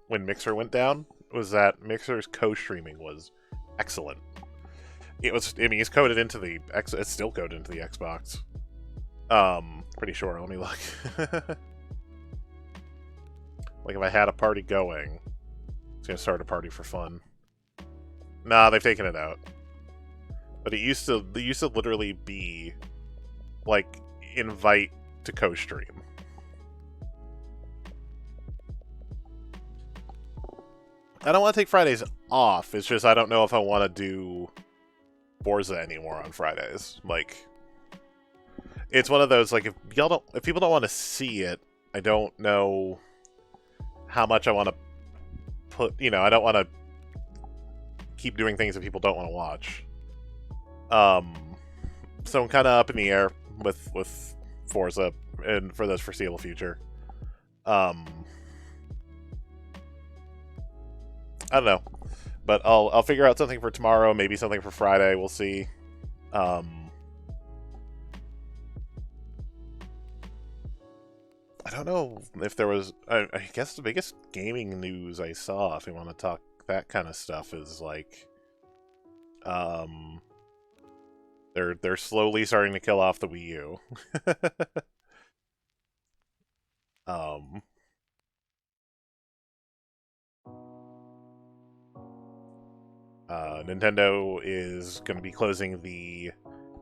when Mixer went down was that Mixer's co-streaming was excellent. It was, I mean, it's coded into the it's still coded into the Xbox. Pretty sure. Let me look. Like if I had a party going, it's gonna start a party for fun. Nah, they've taken it out. But it used to literally be like invite to co-stream. I don't want to take Fridays off. It's just I don't know if I want to do Forza anymore on Fridays. Like, it's one of those, like, if people don't want to see it, I don't know how much I want to put, you know, I don't want to keep doing things that people don't want to watch. So I'm kind of up in the air with Forza and for the foreseeable future. I don't know, but I'll figure out something for tomorrow, maybe something for Friday. We'll see. I don't know if there was. I guess the biggest gaming news I saw, if you want to talk that kind of stuff, is like, they're slowly starting to kill off the Wii U. Nintendo is going to be closing the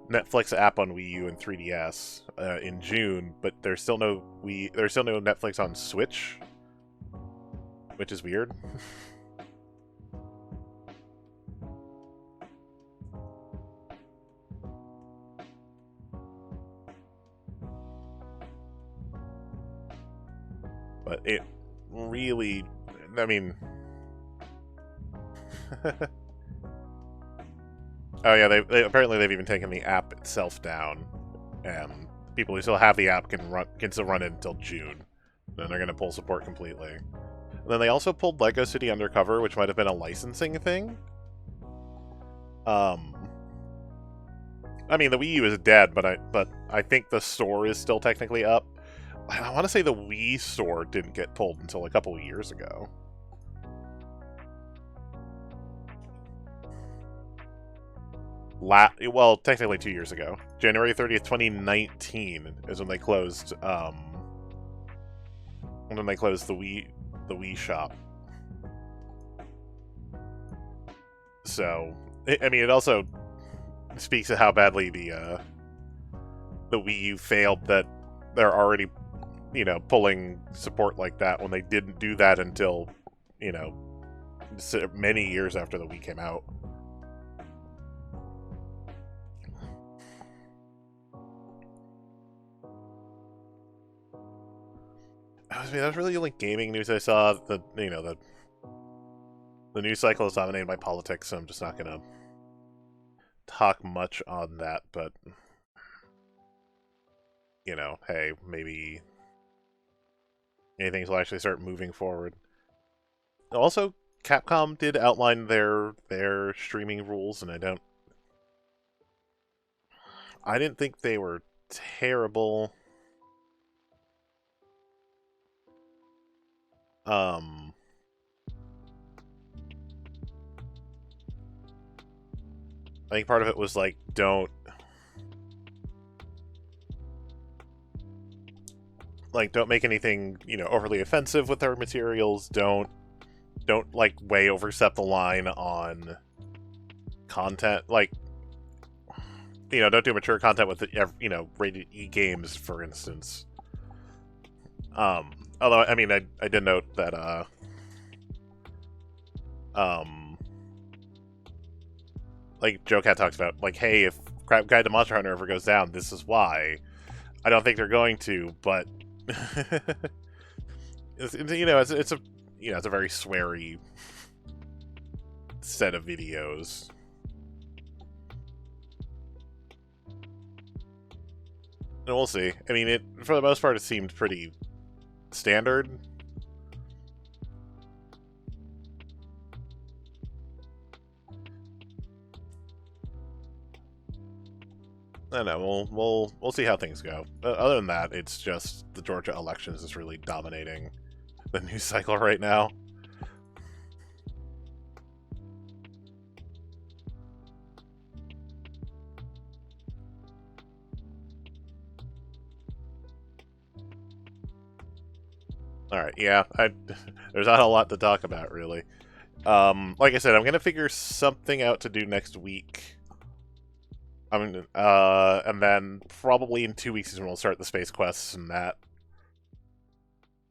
Netflix app on Wii U and 3DS in June, but there's still no Netflix on Switch, which is weird. But it really, I mean... Oh yeah, they apparently they've even taken the app itself down, and people who still have the app can still run it until June. Then they're going to pull support completely. And then they also pulled Lego City Undercover, which might have been a licensing thing. I mean, the Wii U is dead, but I think the store is still technically up. I want to say the Wii store didn't get pulled until a couple of years ago. Well, technically 2 years ago. January 30th, 2019 is when they closed, the Wii shop. So, I mean, it also speaks to how badly the Wii U failed that they're already, you know, pulling support like that when they didn't do that until, you know, many years after the Wii came out. I mean, that was really the only gaming news I saw. The news cycle is dominated by politics, so I'm just not gonna talk much on that. But you know, hey, maybe things will actually start moving forward. Also, Capcom did outline their streaming rules, and I didn't think they were terrible. I think part of it was like, don't make anything, you know, overly offensive with their materials. Don't like way overstep the line on content. Like, you know, don't do mature content with you know, rated E games, for instance. Although, I mean, I did note that, like, Joe Cat talks about, like, hey, if Guide to Monster Hunter ever goes down, this is why. I don't think they're going to, but, it's a very sweary set of videos. And we'll see. I mean, for the most part, it seemed pretty standard. I don't know. We'll see how things go. Other than that, it's just the Georgia elections is really dominating the news cycle right now. Alright, yeah. There's not a lot to talk about, really. Like I said, I'm gonna figure something out to do next week. And then probably in 2 weeks is when we'll start the space quests and that.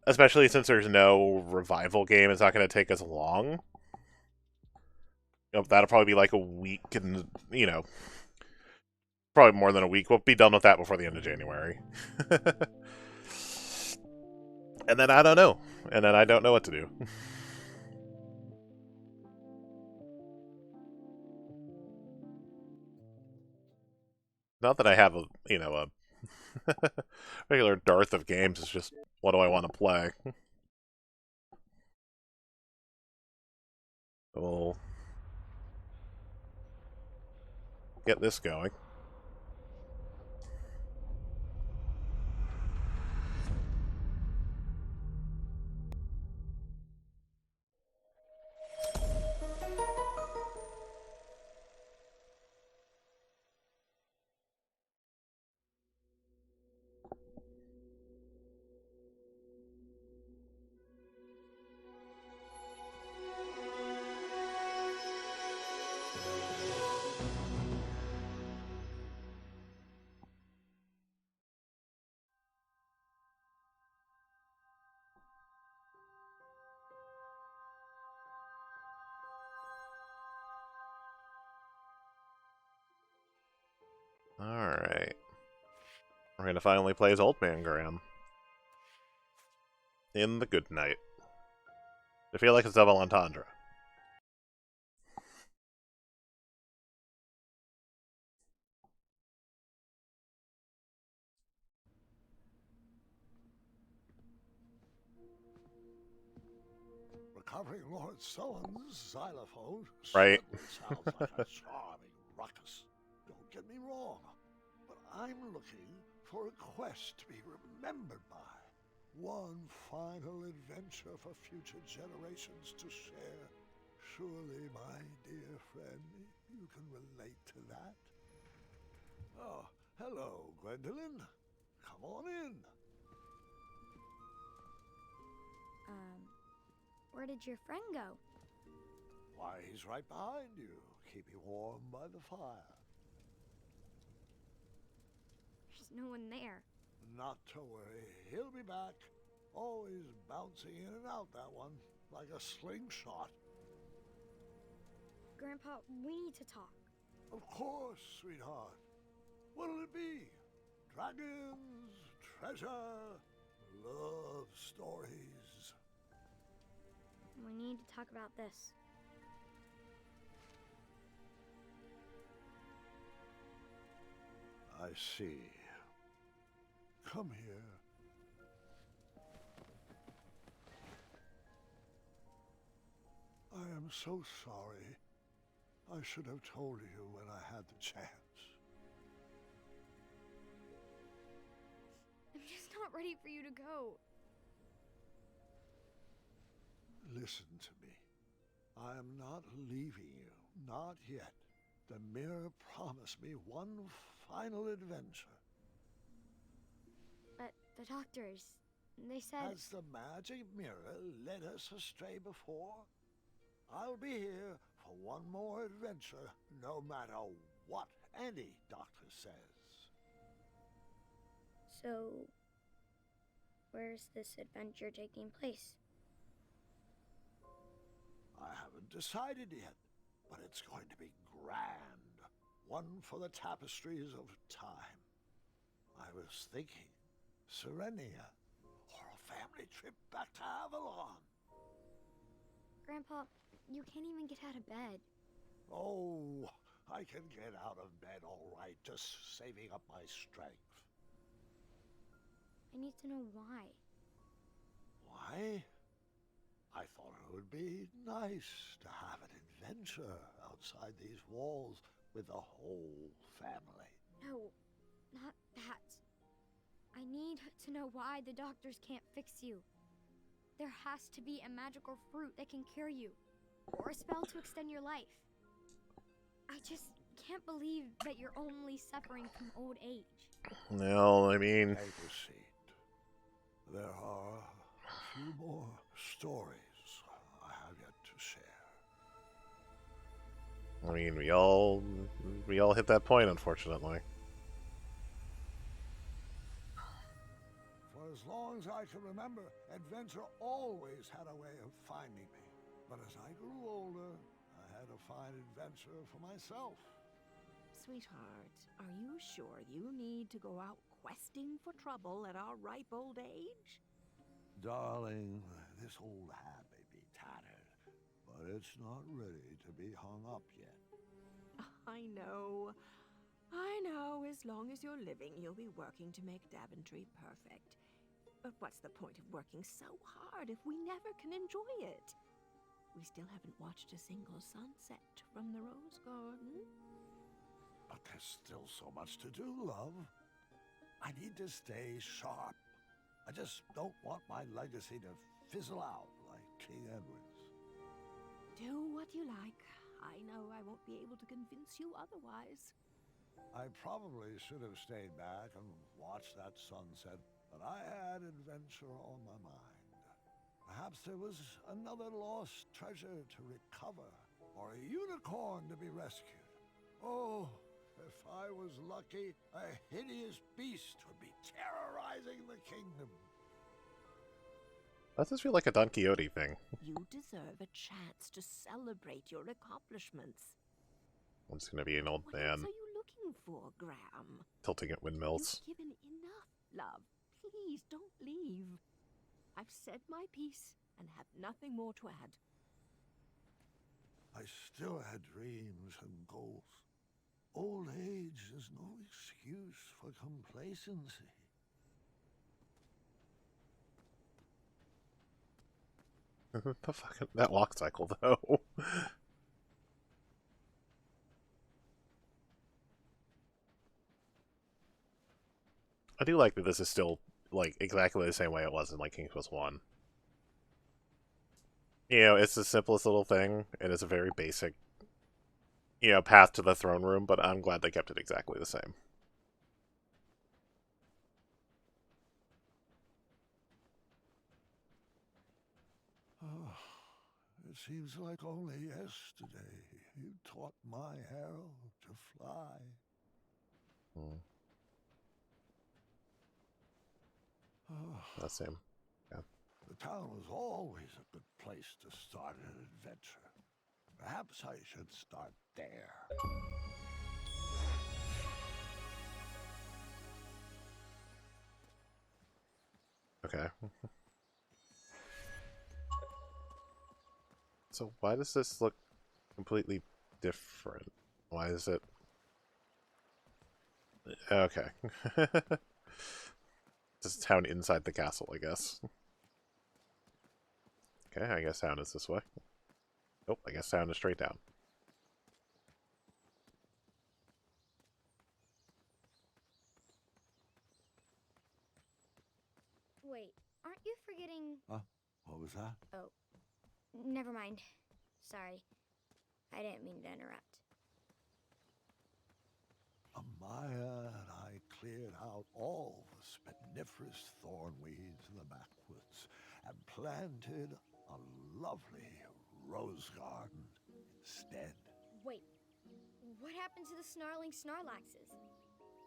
Especially since there's no revival game, it's not gonna take us long. That'll probably be like a week, and, probably more than a week. We'll be done with that before the end of January. And then I don't know. And then I don't know what to do. Not that I have a regular dearth of games. It's just, what do I want to play? We'll get this going. Alright. We're gonna finally play as Old Man Graham. In the Good Night. I feel like it's double entendre. Recovering Lord Sullen's xylophone Right. sounds like a charming ruckus. Don't get me wrong, but I'm looking for a quest to be remembered by. One final adventure for future generations to share. Surely, my dear friend, you can relate to that. Oh, hello, Gwendolyn. Come on in. Where did your friend go? Why, he's right behind you, keeping warm by the fire. There's no one there. Not to worry, he'll be back. Always bouncing in and out, that one, like a slingshot. Grandpa, we need to talk. Of course, sweetheart. What'll it be? Dragons, treasure, love stories. We need to talk about this. I see. Come here. I am so sorry. I should have told you when I had the chance. I'm just not ready for you to go. Listen to me. I am not leaving you. Not yet. The mirror promised me one final adventure. But the doctors, they said... Has the magic mirror led us astray before? I'll be here for one more adventure, no matter what any doctor says. So, where's this adventure taking place? I haven't decided yet, but it's going to be grand. One for the tapestries of time. I was thinking Serenia, or a family trip back to Avalon. Grandpa, you can't even get out of bed. Oh, I can get out of bed all right, just saving up my strength. I need to know why. Why? I thought it would be nice to have an adventure outside these walls with the whole family. No, not that. I need to know why the doctors can't fix you. There has to be a magical fruit that can cure you, or a spell to extend your life. I just can't believe that you're only suffering from old age. No, I mean... Take a seat. There are a few more stories I have yet to share. I mean, we all hit that point, unfortunately. For as long as I can remember, adventure always had a way of finding me. But as I grew older, I had to find adventure for myself. Sweetheart, are you sure you need to go out questing for trouble at our ripe old age? Darling, this old hat may be tattered, but it's not ready to be hung up yet. I know. I know. As long as you're living, you'll be working to make Daventry perfect. But what's the point of working so hard if we never can enjoy it? We still haven't watched a single sunset from the Rose Garden. But there's still so much to do, love. I need to stay sharp. I just don't want my legacy to fizzle out like King Edward's. Do what you like. I know I won't be able to convince you otherwise. I probably should have stayed back and watched that sunset, but I had adventure on my mind. Perhaps there was another lost treasure to recover, or a unicorn to be rescued. Oh, if I was lucky, a hideous beast would be terrorizing the kingdom. That does feel like a Don Quixote thing. You deserve a chance to celebrate your accomplishments. I'm just gonna be an old What man else are you looking for, Graham? tilting at windmills. You've given enough, love. Please don't leave. I've said my piece and have nothing more to add. I still had dreams and goals. Old age is no excuse for complacency. The fucking that walk cycle though. I do like that this is still like exactly the same way it was in like King's Quest 1. You know, it's the simplest little thing, and it's a very basic, you know, path to the throne room, but I'm glad they kept it exactly the same. Oh, it seems like only yesterday you taught my arrow to fly. Hmm. Oh, That's him. Yeah. the town was always a good place to start an adventure. Perhaps I should start there. Okay. So why does this look completely different? Why is it... Okay. This is town inside the castle, I guess. Okay, I guess town is this way. Nope, I guess town is straight down. Wait, aren't you forgetting... What was that? Oh, never mind. Sorry. I didn't mean to interrupt. Amaya and I cleared out all the spiniferous thornweeds in the backwoods and planted a lovely rose garden instead. Wait, what happened to the snarling Snarlaxes?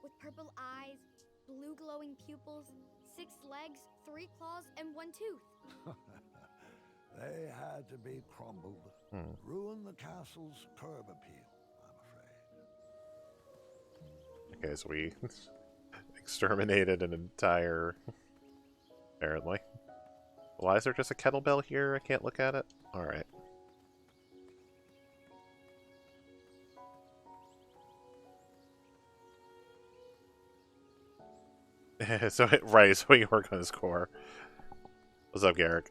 With purple eyes, blue glowing pupils, 6 legs, 3 claws, and 1 tooth. They had to be crumbled. Ruin the castle's curb appeal, I'm afraid. Okay, so we exterminated an entire... Apparently. Why is there just a kettlebell here? I can't look at it? Alright. Right, so you work on his core. What's up, Garrick?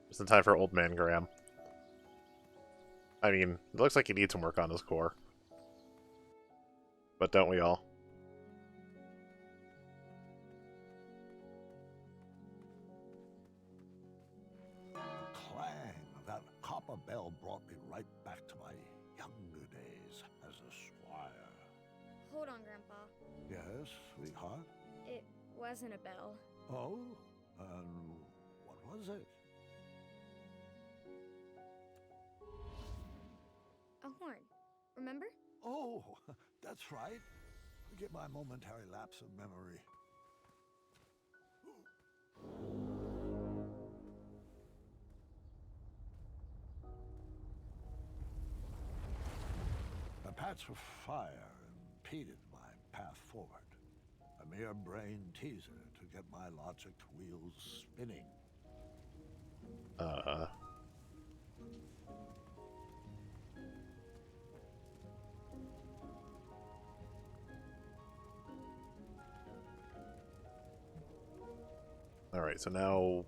Just in time for old man Graham. I mean, it looks like he needs some work on his core. But don't we all? The clang of that copper bell brought me right back to my younger days as a squire. Hold on, Grandpa. Yes, sweetheart? It wasn't a bell. Oh? What was it? A horn. Remember? Oh, that's right. Forget my momentary lapse of memory. A patch of fire impeded my path forward. A mere brain teaser to get my logic wheels spinning. Alright, so now...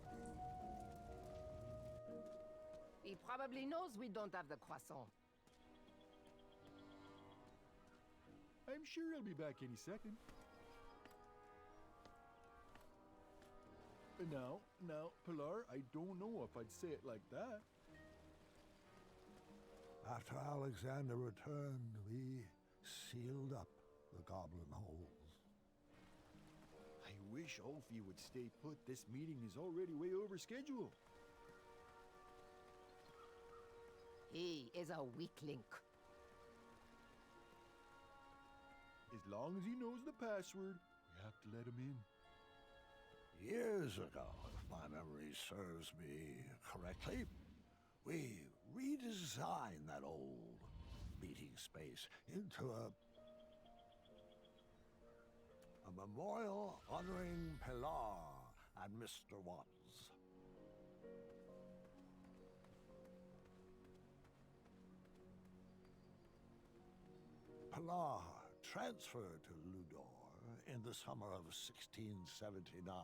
He probably knows we don't have the croissant. I'm sure he'll be back any second. Now, Pilar, I don't know if I'd say it like that. After Alexander returned, we sealed up the goblin holes. I wish all of you would stay put. This meeting is already way over schedule. He is a weak link. As long as he knows the password, we have to let him in. Years ago, if my memory serves me correctly, we redesigned that old meeting space into a memorial honoring Pilar and Mr. Watts. Pilar transferred to Ludor in the summer of 1679,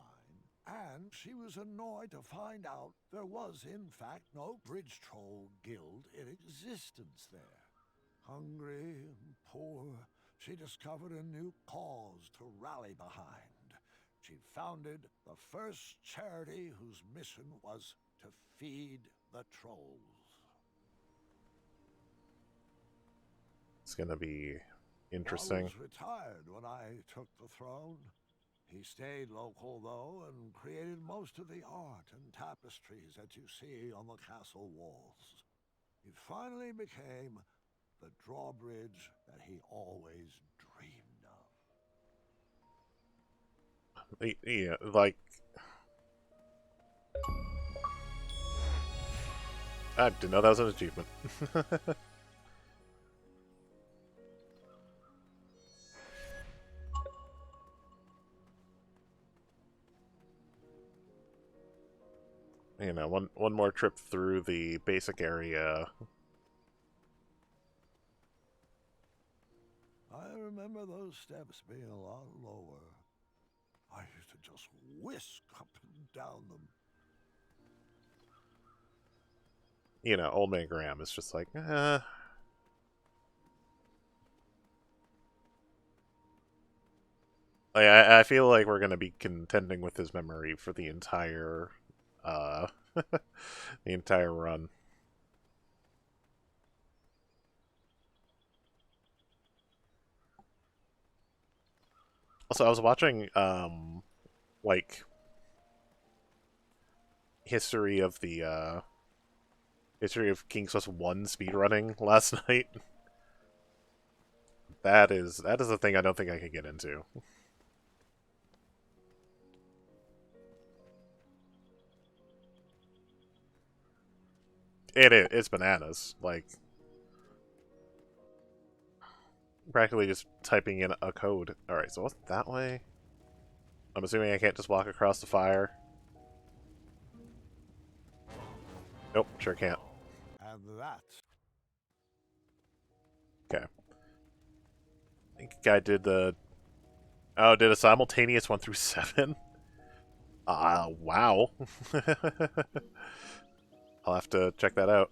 and she was annoyed to find out there was, in fact, no Bridge Troll Guild in existence there. Hungry and poor, she discovered a new cause to rally behind. She founded the first charity whose mission was to feed the trolls. It's gonna be interesting. I was retired when I took the throne. He stayed local, though, and created most of the art and tapestries that you see on the castle walls. It finally became the drawbridge that he always dreamed of. Yeah, like... I didn't know that was an achievement. You know, one more trip through the basic area. I remember those steps being a lot lower. I used to just whisk up and down them. You know, Old Man Graham is just like, I feel like we're gonna be contending with his memory for the entire, the entire run. Also, I was watching, like, history of the, history of King's Quest 1 speedrunning last night. That is a thing I don't think I can get into. It's bananas. Like, practically just typing in a code. Alright, so what's that way? I'm assuming I can't just walk across the fire. Nope, sure can't. And that's... Okay. I think the guy did the... Oh, did a simultaneous 1 through 7? Wow. I'll have to check that out.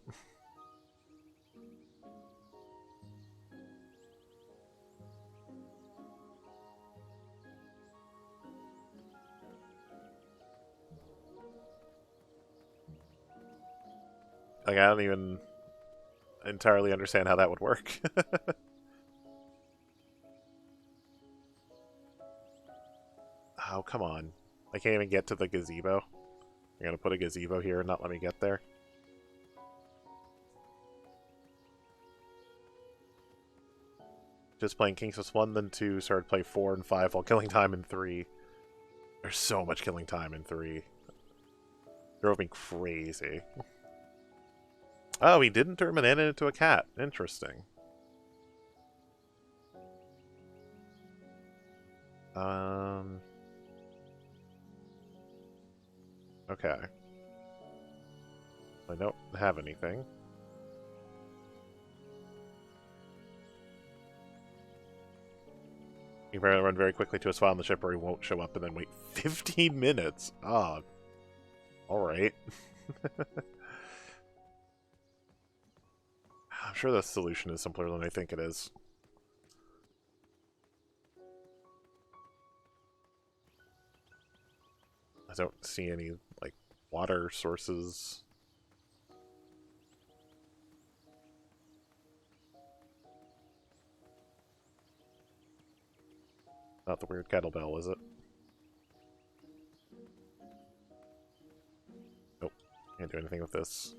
Like, I don't even entirely understand how that would work. come on. I can't even get to the gazebo. You're gonna put a gazebo here and not let me get there? Just playing Kings was 1, then 2, started to play 4 and 5 while killing time in 3. There's so much killing time in 3. Drove me crazy. Oh, he didn't turn Banana into a cat. Interesting. Okay. I don't have anything. You better run very quickly to a spot on the ship where he won't show up and then wait 15 minutes. Ah. Alright. I'm sure the solution is simpler than I think it is. I don't see any, like, water sources. Not the weird kettlebell, is it? Nope. Can't do anything with this.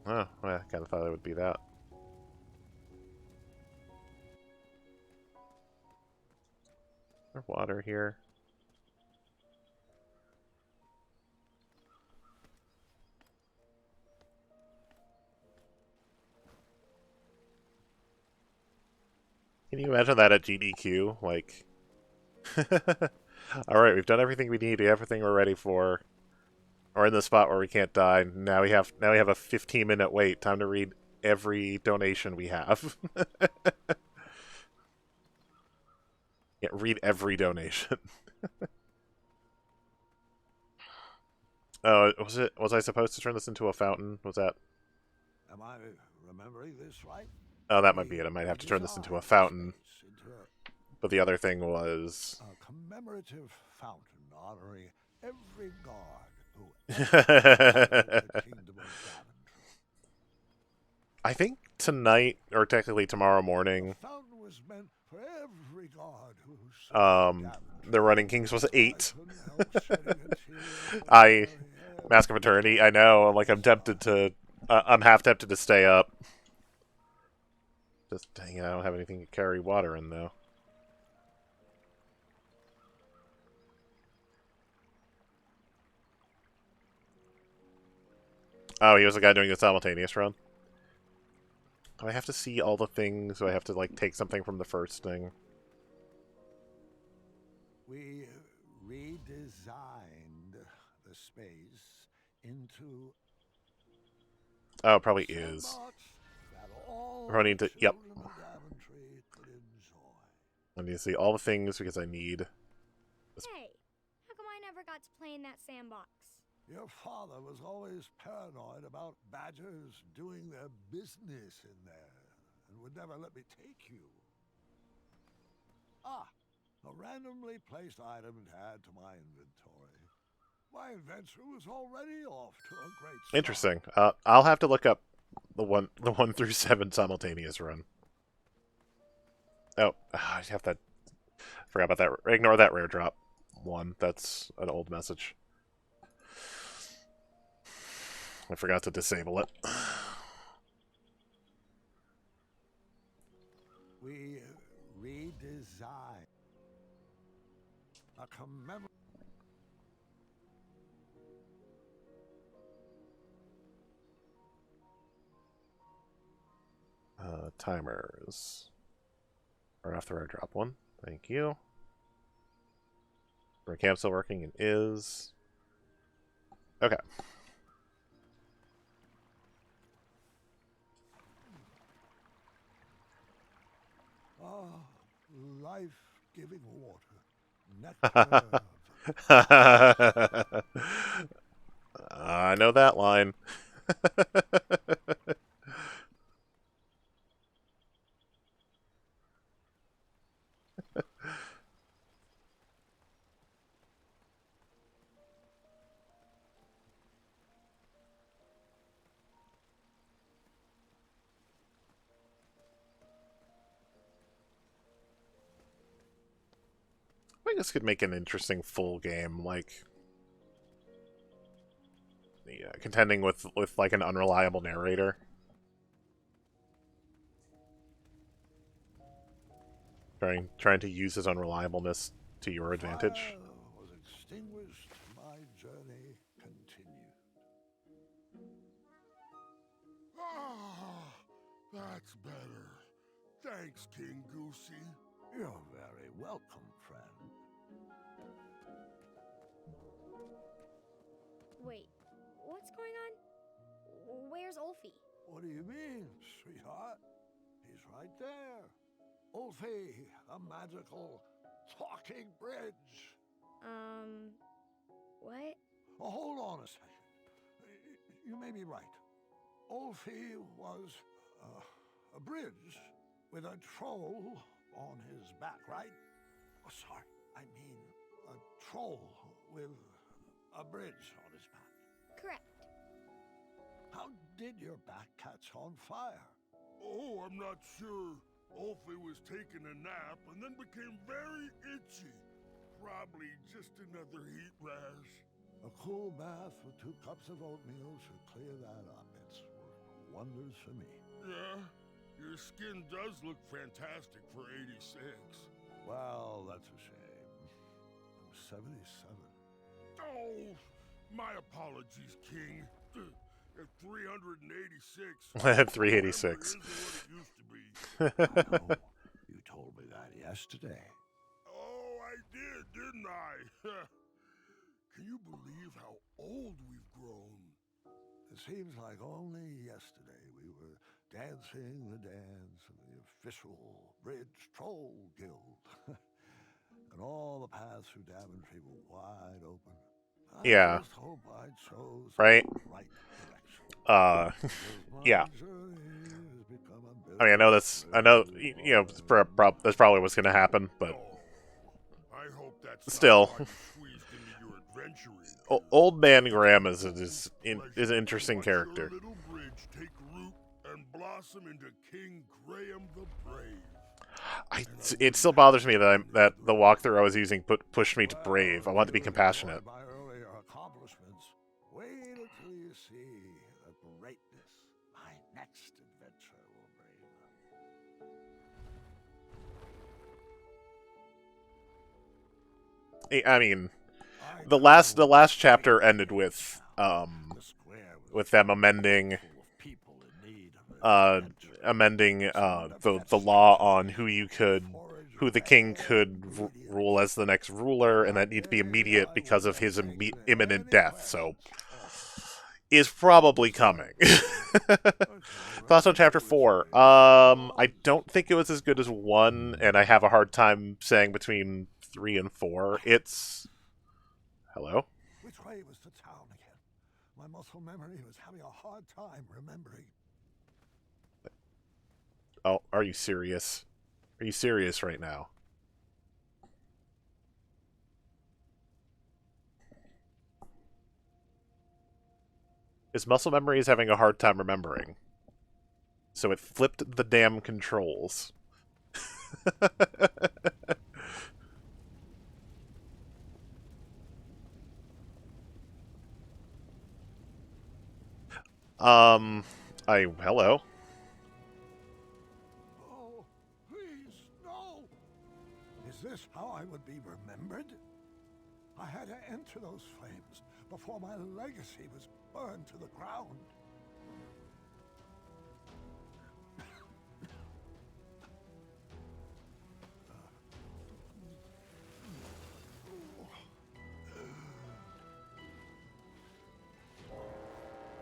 Oh, well, I kind of thought it would be that. Is there water here? Can you imagine that at GDQ? Like, alright, we've done everything we need, everything we're ready for. We're in the spot where we can't die. Now we have a 15-minute wait. Time to read every donation we have. Yeah, read every donation. Oh, was I supposed to turn this into a fountain? Was that? Am I remembering this right? Oh, that might be it. I might have to turn this into a fountain. But the other thing was a commemorative fountain honoring every god who I think tonight, or technically tomorrow morning, they're running Kings was 8. Mask of Eternity, I know, like I'm tempted to, I'm half tempted to stay up. Just, dang it, I don't have anything to carry water in, though. Oh, he was the guy doing the simultaneous run? Do I have to see all the things? Do I have to, like, take something from the first thing? We redesigned the space into... Oh, it probably is. I need to... Yep. I need to see all the things because I need... Hey, how come I never got to play in that sandbox? Your father was always paranoid about badgers doing their business in there, and would never let me take you. Ah, a randomly placed item to add to my inventory. My adventure was already off to a great start. Interesting. I'll have to look up the 1 through 7 simultaneous run. Oh, I have that. Forgot about that. Ignore that rare drop 1. That's an old message. I forgot to disable it. We redesigned a commemorative... Timers. Right off the rare drop 1. Thank you. Our camp still working? It is. Okay. Life-giving water. Nectar. I know that line. think this could make an interesting full game, like contending with like an unreliable narrator. Trying to use his unreliableness to your advantage. Fire was extinguished. My journey continued. Ah, that's better. Thanks, King Goosey. You're very welcome, friend. Wait, what's going on? Where's Ulfie? What do you mean, sweetheart? He's right there. Ulfie, a magical talking bridge. What? Oh, hold on a second. You may be right. Ulfie was a bridge with a troll on his back, right? Oh, sorry. I mean, a troll with a bridge on his back. Correct. How did your back catch on fire? Oh, I'm not sure. Ulfie was taking a nap and then became very itchy. Probably just another heat rash. A cool bath with 2 cups of oatmeal should clear that up. It's worked wonders for me. Yeah, your skin does look fantastic for 86. Well, that's a shame. I'm 77. Oh, my apologies, King. At 386. At 386. Isn't what it used to be. I know. You told me that yesterday. Oh, I didn't I? Can you believe how old we've grown? It seems like only yesterday we were dancing the dance of the official Bridge Troll Guild. And all the paths through Daventry were wide open. Yeah. I just hope I chose Right. the right direction. Yeah. My journey has become a I mean, I know, you know, that's probably what's going to happen, but Oh, I hope that's still. not why you squeezed into your adventuring. Old Man Graham is an interesting Watch your character. little bridge take root and blossom into King Graham the Brave. It still bothers me that the walkthrough I was using pushed me to brave. I want to be compassionate. My earlier accomplishments. Wait until you see the greatness my next adventure will bring. I mean, the last chapter ended with them amending the law on who the king could rule as the next ruler, and that need to be immediate because of his imminent death. So, is probably coming. Thoughts on chapter 4? I don't think it was as good as 1, and I have a hard time saying between 3 and 4. It's hello. Which way was the town again? My muscle memory was having a hard time remembering. Oh, are you serious? Are you serious right now? His muscle memory is having a hard time remembering. So it flipped the damn controls. Hello. Oh, please, no! Is this how I would be remembered? I had to enter those flames before my legacy was burned to the ground.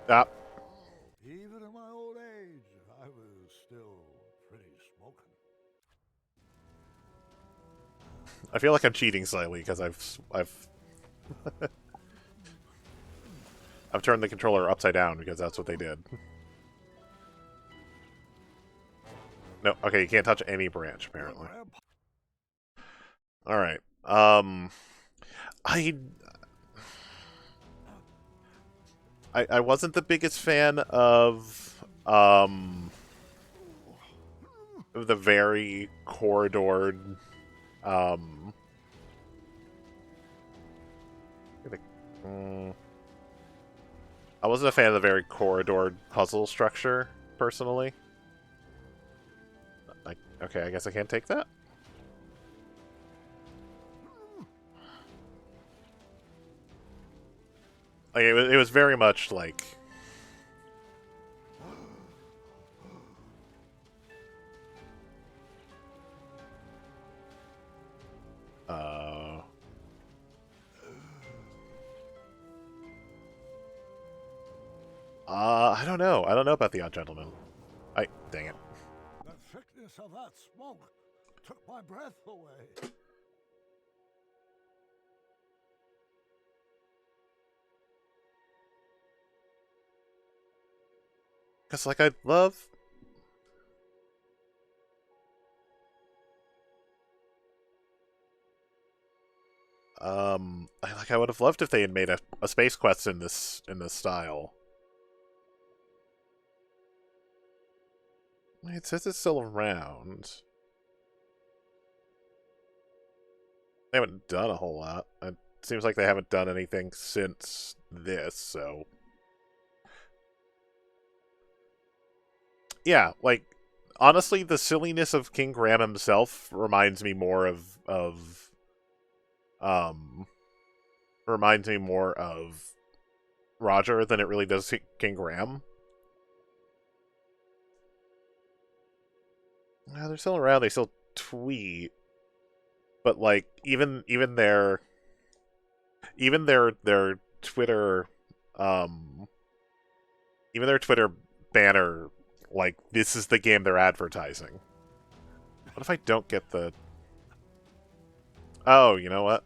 Ah. Even in my old age, I was still pretty smoking. I feel like I'm cheating slightly because I've I've turned the controller upside down because that's what they did. No, okay, you can't touch any branch apparently. All right. I wasn't the biggest fan of the very corridored I wasn't a fan of the very corridored puzzle structure, personally. Okay, I guess I can't take that. Like, it was very much like... I don't know. I don't know about the Odd Gentleman. Dang it. The thickness of that smoke took my breath away. Because, like, I love... I would have loved if they had made a space quest in this style. It says it's still around. They haven't done a whole lot. It seems like they haven't done anything since this, so... Yeah, like, honestly, the silliness of King Graham himself reminds me more of Roger than it really does King Graham. Yeah, they're still around, they still tweet. But like even their Twitter even their Twitter banner, like, this is the game they're advertising. What if I don't get the... Oh, you know what?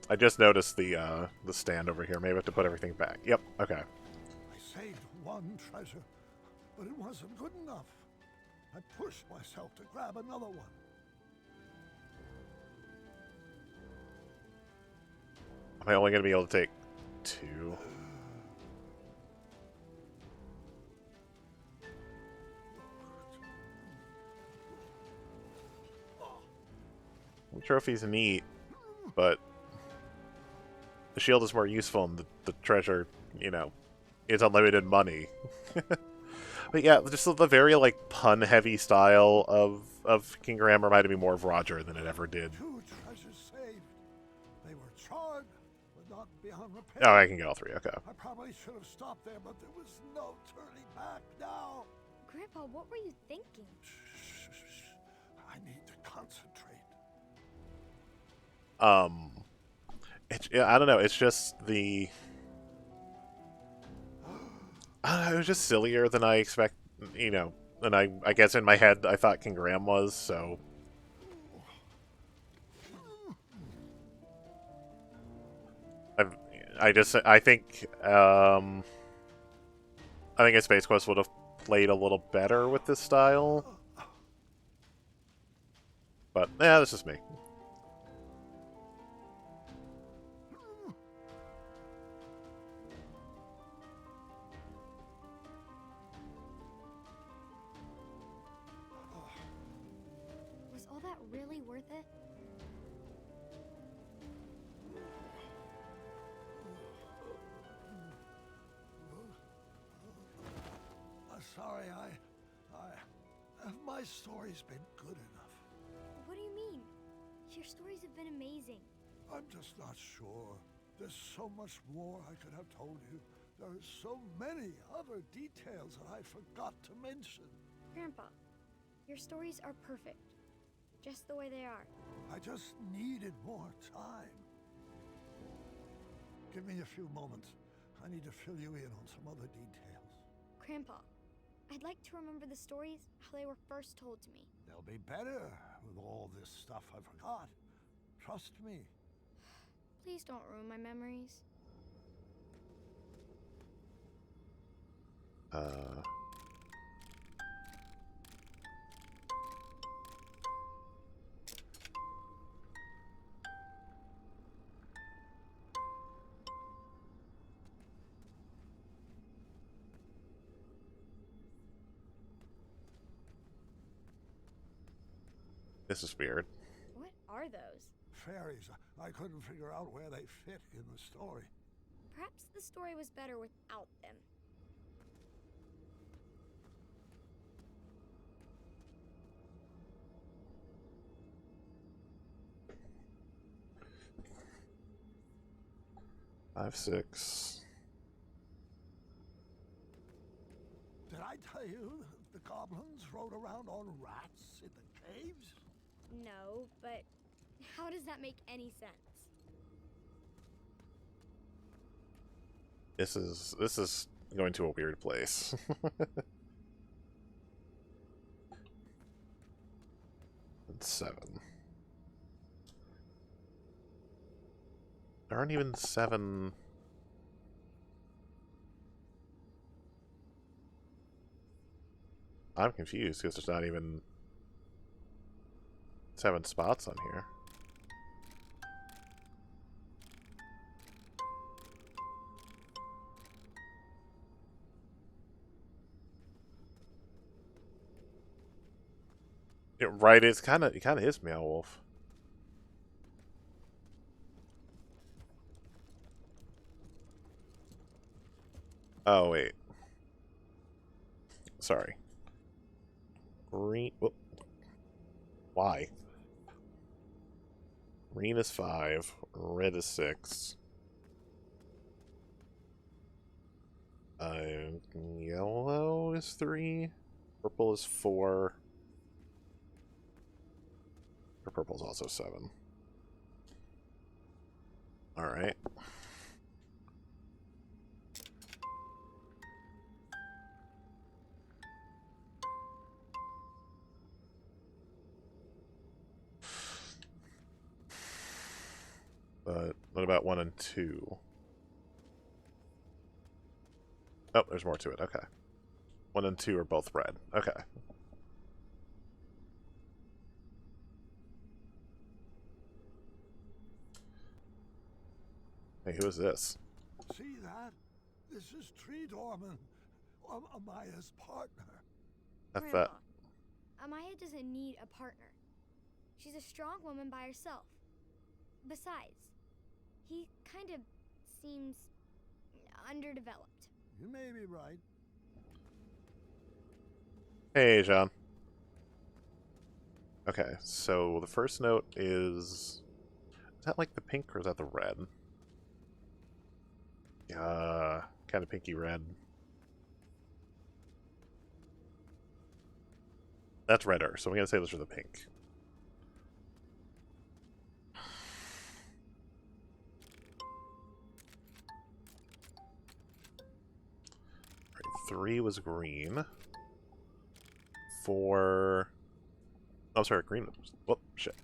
I just noticed the stand over here. Maybe I have to put everything back. Yep, okay. I saved one treasure, but it wasn't good enough. I pushed myself to grab another one. Am I only going to be able to take 2? The trophy's neat, but the shield is more useful and the treasure, you know, is unlimited money. But yeah, just the very, like, pun-heavy style of King Graham reminded me more of Roger than it ever did. 2 treasures saved. They were charred, but not beyond repair. Oh, I can get all 3, okay. I probably should have stopped there, but there was no turning back now. Grandpa, what were you thinking? Shh. I need to concentrate. I don't know, it's just the... I don't know, it was just sillier than I expect, you know, and I guess in my head I thought King Graham was, so... I think a Space Quest would have played a little better with this style. But, yeah, that's just me. Was all that really worth it? Sorry, have my story's been good enough? What do you mean? Your stories have been amazing. I'm just not sure. There's so much more I could have told you. There are so many other details that I forgot to mention. Grandpa, your stories are perfect. Just the way they are. I just needed more time. Give me a few moments. I need to fill you in on some other details. Grandpa, I'd like to remember the stories how they were first told to me. They'll be better with all this stuff I forgot. Trust me. Please don't ruin my memories. This is weird. What are those? Fairies. I couldn't figure out where they fit in the story. Perhaps the story was better without them. Five, 6. Did I tell you the goblins rode around on rats in the caves? No, but how does that make any sense? This is going to a weird place. It's 7. There aren't even 7. I'm confused because there's not even 7 spots on here. Yeah, right, it kind of is Meow Wolf. Oh wait, sorry. Green. Whoop. Why? Green is 5. Red is 6. Yellow is 3. Purple is 4. Or purple's also 7. Alright. But what about 1 and 2? Oh, there's more to it. Okay. 1 and 2 are both red. Okay. Hey, who is this? See that? This is Tree Dorman, Amaya's partner. That's Grandma, that. Amaya doesn't need a partner. She's a strong woman by herself. Besides, he kind of seems underdeveloped. You may be right. Hey, John. Okay, so the first note is that like the pink or is that the red? Kind of pinky red. That's redder, so I'm gonna say those are the pink. Right, 3 was green. 4. Oh, sorry, green. Whoop, shit.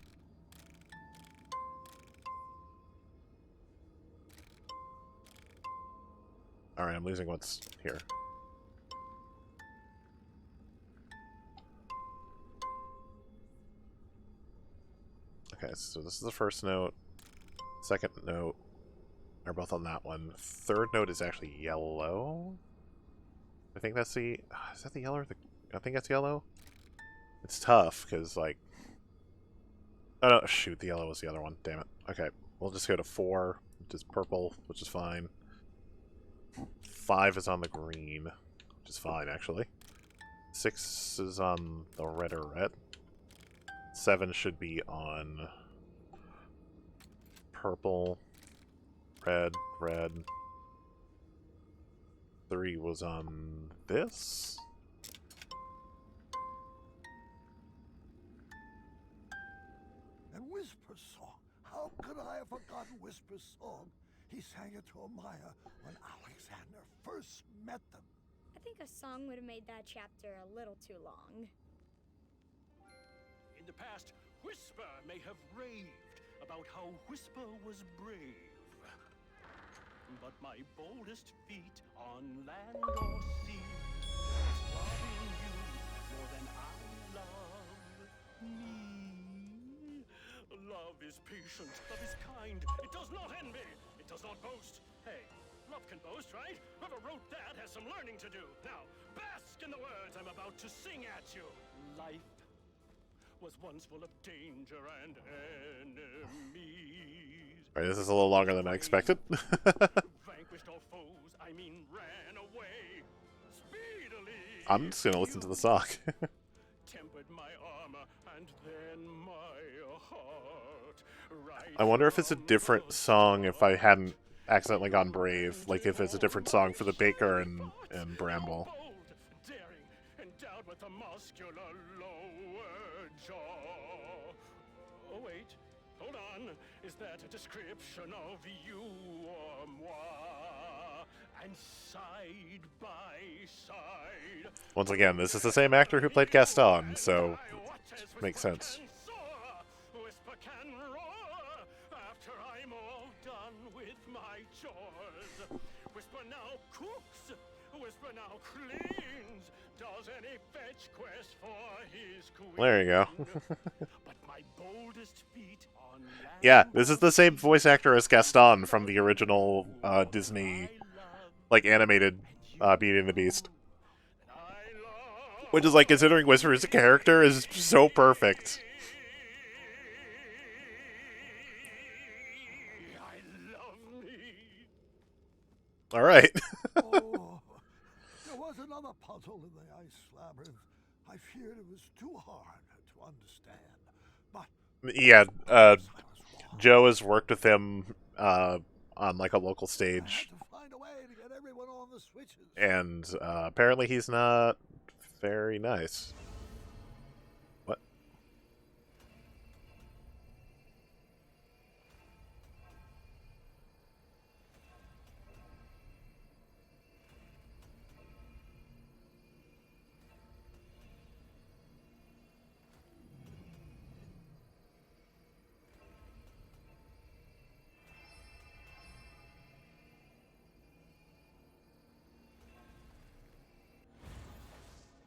Alright, I'm losing what's here. Okay, so this is the first note. Second note are both on that one. Third note is actually yellow. I think that's the... Is that the yellow or the... I think that's yellow. It's tough, because, like... Oh, no, shoot, the yellow was the other one. Damn it. Okay, we'll just go to 4, which is purple, which is fine. 5 is on the green, which is fine, actually. 6 is on the red or red. 7 should be on purple, red, red. 3 was on this. And Whisper's song. How could I have forgotten Whisper's song? He sang it to Amaya when Alexander first met them. I think a song would have made that chapter a little too long. In the past, Whisper may have raved about how Whisper was brave. But my boldest feat on land or sea is loving you more than I love me. Love is patient, love is kind, it does not envy, it does not boast. Hey, love can boast, right? Whoever wrote that has some learning to do. Now, bask in the words I'm about to sing at you. Life was once full of danger and enemies. Alright, this is a little longer than I expected. Vanquished all foes, I mean ran away speedily. I'm just gonna listen to the song. Tempered my armor and then my heart. Right I wonder if it's a different song if I hadn't accidentally gone brave. Like if it's a different song for the Baker and Bramble. bold, daring, endowed with a muscular lower jaw. Oh wait, hold on. Is that a description of you or moi? And side by side. Once again, this is the same actor who played Gaston, so makes sense. Whisper can roar after I'm all done with my chores. Whisper now cooks, Whisper now cleans, does any fetch quest for his queen. There you go. But my boldest feet on land. Yeah, this is the same voice actor as Gaston from the original Disney, like, animated Beauty and the Beast. Which is, like, considering Whisper as a character is so perfect. I love me. Alright. Oh, there was another puzzle in the ice labyrinth. I feared it was too hard to understand. But Yeah, I was wrong. Joe has worked with him on, like, a local I had stage. to find a way to get everyone on the switches. And apparently he's not very nice. What?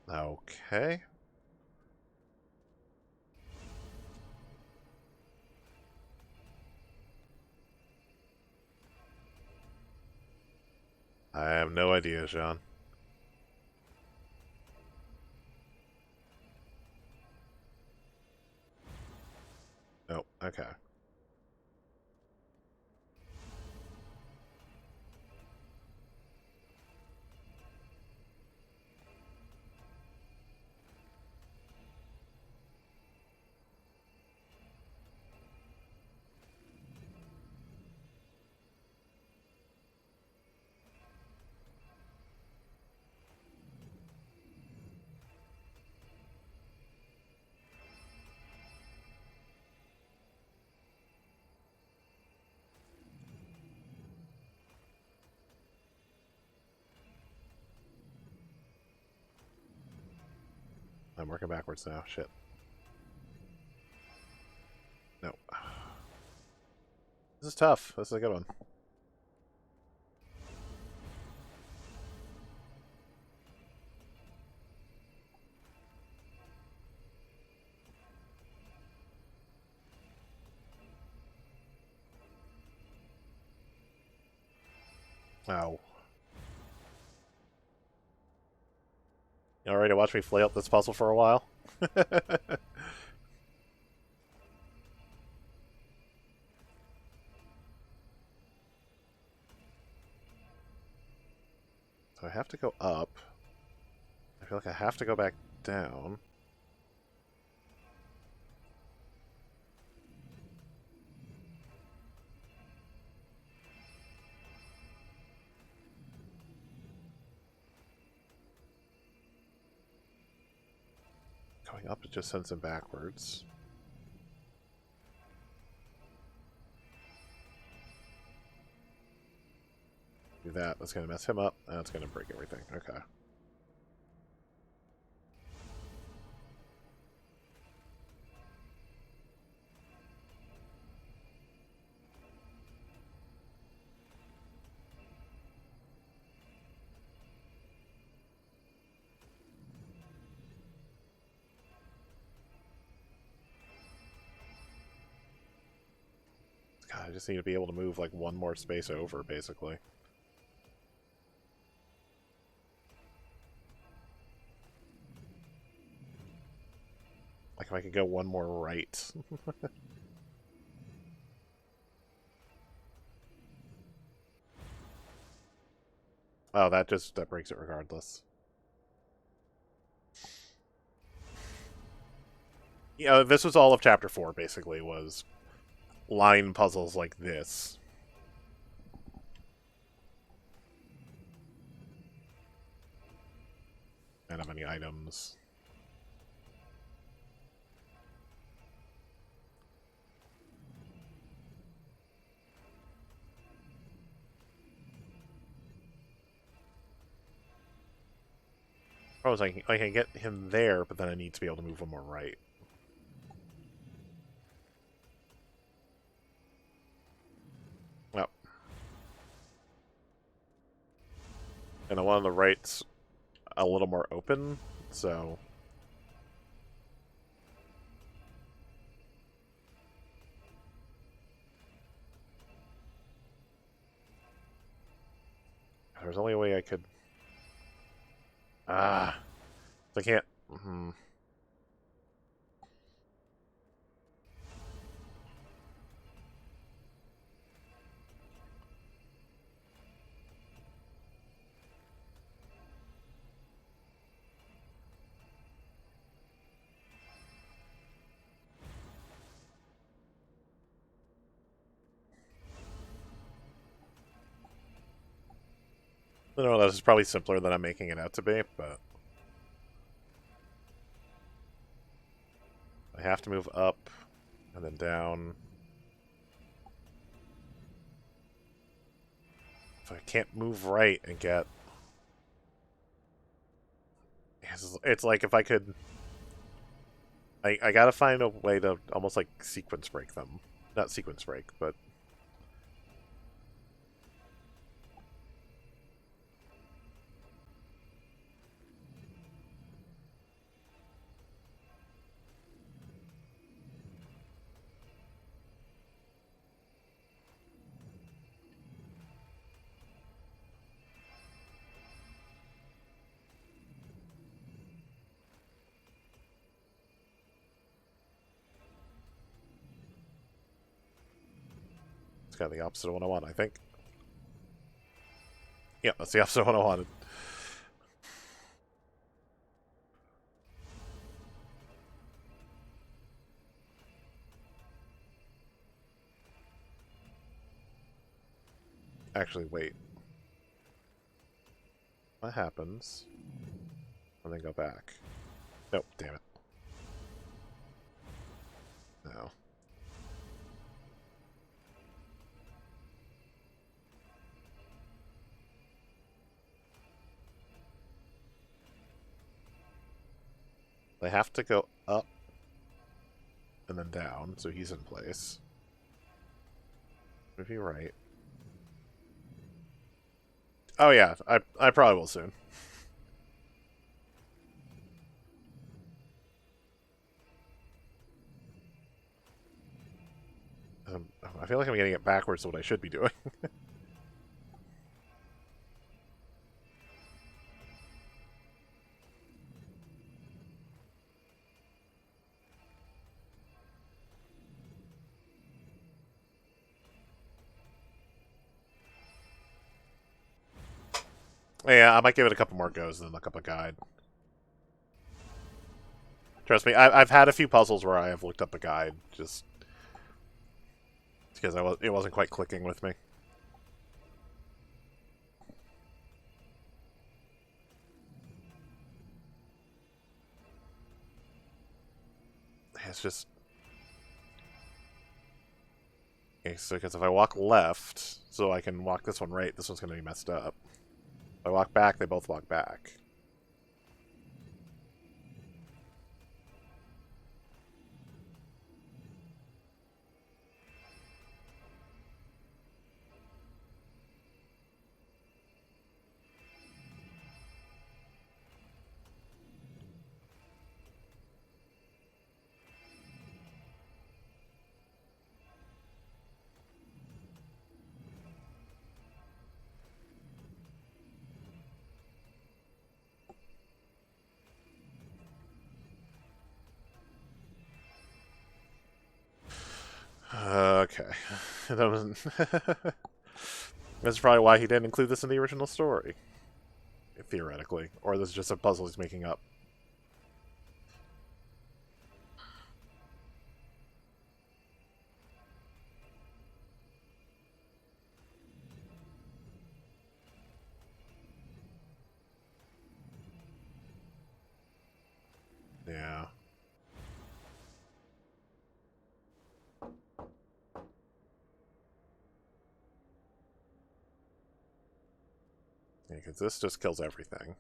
Okay. I have no idea, Sean. Oh, okay. I'm working backwards now. Shit. No. This is tough. This is a good one. Ow. You all ready to watch me flail up this puzzle for a while? So I have to go up. I feel like I have to go back down. Going up, it just sends him backwards. Do that. That's going to mess him up. And that's going to break everything. Okay. God, I just need to be able to move like one more space over, basically. I Like if I could go one more right. Oh, that breaks it regardless. Yeah, this was all of Chapter 4, basically, was line puzzles like this. I don't have any items. I was like, I can get him there, but then I need to be able to move one more right. Yep. And the one on the right's a little more open, so... There's only a way I could... Ah! I can't... I don't know, this is probably simpler than I'm making it out to be, but... I have to move up, and then down. If I can't move right and get... It's like if I could... I gotta find a way to almost like sequence break them. Not sequence break, but... It's kind of the opposite of what I want, I think. Yeah, that's the opposite of what I wanted. Actually, wait. What happens? And then go back. Nope, damn it. No. They have to go up and then down, so he's in place. If you're right. Oh yeah, I probably will soon. I feel like I'm getting it backwards to what I should be doing. Yeah, I might give it a couple more goes and then look up a guide. Trust me, I've had a few puzzles where I have looked up a guide, just because it wasn't quite clicking with me. It's just... Okay, so because if I walk left, so I can walk this one right, this one's going to be messed up. If I walk back, they both walk back. Okay. That was That's probably why he didn't include this in the original story. Theoretically. Or this is just a puzzle he's making up. Yeah. Yeah, because this just kills everything.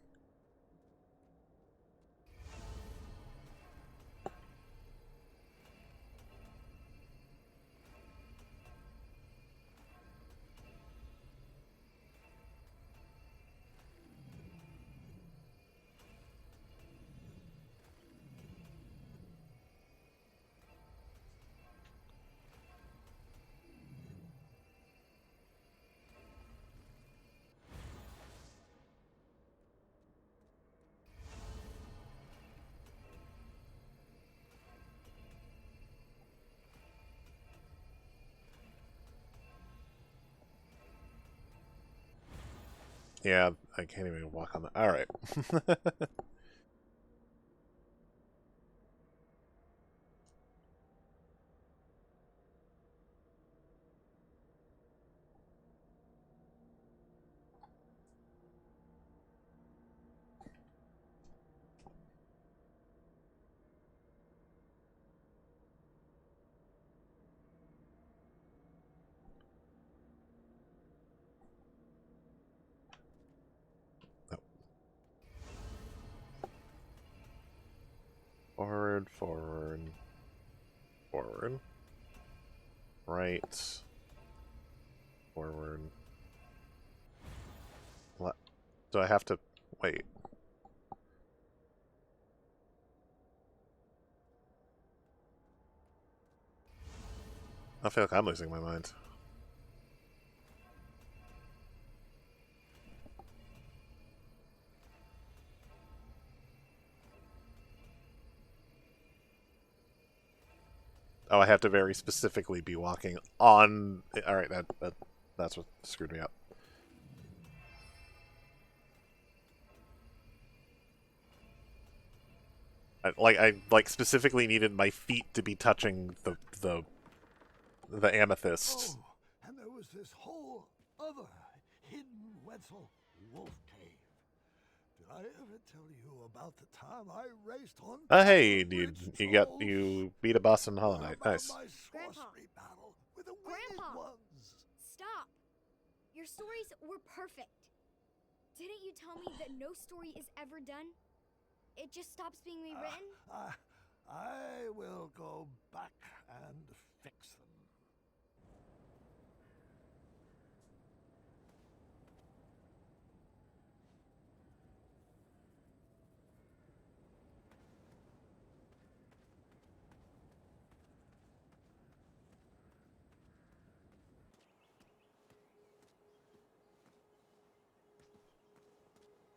Yeah, I can't even walk on the... Alright. Forward, forward, forward. Right. Forward. Left. Do I have to... Wait. I feel like I'm losing my mind. Oh, I have to very specifically be walking on... Alright, that's what screwed me up. I specifically needed my feet to be touching the amethyst. Oh, and there was this whole other hidden Wetzel wolf cave. Did I ever tell you about the time I raced on? Hey, dude, you beat a boss in Hollow Knight. Nice. My Grandpa. sorcery battle with the Grandpa. wicked ones. Stop! Your stories were perfect. Didn't you tell me that no story is ever done? It just stops being rewritten? I will go back and fix them.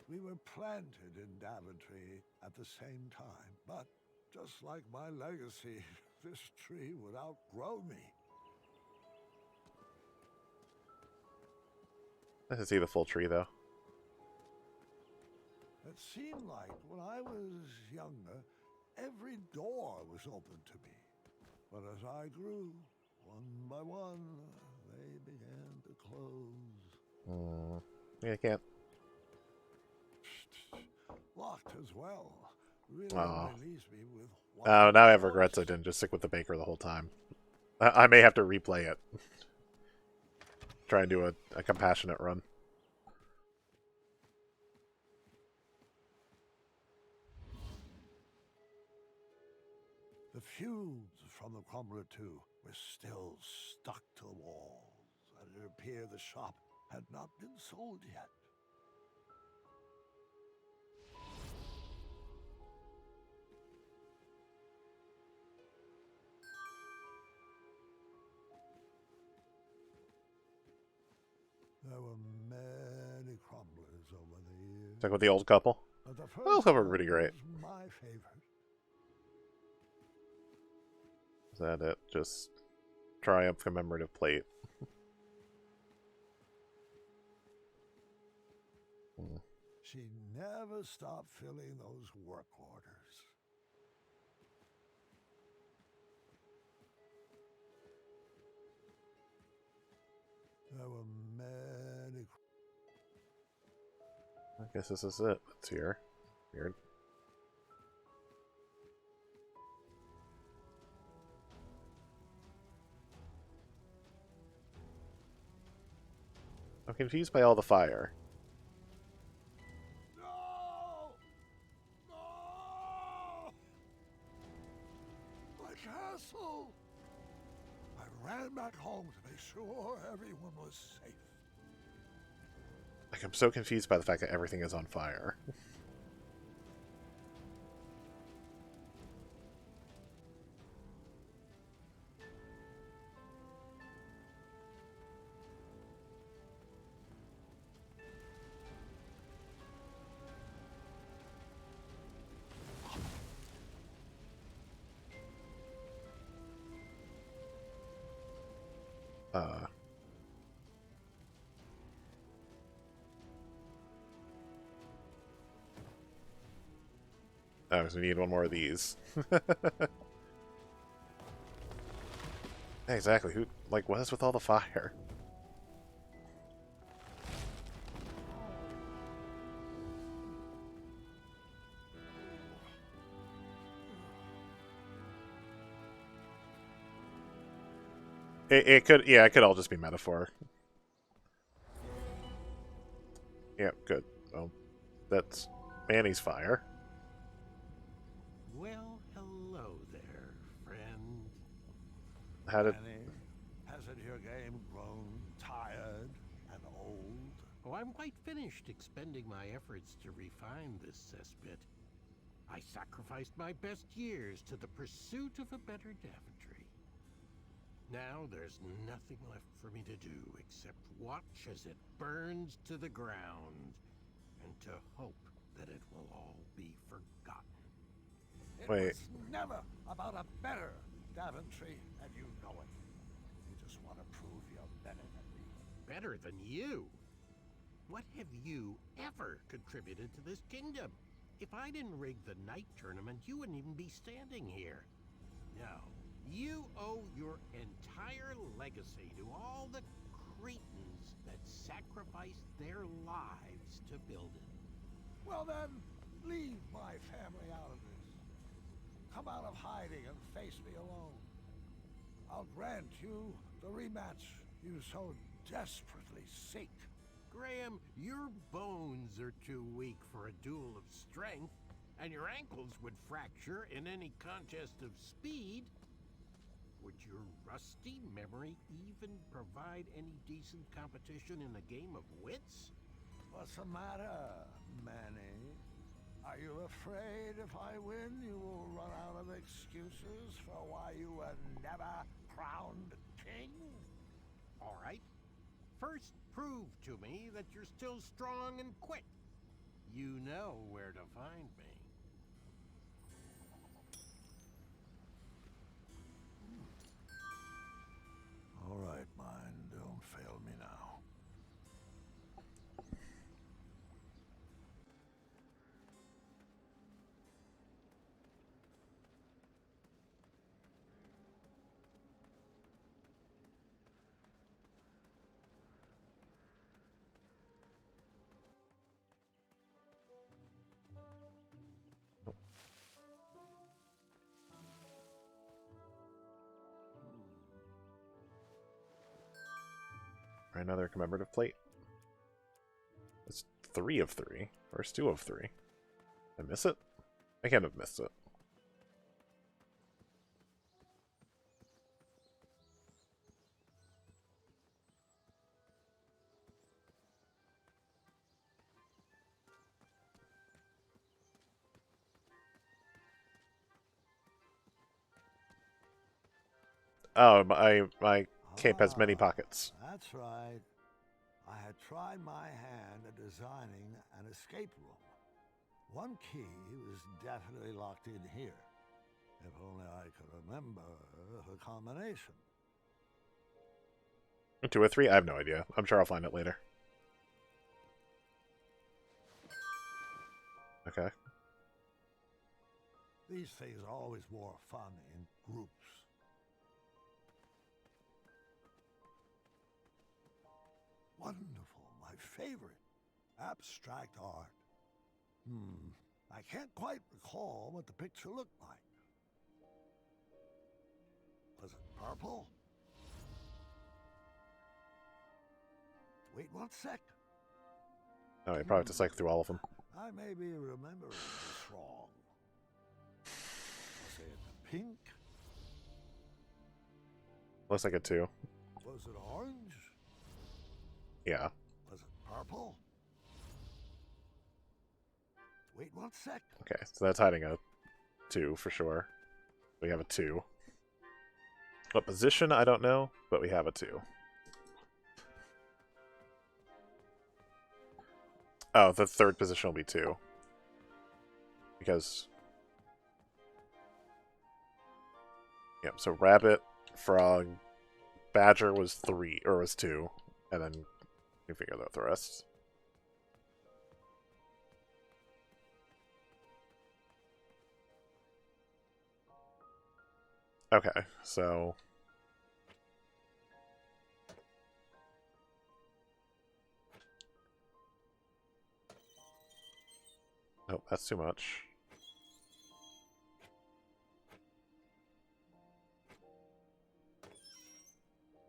We were planted in Daventry at the same time, but just like my legacy, this tree would outgrow me. I can see the full tree, though. It seemed like when I was younger, every door was open to me. But as I grew, one by one, they began to close. Yeah, I can't. Locked as well. Really Oh. only leaves me with one. Oh, now I have regrets I didn't just stick with the baker the whole time. I may have to replay it. Try and do a compassionate run. The fumes from the Crumbler 2 were still stuck to the walls, and it appeared the shop had not been sold yet. There were many crumblers over the years. Stick with the old couple. But the Old first couple one were pretty great. was my favorite. Is that it? Just Triumph commemorative plate. She never stopped filling those work orders. There were many. I guess this is it. It's here. Weird. I'm confused by all the fire. No! No! My castle! I ran back home to make sure everyone was safe. Like, I'm so confused by the fact that everything is on fire. Oh, so we need one more of these. Exactly. Who, like, what is with all the fire? It could, yeah, it could all just be metaphor. Yeah, good. Well, that's Manny's fire. Well, hello there, friend. How did... Annie, hasn't your game grown tired and old? Oh, I'm quite finished expending my efforts to refine this cesspit. I sacrificed my best years to the pursuit of a better Daventry. Now there's nothing left for me to do except watch as it burns to the ground and to hope that it will all be forgotten. It Wait. was never about a better Daventry, and you know it. You just want to prove you're better than me. Better than you? What have you ever contributed to this kingdom? If I didn't rig the night tournament, you wouldn't even be standing here. No, you owe your entire legacy to all the cretins that sacrificed their lives to build it. Well then, leave my family out of this. Come out of hiding and face me alone. I'll grant you the rematch you so desperately seek. Graham, your bones are too weak for a duel of strength, and your ankles would fracture in any contest of speed. Would your rusty memory even provide any decent competition in a game of wits? What's the matter, Manny? Are you afraid if I win, you will run out of excuses for why you were never crowned king? All right. First, prove to me that you're still strong and quick. You know where to find me. All right, mine, don't fail me now. Another commemorative plate. It's 3 of 3. Where's 2 of 3? Did I miss it? I can't have missed it. Oh, my cape has many pockets. That's right. I had tried my hand at designing an escape room. One key was definitely locked in here. If only I could remember the combination. 2 or 3? I have no idea. I'm sure I'll find it later. Okay. These things are always more fun in groups. Wonderful, my favorite. Abstract art. I can't quite recall what the picture looked like. Was it purple? Wait 1 sec. Oh, you probably have to cycle through all of them. I may be remembering this wrong. Was it pink? Looks like a 2. Was it orange? Yeah. Was it purple? Wait 1 sec. Okay, so that's hiding a 2 for sure. We have a 2. What position? I don't know, but we have a 2. Oh, the third position will be 2. Because... Yep, so rabbit, frog, badger was 3, or was 2. And then you figure out the rest. Okay, so... Nope, that's too much.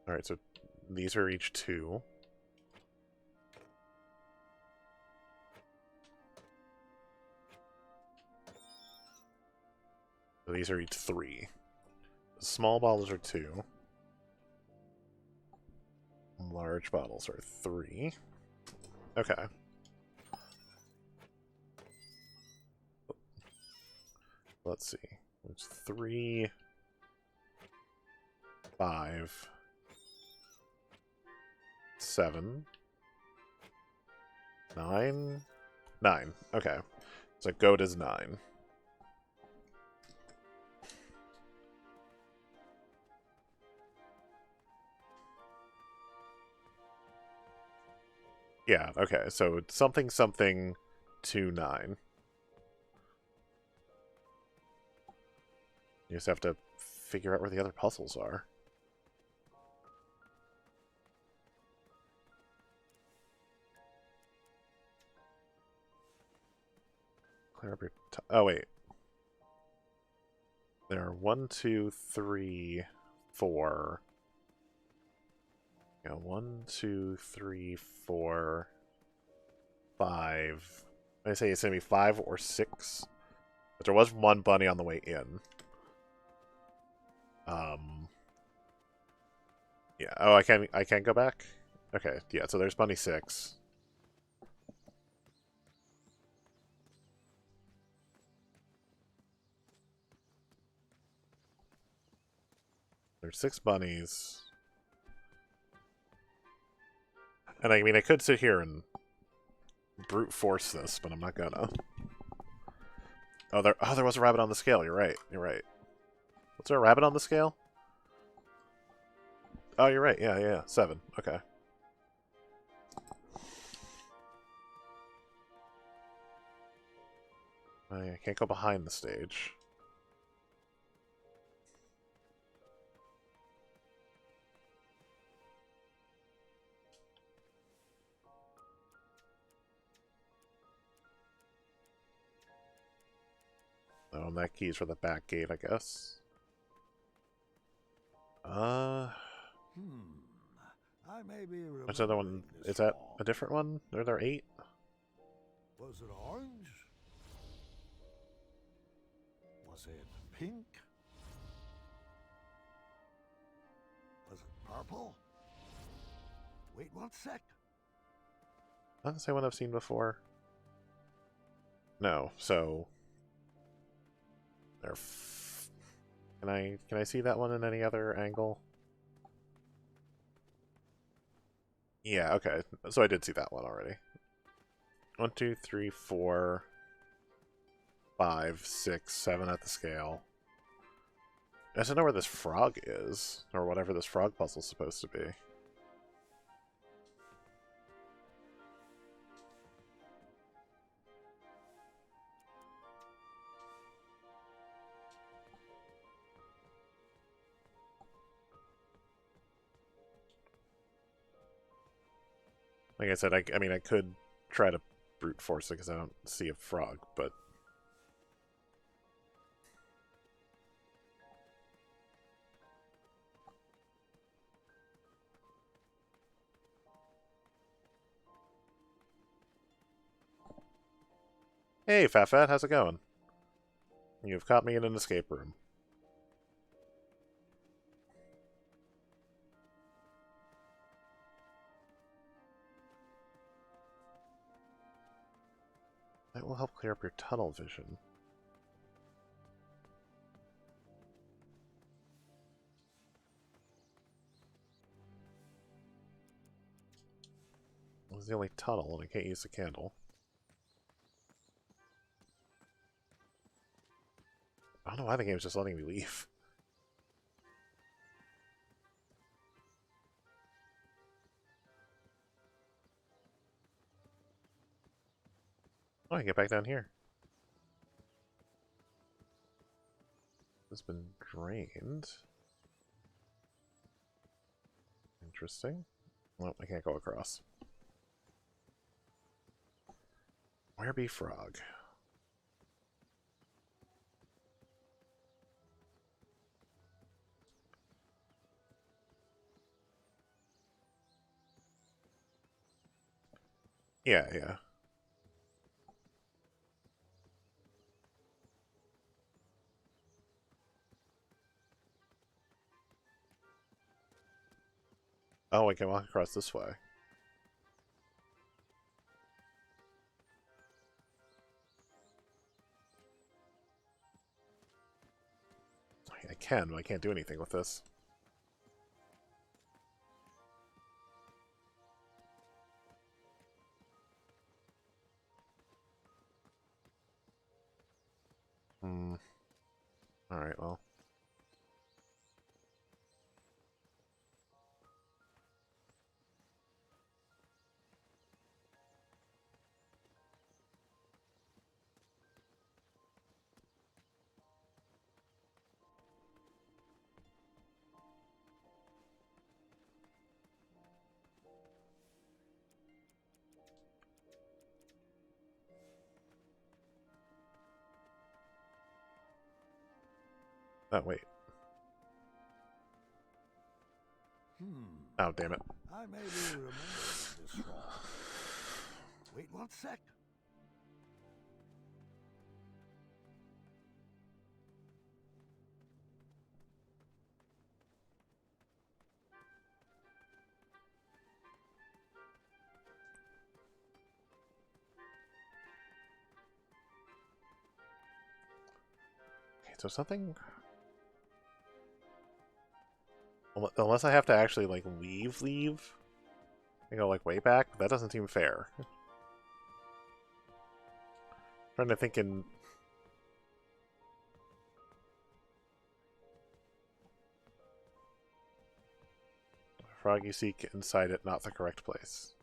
Alright, so these are each 2. So these are each 3. The small bottles are 2. Large bottles are 3. Okay. Let's see. It's 3, 5, 7, 9. 9. Okay. So goat is 9. Yeah, okay. So it's something something 2, 9. You just have to figure out where the other puzzles are. Clear up your... Oh, wait. There are 1, 2, 3, 4... Yeah, 1, 2, 3, 4, 5... I say it's going to be 5 or 6. But there was 1 bunny on the way in. Yeah. Oh, I can't go back? Okay, yeah, so there's bunny 6. There's 6 bunnies. And I mean, I could sit here and brute force this, but I'm not gonna. Oh, there was a rabbit on the scale. You're right. You're right. Was there a rabbit on the scale? Oh, you're right. Yeah. 7. Okay. I can't go behind the stage. Oh, and that key's for the back gate, I guess. I may be What's the other one? Is that a different one? Are there 8? Was it orange? Was it pink? Was it purple? Wait 1 sec. Not the same one I've seen before. No, so there. Can I see that one in any other angle? Yeah, okay. So I did see that one already. 1, 2, 3, 4, 5, 6, 7 at the scale. I just don't know where this frog is, or whatever this frog puzzle's supposed to be. Like I said, I mean, I could try to brute force it because I don't see a frog, but... Hey, Fat, how's it going? You've caught me in an escape room. That will help clear up your tunnel vision. This is the only tunnel, and I can't use the candle. I don't know why the game's just letting me leave. Oh, I can get back down here. It's been drained. Interesting. Well, I can't go across. Where be frog? Yeah. Oh, I can walk across this way. I can, but I can't do anything with this. Alright, well. Oh, wait. Oh, damn it. I may be remembering this wrong. Wait 1 sec. Okay, so something... Unless I have to actually, like, leave? I go, like, way back? That doesn't seem fair. Trying to think in... Frog you seek inside it, not the correct place.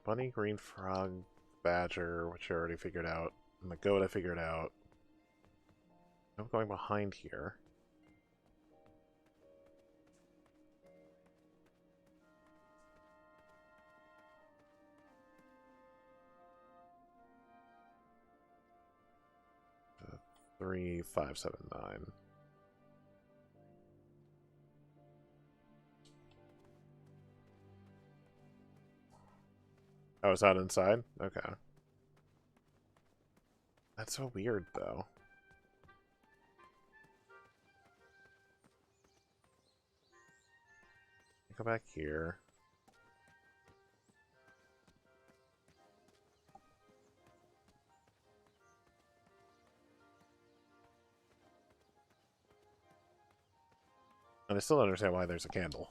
Bunny, green frog, badger, which I already figured out. And the goat I figured out. I'm going behind here. Uh, 3, 5, 7, 9. Oh, it's not inside? Okay. That's so weird, though. Go back here. And I still don't understand why there's a candle.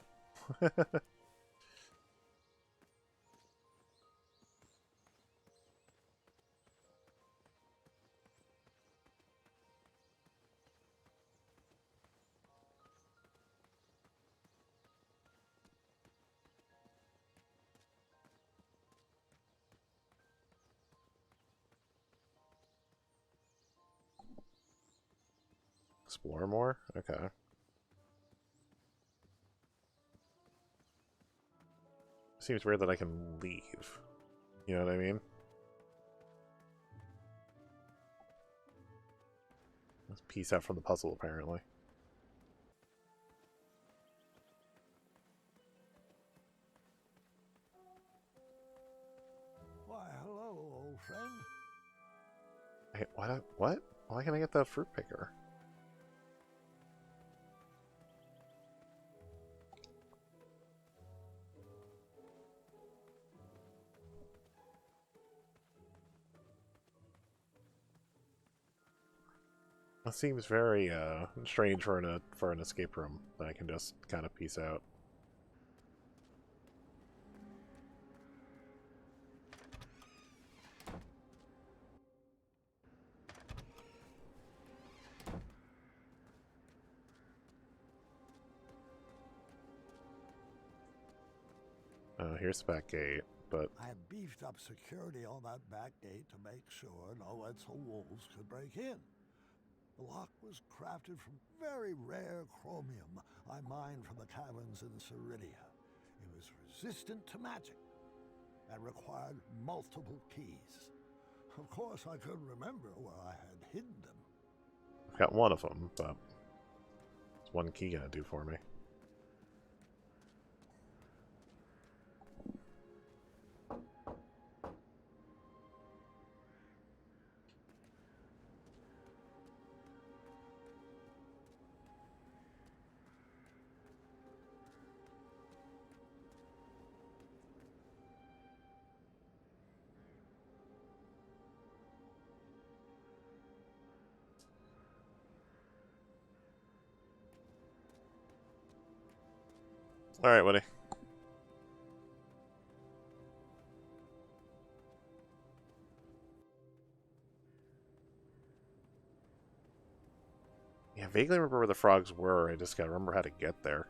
Explore more? Okay. Seems weird that I can leave. You know what I mean? Let's piece out from the puzzle, apparently. Why, hello, old friend. Hey, what? Why can't I get the fruit picker? It seems very strange for an escape room that I can just kind of piece out. Here's the back gate, but I had beefed up security on that back gate to make sure no Etzel wolves could break in. The lock was crafted from very rare chromium I mined from the caverns in Ceridia. It was resistant to magic and required multiple keys. Of course, I couldn't remember where I had hidden them. I've got one of them, but what's one key gonna do for me? Alright, buddy. Yeah, I vaguely remember where the frogs were, I just gotta remember how to get there.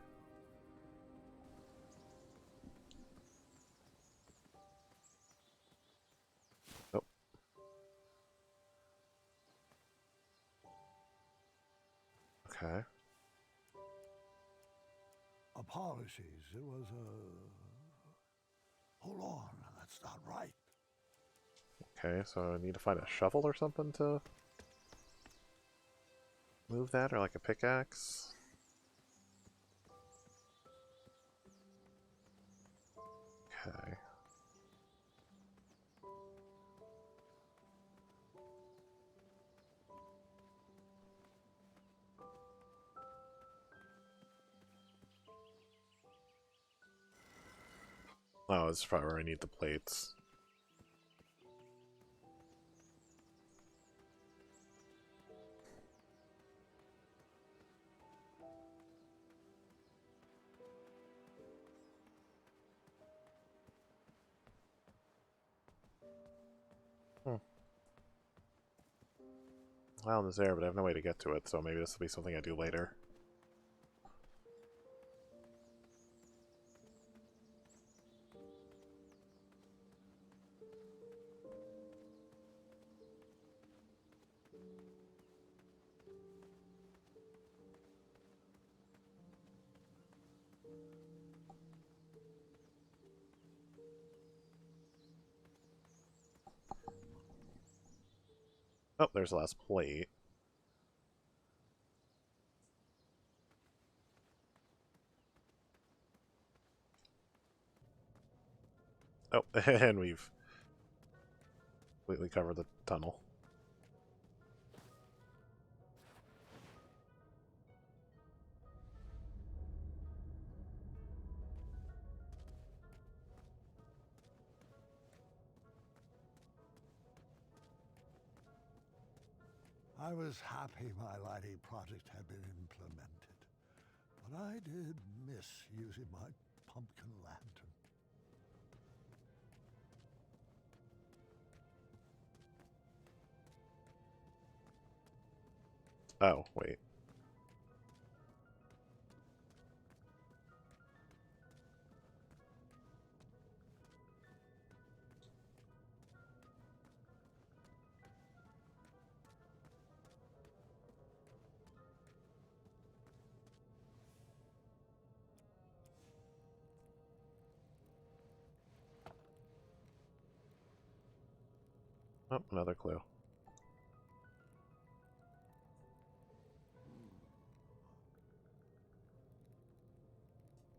Oh. Okay. Apologies, it was Hold on, that's not right. Okay, so I need to find a shovel or something to move that, or like a pickaxe. Okay. Oh, this is probably where I need the plates. Island is there, but I have no way to get to it, so maybe this will be something I do later. Oh, there's the last plate. Oh, and we've completely covered the tunnel. I was happy my lighting project had been implemented, but I did miss using my pumpkin lantern. Oh, wait. Oh, another clue.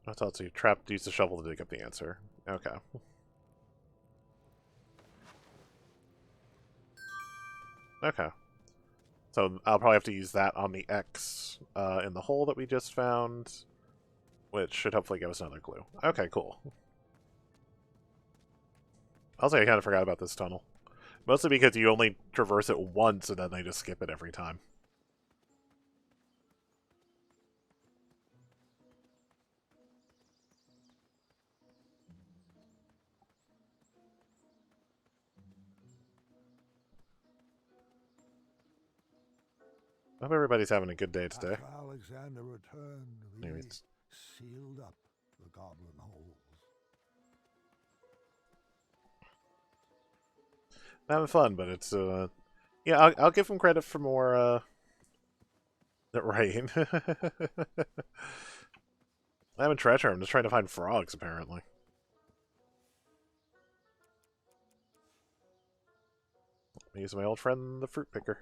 I thought so. You trapped, use the shovel to dig up the answer. Okay. Okay. So I'll probably have to use that on the X in the hole that we just found, which should hopefully give us another clue. Okay, cool. Also, I kind of forgot about this tunnel. Mostly because you only traverse it once and then they just skip it every time. I hope everybody's having a good day today. After Alexander returned, we Anyways. sealed up the goblin holes. I'm having fun, but it's, yeah, I'll give him credit for more, rain. I'm having treasure, I'm just trying to find frogs, apparently. I'll use my old friend, the fruit picker.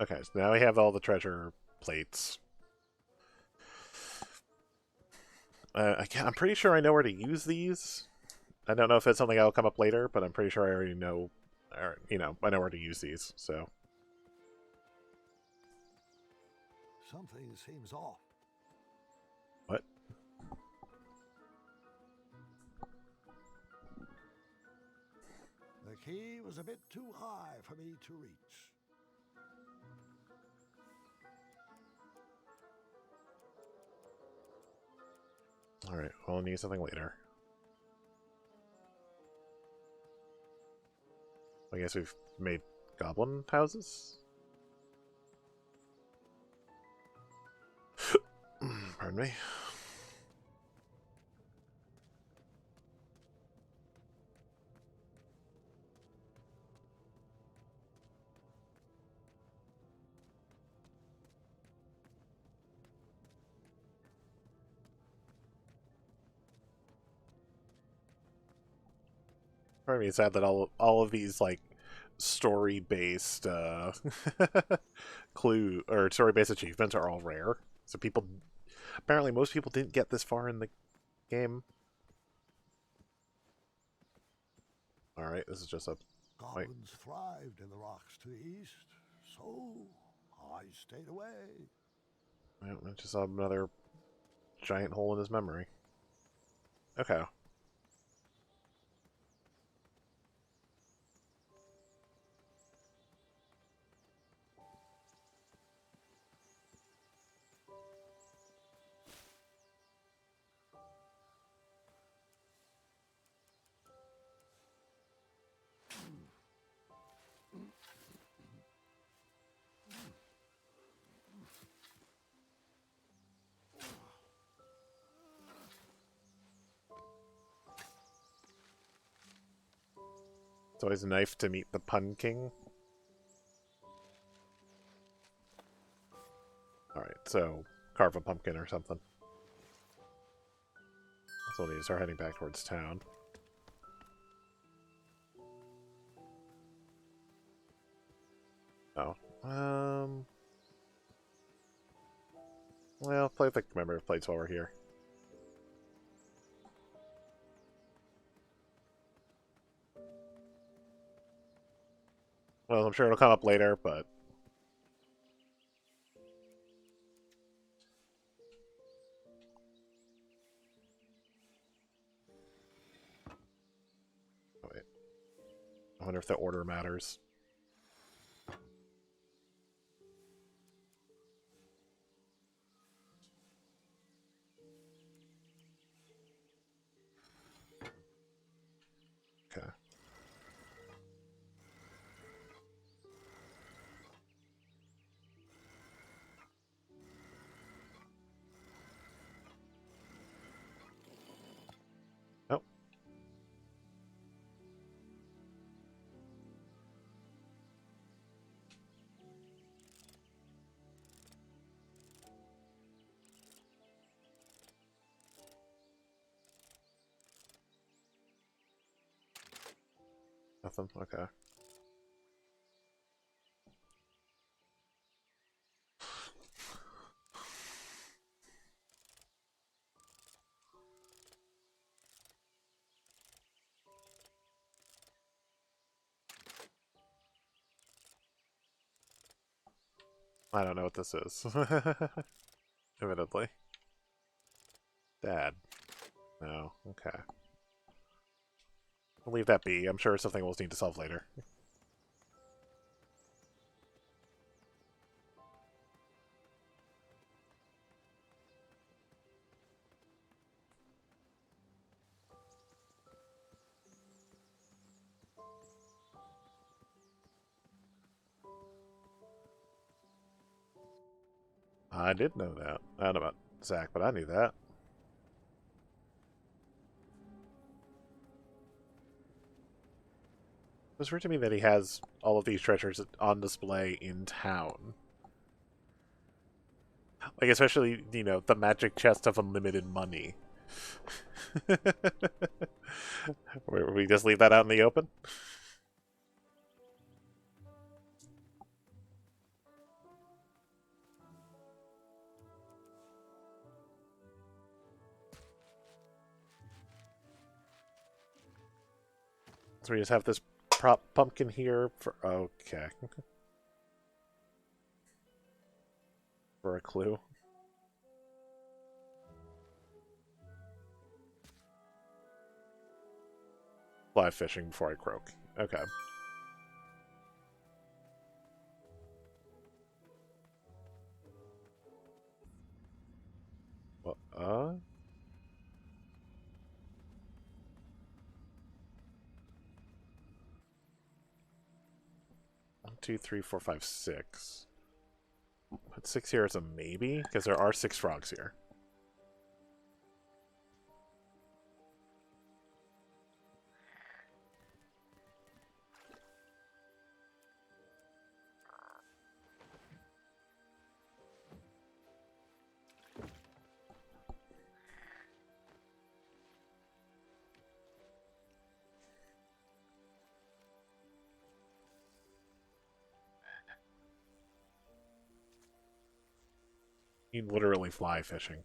Okay, so now we have all the treasure plates. I'm pretty sure I know where to use these. I don't know if it's something that'll come up later, but I'm pretty sure I already know, or, you know, I know where to use these, so. Something seems off. What? The key was a bit too high for me to reach. Alright, we'll need something later. I guess we've made goblin houses? Pardon me. Part of me is sad that all of these like story-based clue or story-based achievements are all rare. So people apparently most people didn't get this far in the game. All right, this is just a Goblins thrived in the rocks to the east, so I stayed away. I just saw another giant hole in his memory. Okay. It's always a knife to meet the Pun King. Alright, so carve a pumpkin or something. So we need to start heading back towards town. Oh. Well, play with the commemorative plates while we're here. Well, I'm sure it'll come up later, but... Oh, wait. I wonder if the order matters. Okay. Oh. nothing. Okay. I don't know what this is. Admittedly. Dad. No. Okay. We'll leave that be. I'm sure it's something we'll need to solve later. I did know that. I don't know about Zach, but I knew that. It was weird to me that he has all of these treasures on display in town. Like, especially, you know, the magic chest of unlimited money. We just leave that out in the open? So we just have this prop pumpkin here for... Okay. For a clue. Fly fishing before I croak. Okay. Well, 1, 2, 3, 4, 5, 6. Put 6 here as a maybe, because there are 6 frogs here. You literally fly fishing.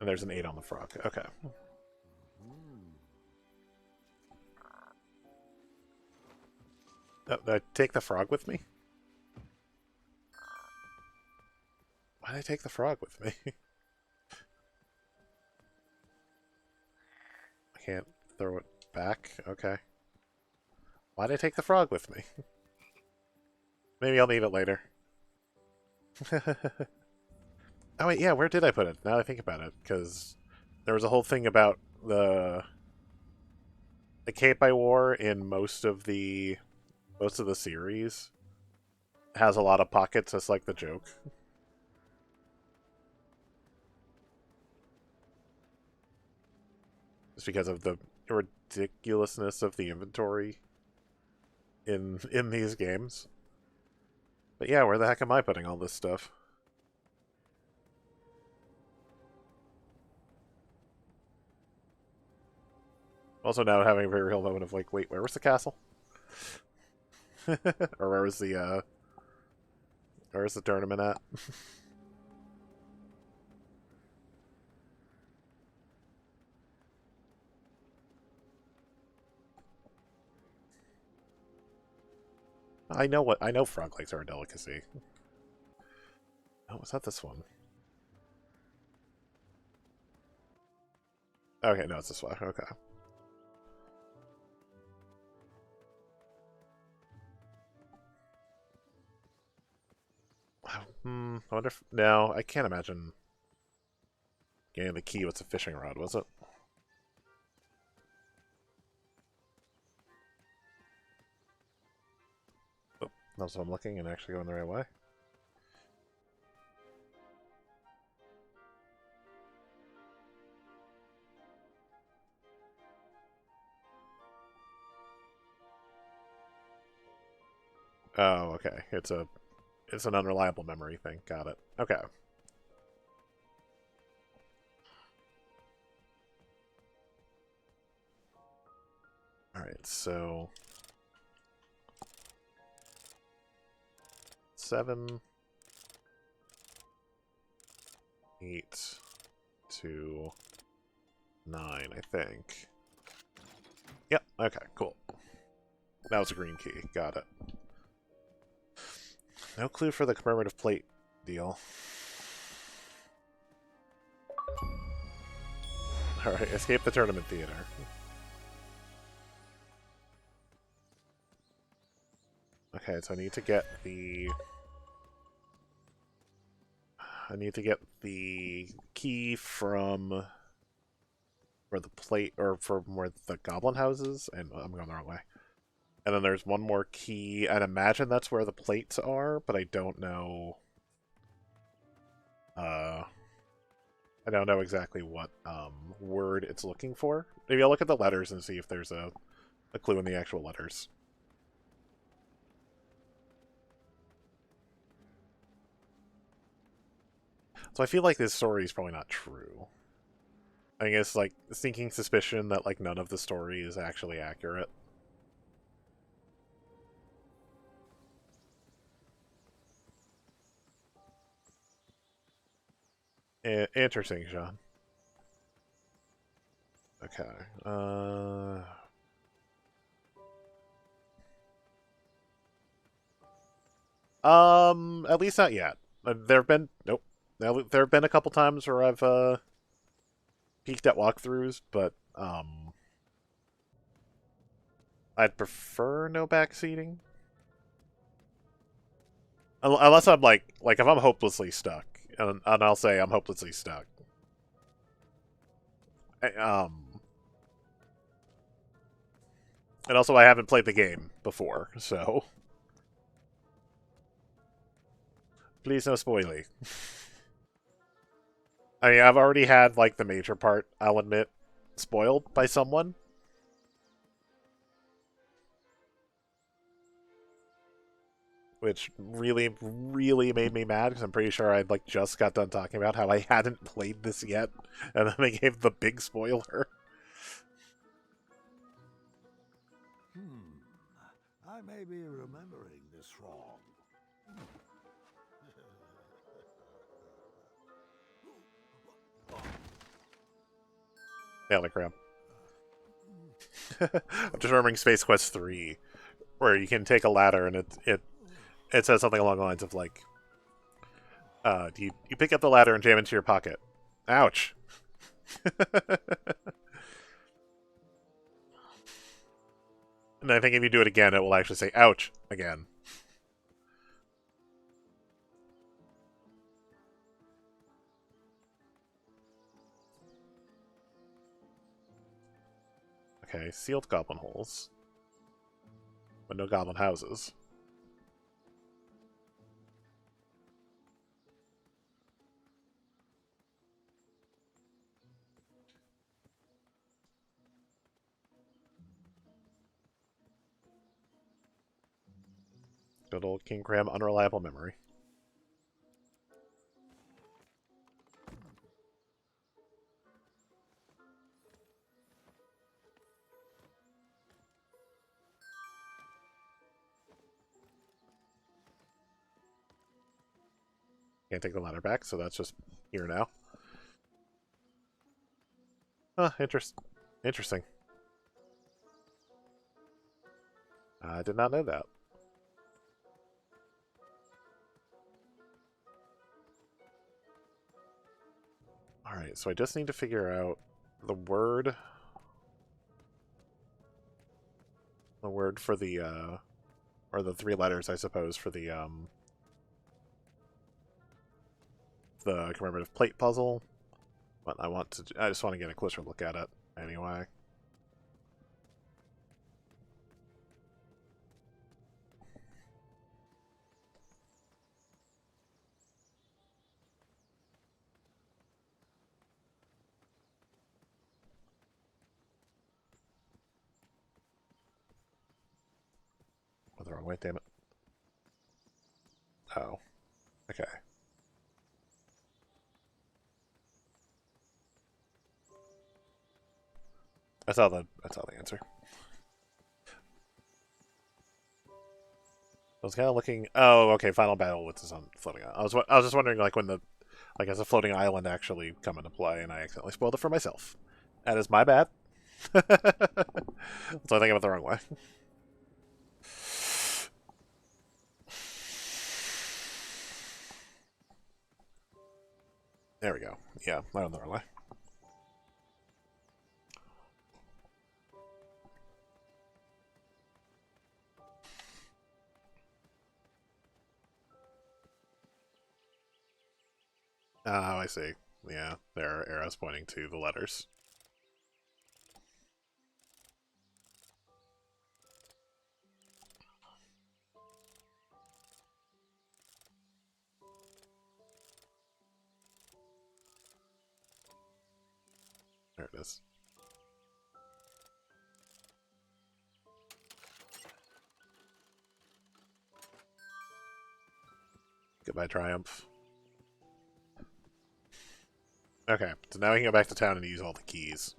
And there's an 8 on the frog. Okay. Did I take the frog with me? Why did I take the frog with me? I can't throw it back? Okay. Why did I take the frog with me? Maybe I'll need it later. Oh wait, yeah, where did I put it? Now that I think about it, because there was a whole thing about the cape I wore in most of the series. It has a lot of pockets, just like the joke. Just because of the ridiculousness of the inventory in these games. But yeah, where the heck am I putting all this stuff? Also now having a very real moment of like, wait, where was the castle? Or where was the tournament at? I know frog legs are a delicacy. Oh, was that this one? Okay, no, it's this one. Okay. I wonder if... No, I can't imagine getting the key with a fishing rod, was it? Oh, that's what I'm looking and actually going the right way. Oh, okay. It's an unreliable memory thing. Got it. Okay. Alright, so 7, 8 to 9, I think. Yep, okay, cool. That was a green key. Got it. No clue for the commemorative plate deal. Alright, escape the tournament theater. Okay, so I need to get the key from where the plate, or from where the goblin houses, and I'm going the wrong way. And then there's one more key. I'd imagine that's where the plates are, but I don't know. I don't know exactly what word it's looking for. Maybe I'll look at the letters and see if there's a clue in the actual letters. So I feel like this story is probably not true. I guess, like, sneaking suspicion that, like, none of the story is actually accurate. Interesting, Sean. Okay. At least not yet. There have been... Nope. There have been a couple times where I've, peeked at walkthroughs, but, I'd prefer no backseating. Unless I'm, like, if I'm hopelessly stuck. And I'll say I'm hopelessly stuck. And also I haven't played the game before, so... Please no spoily. I mean, I've already had, like, the major part, I'll admit, spoiled by someone. Which really, really made me mad, because I'm pretty sure I, like, just got done talking about how I hadn't played this yet, and then they gave the big spoiler. I may be remembering this wrong. Telegram. I'm just remembering Space Quest 3, where you can take a ladder and it says something along the lines of, like, you pick up the ladder and jam into your pocket. Ouch. And I think if you do it again, it will actually say ouch again. Okay, sealed goblin holes. But no goblin houses. Good old King Cram unreliable memory. Can't take the ladder back, so that's just here now. Huh, interesting. I did not know that. Alright, so I just need to figure out the word for the, or the 3 letters, I suppose, for the commemorative plate puzzle. But I just want to get a closer look at it anyway. Oh, the wrong way, damn it. Oh. Okay. I saw the answer. I was kind of looking. Oh, okay. Final battle with the sun floating. I was just wondering, like, when the as a floating island actually come into play, and I accidentally spoiled it for myself. That is my bad. So I think about the wrong way. There we go. Yeah, I went the wrong way. Oh, I see. Yeah, there are arrows pointing to the letters. There it is. Goodbye, Triumph. Okay, so now we can go back to town and use all the keys.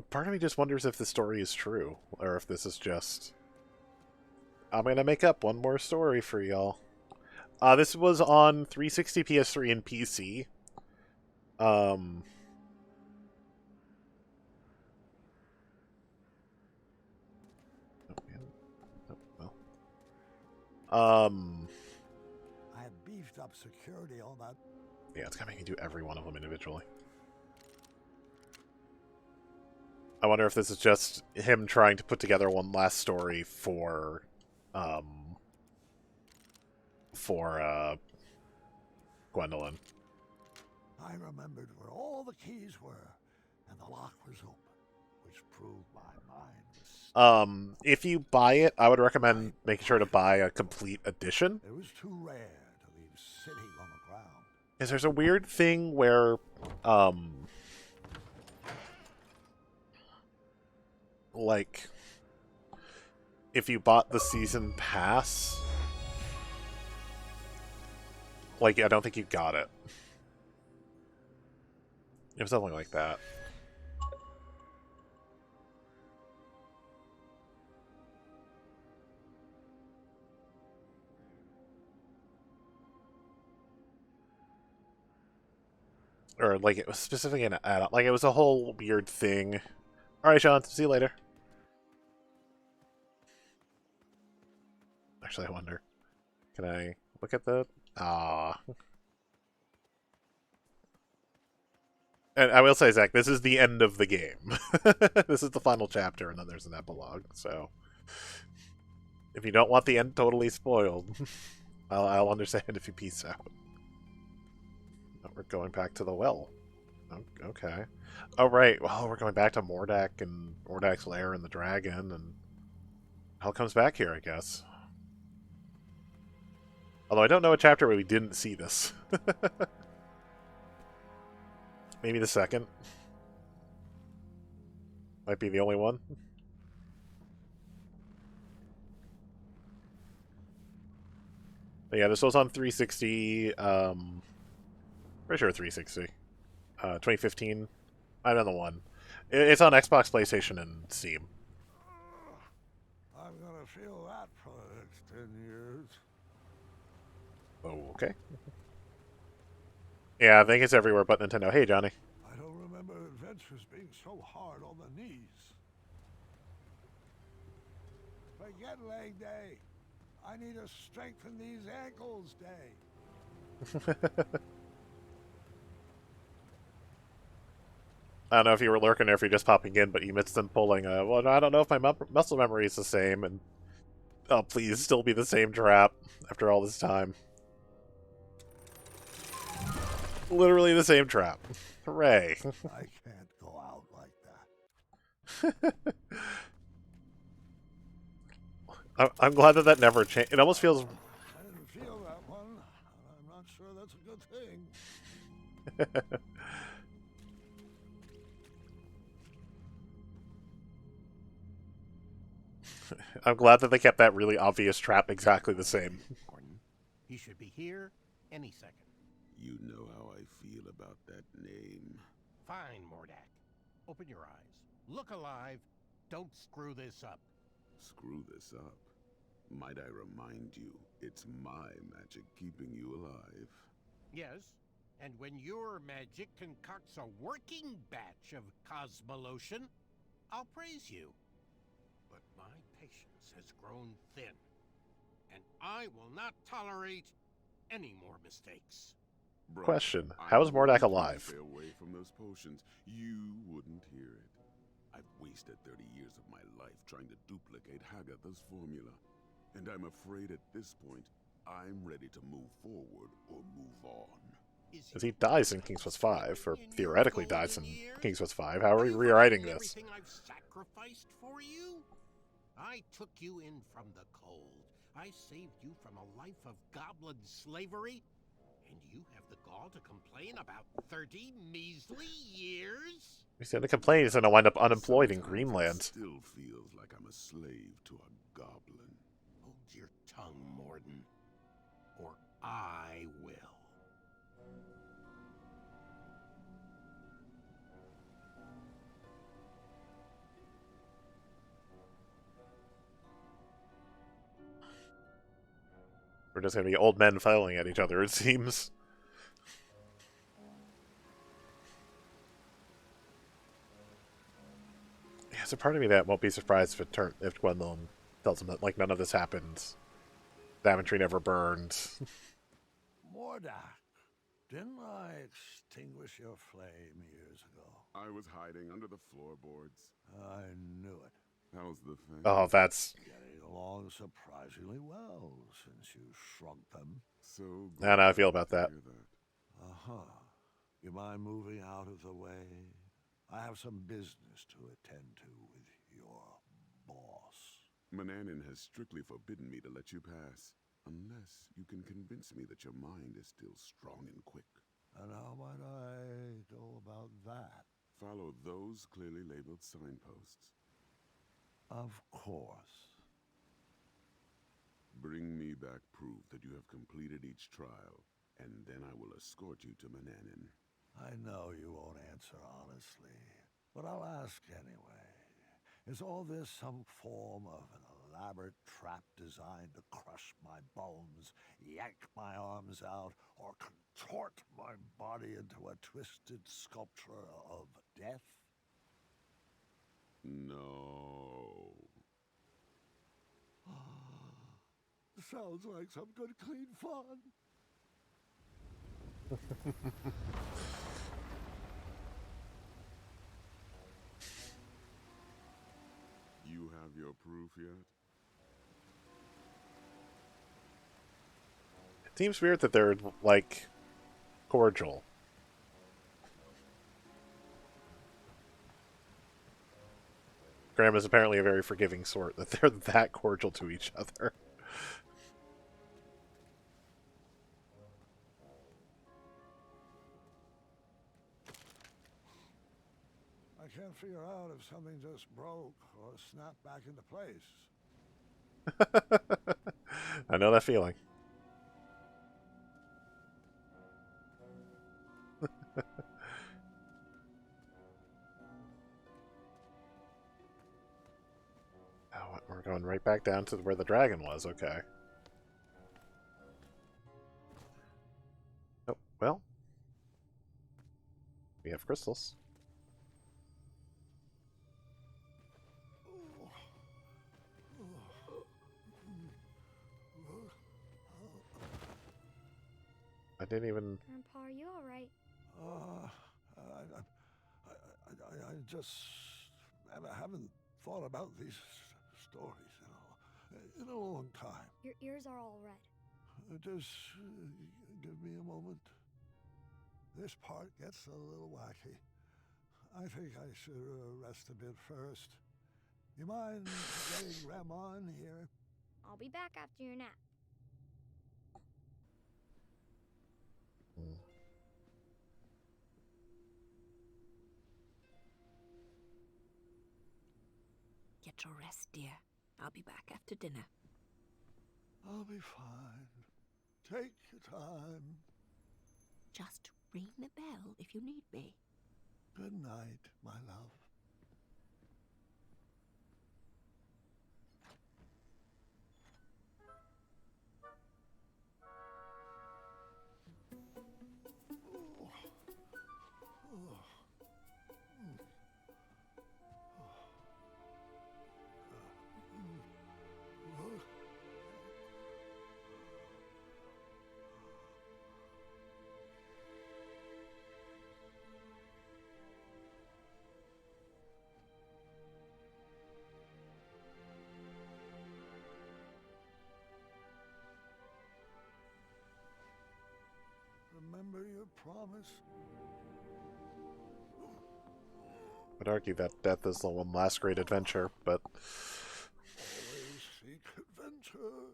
Part of me just wonders if the story is true, or if this is just... I'm gonna make up one more story for y'all. This was on 360, PS3, and PC. Oh, well. I have beefed up security on that. Yeah, it's gonna make me do every one of them individually. I wonder if this is just him trying to put together one last story for Gwendolyn. I remembered where all the keys were, and the lock was open, which proved my mind was... If you buy it, I would recommend making sure to buy a complete edition. It was too rare to leave sitting on the ground. Because there's a weird thing where, like, if you bought the season pass, like, I don't think you got it. It was something like that. Or, like, it was specifically an add-on. Like, it was a whole weird thing. Alright, Sean. See you later. Actually, I wonder. Can I look at the... Ah. And I will say, Zach, this is the end of the game. This is the final chapter, and then there's an epilogue, so... If you don't want the end totally spoiled, I'll understand if you peace out. Oh, we're going back to the well. Oh, okay. Oh, right. Well, we're going back to Mordak and Mordak's lair and the dragon, and... Hell comes back here, I guess. Although I don't know a chapter where we didn't see this. Maybe the second. Might be the only one. But yeah, this was on 360. Pretty sure 360. 2015. I don't know the one. It's on Xbox, PlayStation, and Steam. I'm gonna feel that for the next 10 years. Oh, okay. Yeah, I think it's everywhere but Nintendo. Hey, Johnny. I don't remember adventures being so hard on the knees. Forget leg day. I need to strengthen these ankles day. I don't know if you were lurking or if you're just popping in, but you missed them pulling a, well, I don't know if my muscle memory is the same, and oh, please, still be the same trap after all this time. Literally the same trap. Hooray. I can't go out like that. I'm glad that that never changed. It almost feels... I didn't feel that one. I'm not sure that's a good thing. I'm glad that they kept that really obvious trap exactly the same. He should be here any second. You know how I feel about that name. Fine, Mordak. Open your eyes. Look alive. Don't screw this up. Screw this up. Might I remind you, it's my magic keeping you alive. Yes, and when your magic concocts a working batch of Cosmolotion, I'll praise you. But my patience has grown thin, and I will not tolerate any more mistakes. Bro, Question, how is Mordak I alive? Stay away from those potions. You wouldn't hear it. I've wasted 30 years of my life trying to duplicate Hagatha's formula. And I'm afraid at this point, I'm ready to move forward or move on. Because he dies in King's Quest 5, or theoretically dies in King's Quest 5. How are we rewriting this? Everything I've sacrificed for you? I took you in from the cold. I saved you from a life of goblin slavery. And you have the gall to complain about 30 measly years? He's going to complain he's going to wind up unemployed in Greenland. It still feels like I'm a slave to a goblin. Hold your tongue, Morden, or I will. We're just going to be old men fighting at each other, it seems. Yeah, there's a part of me that won't be surprised if Gwendolyn tells him that, like, none of this happened. Daventry never burned. Mordak, didn't I extinguish your flame years ago? I was hiding under the floorboards. I knew it. How's the thing? Oh, that's... Getting along surprisingly well since you shrunk them. So I don't know how I feel about that. Uh-huh. You mind moving out of the way? I have some business to attend to with your boss. Manannan has strictly forbidden me to let you pass, unless you can convince me that your mind is still strong and quick. And how might I go about that? Follow those clearly labeled signposts. Of course. Bring me back proof that you have completed each trial, and then I will escort you to Manannan. I know you won't answer honestly, but I'll ask anyway. Is all this some form of an elaborate trap designed to crush my bones, yank my arms out, or contort my body into a twisted sculpture of death? No. Sounds like some good clean fun. You have your proof yet? It seems weird that they're, like, cordial. Graham is apparently a very forgiving sort, that they're that cordial to each other. I can't figure out if something just broke or snapped back into place. I know that feeling. Oh, we're going right back down to where the dragon was, okay. Oh, well. We have crystals. I didn't even... Grandpa, are you alright? I just haven't thought about these stories, in a long time. Your ears are all red. Just give me a moment. this part gets a little wacky. I think I should rest a bit first. You mind getting Rem on here? I'll be back after your nap. Get your rest, dear. I'll be back after dinner. I'll be fine. Take your time. Just ring the bell if you need me. Good night, my love. Remember your promise? I'd argue that death is the one last great adventure, but Always seek adventure.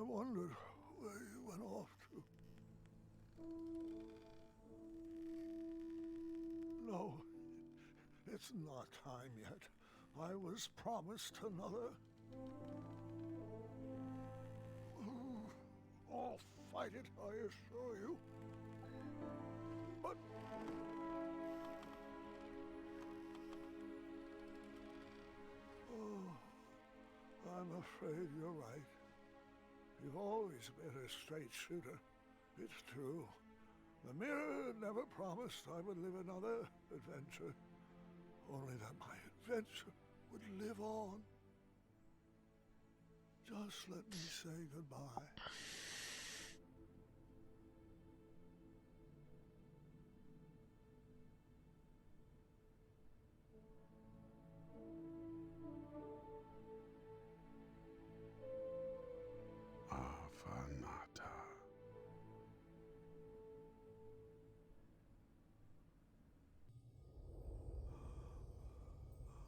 I wondered where you went off to. No, it's not time yet. I was promised another. I'll fight it, I assure you. But... Oh, I'm afraid you're right. You've always been a straight shooter. It's true. The mirror never promised I would live another adventure. Only that my adventure would live on. Just let me say goodbye. Avanata.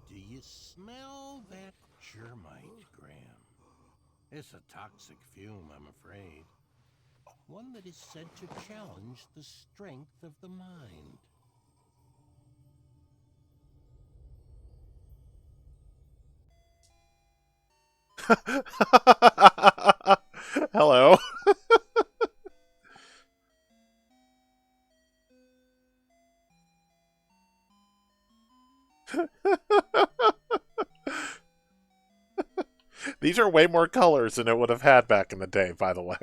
Do you smell that germite, Graham? It's a toxic fume, I'm afraid. One that is said to challenge the strength of the mind. hello. These are way more colors than it would have had back in the day, by the way.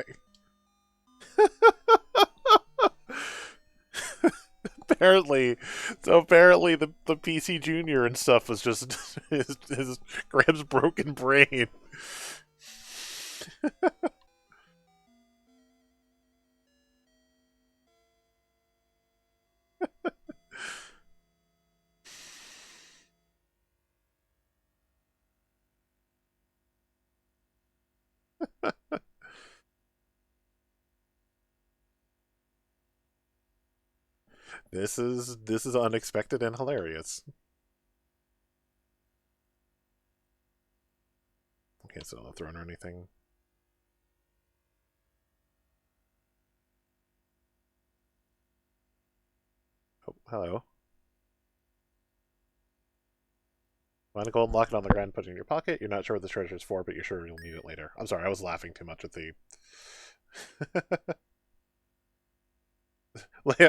apparently the PC Junior and stuff was just his Graham's broken brain. This is unexpected and hilarious. Okay, so not throwing or anything. hello. Find a golden locket on the ground, put it in your pocket. You're not sure what the treasure is for, but you're sure you'll need it later. I'm sorry, I was laughing too much at the...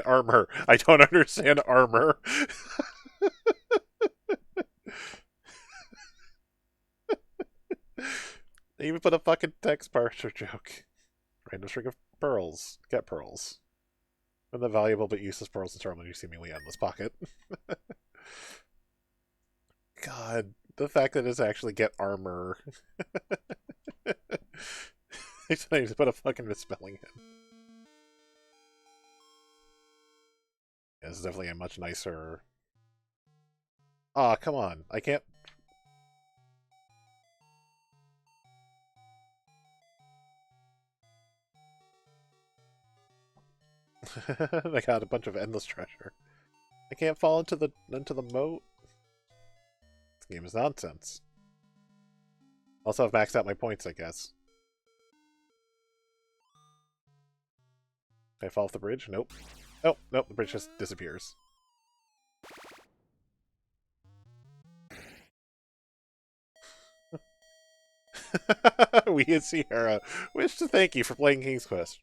armor. I don't understand armor. They even put a fucking text parser joke. Random string of pearls. Get pearls. And the valuable but useless pearls in your seemingly endless pocket. God, the fact that it's actually get armor. They just put a fucking misspelling in. Yeah, this is definitely a much nicer... Aw, come on. I can't... They got a bunch of endless treasure. I can't fall into the moat. This game is nonsense. Also, I've maxed out my points, I guess. Can I fall off the bridge? Nope. Oh, nope, the bridge just disappears. We at Sierra wish to thank you for playing King's Quest.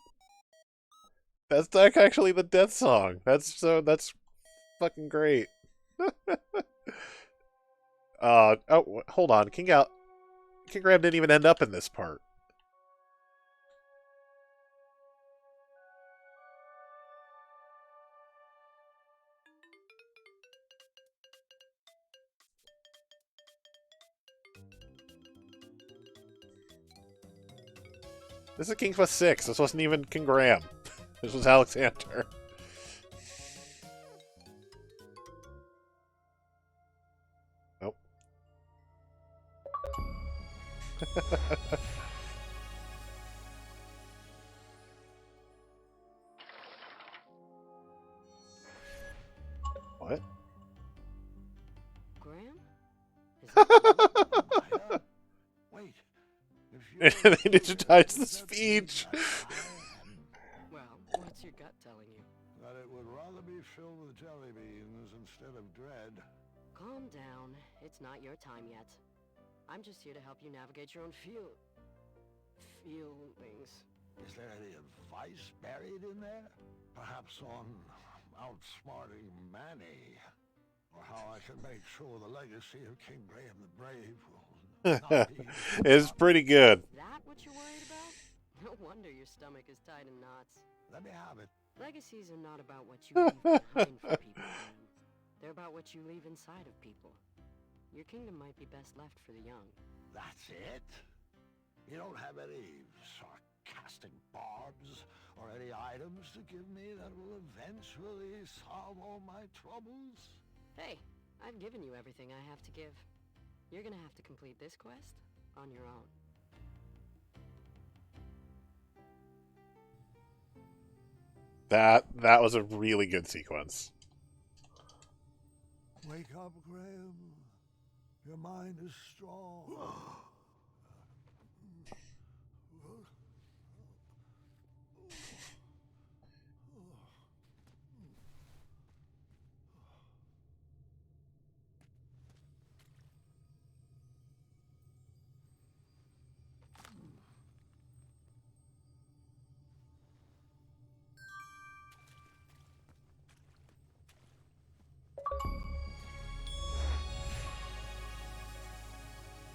That's actually the death song. That's fucking great. Oh, hold on. King Graham didn't even end up in this part. This is King Quest 6. This wasn't even King Graham. This was Alexander. Nope. What? Graham? Is that you? Wait. They digitized the speech. Well, what's your gut telling you? That it would rather be filled with jelly beans instead of dread. Calm down. It's not your time yet. I'm just here to help you navigate your own feelings. Is there any advice buried in there? Perhaps on outsmarting Manny? Or how I can make sure the legacy of King Graham the Brave will not be... It's pretty good. Is that what you're worried about? No wonder your stomach is tied in knots. Let me have it. Legacies are not about what you leave behind for people, Graham. They're about what you leave inside of people. Your kingdom might be best left for the young. That's it? You don't have any sarcastic barbs or any items to give me that will eventually solve all my troubles? Hey, I've given you everything I have to give. You're gonna have to complete this quest on your own. That was a really good sequence. Wake up, Graham. Your mind is strong.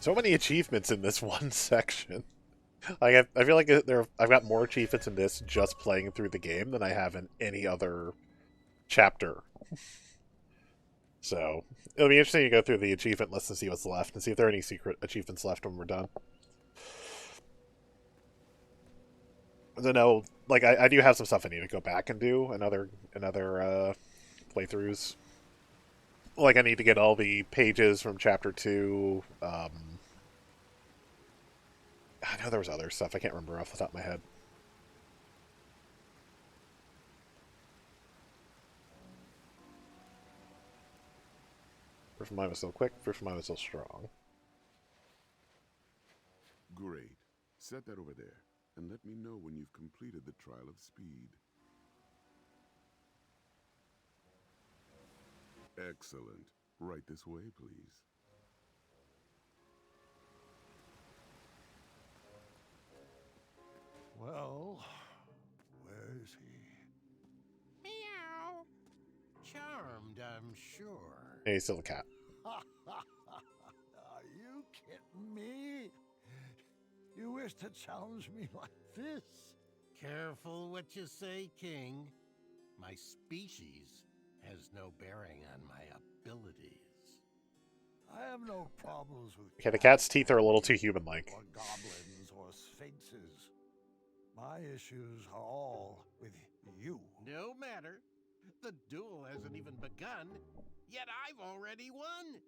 So many achievements in this one section. Like I feel like I've got more achievements in this just playing through the game than I have in any other chapter. So it'll be interesting to go through the achievement list and see what's left, and see if there are any secret achievements left when we're done. I know, like I do have some stuff I need to go back and do in other playthroughs. Like I need to get all the pages from chapter 2. I know there was other stuff. I can't remember off the top of my head. Proof of Mind was still quick. Proof of Mind was still strong. Great. Set that over there, and let me know when you've completed the Trial of Speed. Excellent. Right this way, please. Well, where is he? Meow. Charmed, I'm sure. Hey, he's still a cat. Are you kidding me? You wish to challenge me like this? Careful what you say, King. My species has no bearing on my abilities. I have no problems with Okay, the cat's teeth are a little too human-like. or goblins or sphinxes. My issues are all with you. No matter. The duel hasn't even begun, yet I've already won.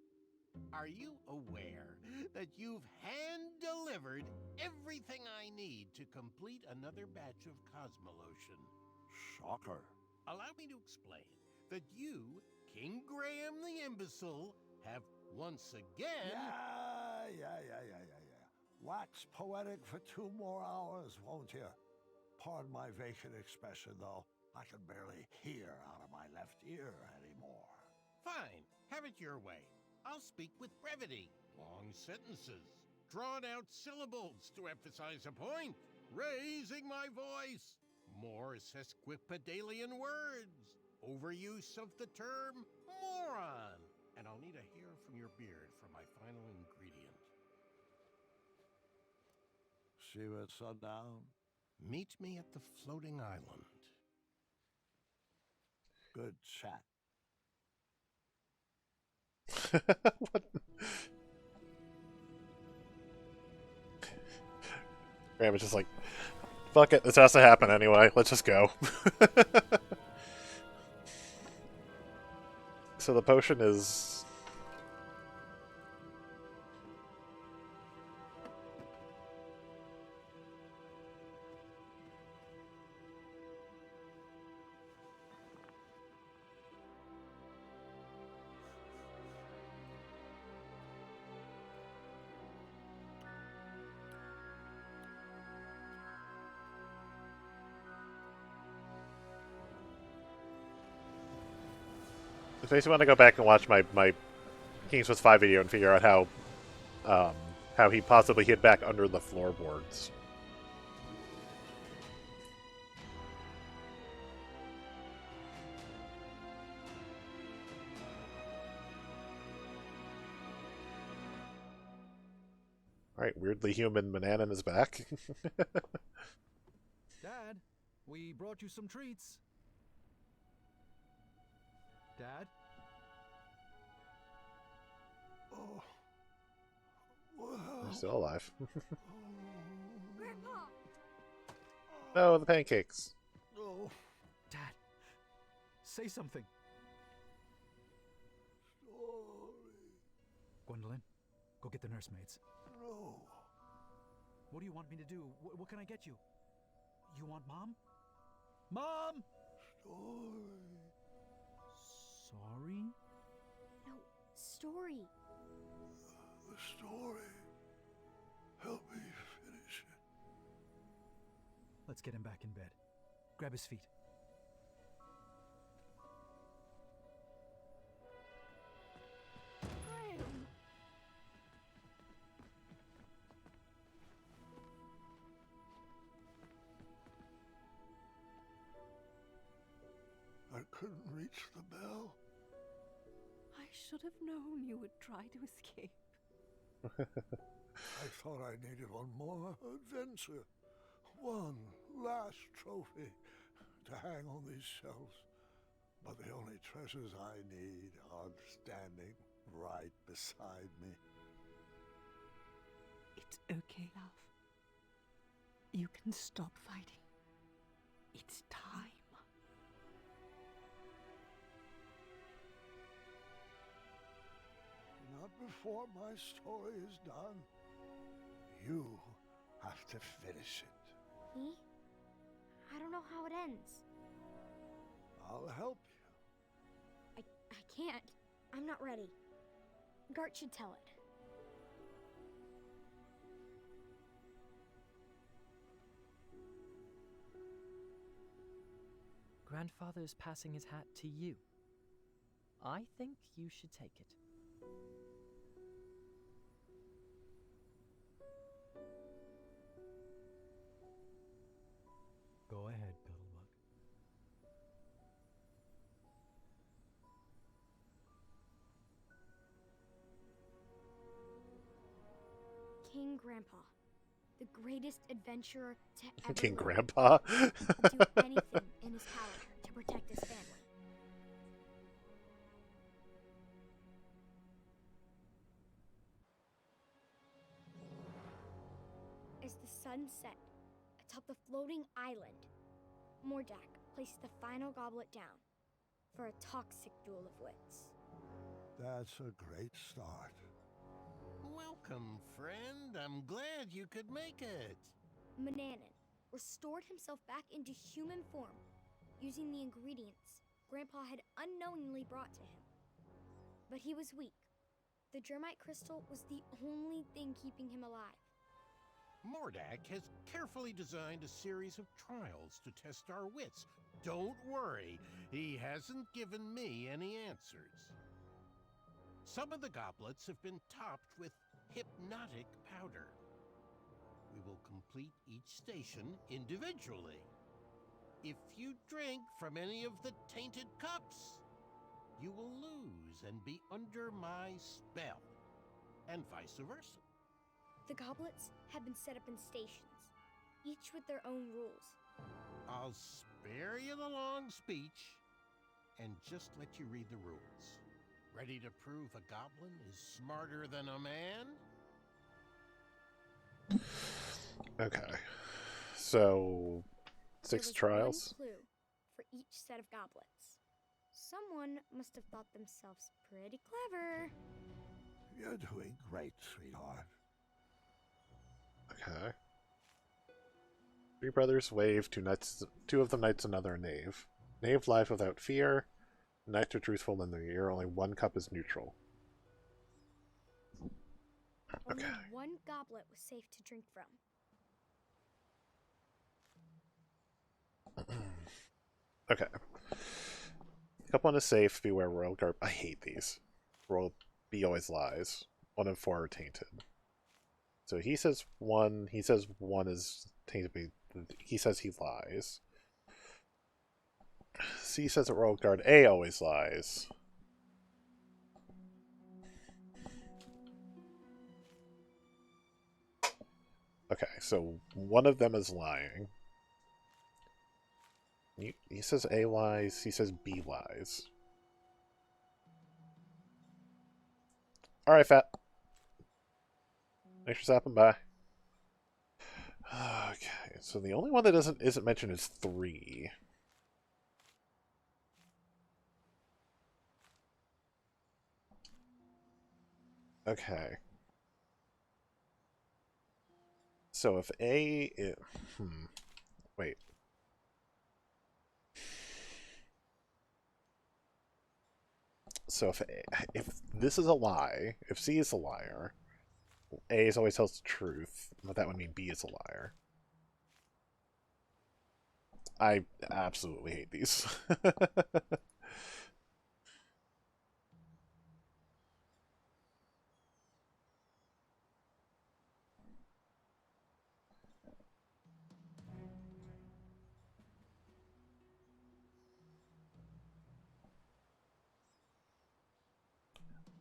Are you aware that you've hand-delivered everything I need to complete another batch of Cosmolotion? Shocker. Allow me to explain that you, King Graham the Imbecile, have once again... Yeah. Wax poetic for 2 more hours, won't you? Pardon my vacant expression, though. I can barely hear out of my left ear anymore. Fine, have it your way. I'll speak with brevity, long sentences, drawn-out syllables to emphasize a point, raising my voice, more sesquipedalian words, overuse of the term moron, and I'll need a hair from your beard for my final ingredient. See you at sundown. Meet me at the floating island. Good chat. What? Graham is just like, fuck it, this has to happen anyway. Let's just go. So the potion is... It makes me want to go back and watch my Kings with 5 video and figure out how he possibly hid back under the floorboards. Alright, weirdly human Mananan is back. Dad, we brought you some treats. Dad? Oh. Well. They're still alive. Grandpa! Oh, the pancakes. No. Dad, say something. Story. Gwendolyn, go get the nursemaids. No. What do you want me to do? What can I get you? You want Mom? Mom! Story. Sorry? No, story. The story. Help me finish it. Let's get him back in bed. Grab his feet. Graham! I couldn't reach the bell. I should have known you would try to escape. I thought I needed one more adventure. One last trophy to hang on these shelves. But the only treasures I need are standing right beside me. It's okay, love. You can stop fighting. It's time. Not before my story is done. You have to finish it. Me? I don't know how it ends. I'll help you. I can't. I'm not ready. Gart should tell it. Grandfather is passing his hat to you. I think you should take it. Go ahead, Petalbug. King Grandpa, the greatest adventurer to ever King live, Grandpa. would do anything in his power to protect his family. As the sun set atop the floating island, Mordak placed the final goblet down for a toxic duel of wits. That's a great start. Welcome, friend. I'm glad you could make it. Mananan restored himself back into human form using the ingredients Grandpa had unknowingly brought to him. But he was weak. The germite crystal was the only thing keeping him alive. Mordak has carefully designed a series of trials to test our wits. Don't worry, he hasn't given me any answers. Some of the goblets have been topped with hypnotic powder. We will complete each station individually. If you drink from any of the tainted cups, you will lose and be under my spell, and vice versa. The goblets have been set up in stations, each with their own rules. I'll spare you the long speech and just let you read the rules. Ready to prove a goblin is smarter than a man? Okay. So, 6 trials? There was one clue for each set of goblets. Someone must have thought themselves pretty clever. You're doing great, sweetheart. Okay. 3 brothers, wave, 2 knights, 2 of them knights, another a knave. Knave live without fear. Knights are truthful in the year. Only 1 cup is neutral. Okay. Only 1 goblet was safe to drink from. Okay. Cup 1 is safe. Beware royal guard. I hate these. Royal B always lies. 1 and 4 are tainted. So he says 1. He says 1 is tainted. He says he lies. C says that royal guard A always lies. Okay, so one of them is lying. He says A lies, he says B lies. Alright, Fat. Thanks for stopping by. Okay, so the only one that isn't mentioned is 3. Okay. So if A is... Wait. So if this is a lie, if C is a liar, A is always tells the truth, but that would mean B is a liar. I absolutely hate these.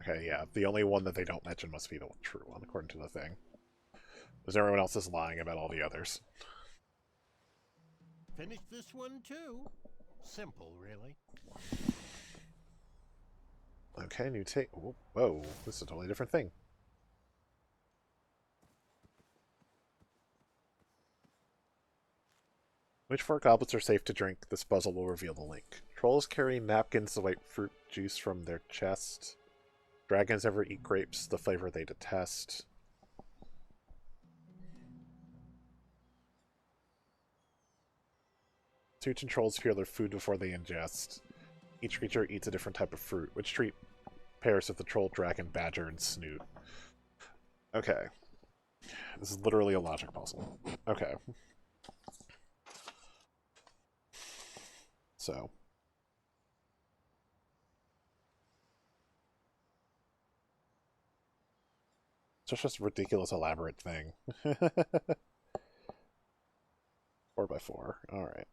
Okay, yeah, the only one that they don't mention must be the true one, according to the thing. Because everyone else is lying about all the others. Finish this one too. Simple, really. Okay, new take. Whoa, this is a totally different thing. Which 4 goblets are safe to drink? This puzzle will reveal the link. Trolls carry napkins to wipe fruit juice from their chest. Dragons never eat grapes, the flavor they detest. Suits and trolls fear their food before they ingest. Each creature eats a different type of fruit, which treat pairs with the troll, dragon, badger, and snoot. Okay. This is literally a logic puzzle. Okay. So. It's just a ridiculous, elaborate thing. 4x4. Alright.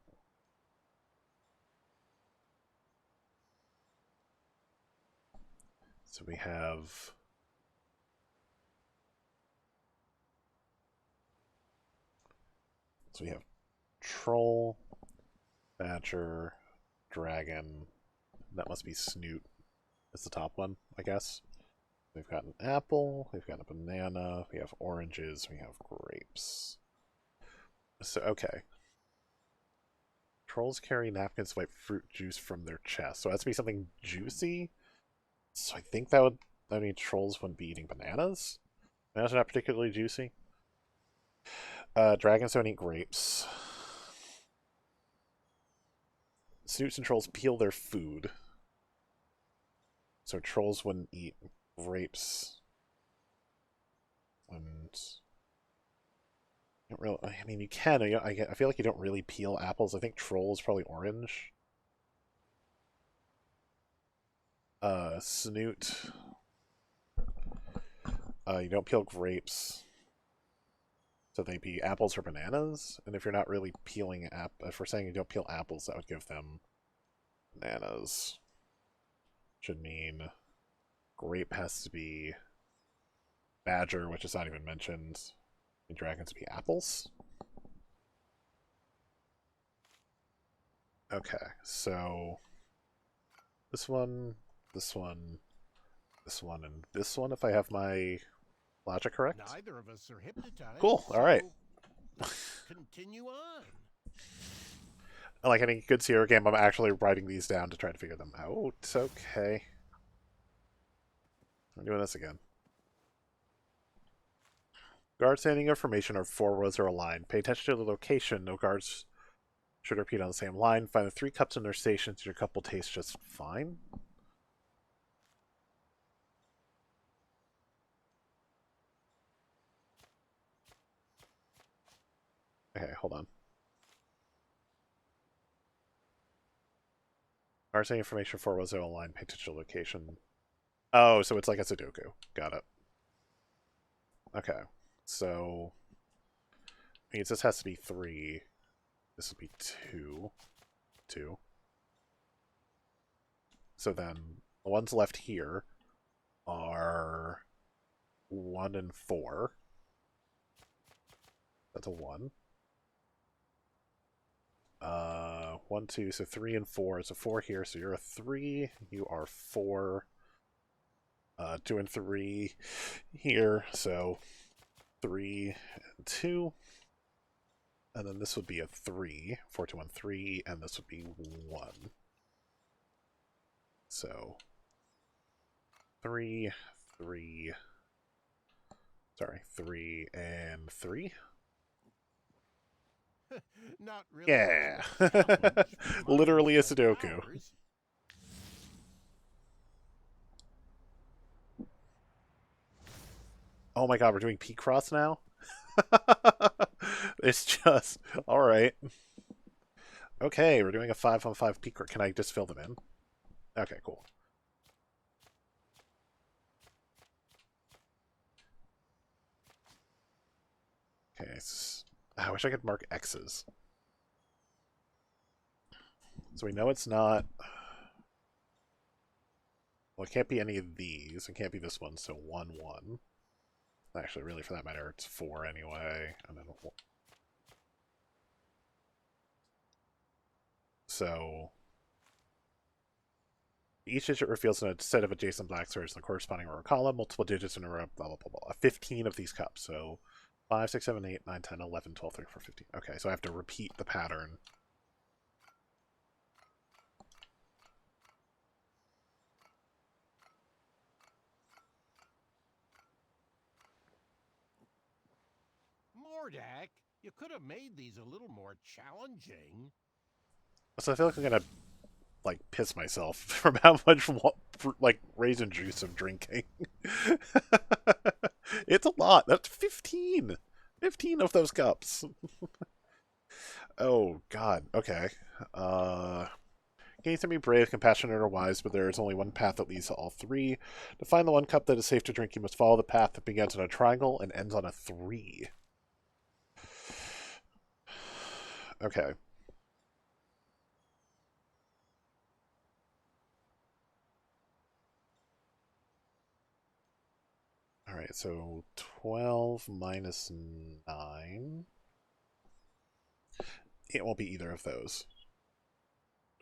So we have... So we have Troll, Badger, Dragon. That must be Snoot. It's the top one, I guess. We've got an apple, we've got a banana, we have oranges, we have grapes. So, okay. Trolls carry napkins to wipe fruit juice from their chest. So it has to be something juicy. So I think that mean trolls wouldn't be eating bananas. Bananas are not particularly juicy. Dragons don't eat grapes. Snoots and trolls peel their food. So trolls wouldn't eat grapes. And don't really, I mean, you can. I feel like you don't really peel apples. I think troll is probably orange. Snoot. You don't peel grapes. So they'd be apples or bananas. And if you're not really peeling if we're saying you don't peel apples, that would give them bananas. Should mean grape has to be badger, which is not even mentioned. And dragons to be apples. Okay, so this one, this one, this one, and this one, if I have my logic correct. Neither of us are hypnotized. Cool, alright. Continue on. Like any good Sierra game, I'm actually writing these down to try to figure them out. Okay. I'm doing this again. Guards standing information are 4 rows are aligned. Pay attention to the location. No guards should repeat on the same line. Find the 3 cups in their stations. Your cup will taste just fine. Okay, hold on. Guards standing information 4 rows are aligned. Pay attention to the location. Oh, so it's like a Sudoku. Got it. Okay. So, means this has to be 3. This would be 2. 2. So then, the ones left here are 1 and 4. That's a 1. 1, 2, so 3 and 4. It's a 4 here, so you're a 3. You are 4. 2 and 3 here, so 3 and 2. And then this would be a 3. 4, 2, 1, 3, and this would be 1. So 3, 3. Sorry, 3 and 3. Not really. Yeah. Literally a Sudoku. Oh my god, we're doing P-Cross now? It's just... Alright. Okay, we're doing a 5-on-5 P-Cross. Can I just fill them in? Okay, cool. Okay, I wish I could mark X's. So we know it's not... Well, it can't be any of these. It can't be this one, so 1, 1. Actually, really, for that matter, it's 4 anyway. And then so each digit reveals a set of adjacent black squares in the corresponding row or column, multiple digits in a row, blah, blah, blah, blah. 15 of these cups. So 5, 6, 7, 8, 9, 10, 11, 12, 13, 14, 15. Okay, so I have to repeat the pattern. Mordak, you could have made these a little more challenging. So I feel like I'm gonna, like, piss myself from how much, like, raisin juice I'm drinking. It's a lot. That's 15. 15 of those cups. Oh, God. Okay. Games can be brave, compassionate, or wise, but there is only one path that leads to all three. To find the one cup that is safe to drink, you must follow the path that begins on a triangle and ends on a 3. Okay. Alright, so 12 minus 9. It won't be either of those.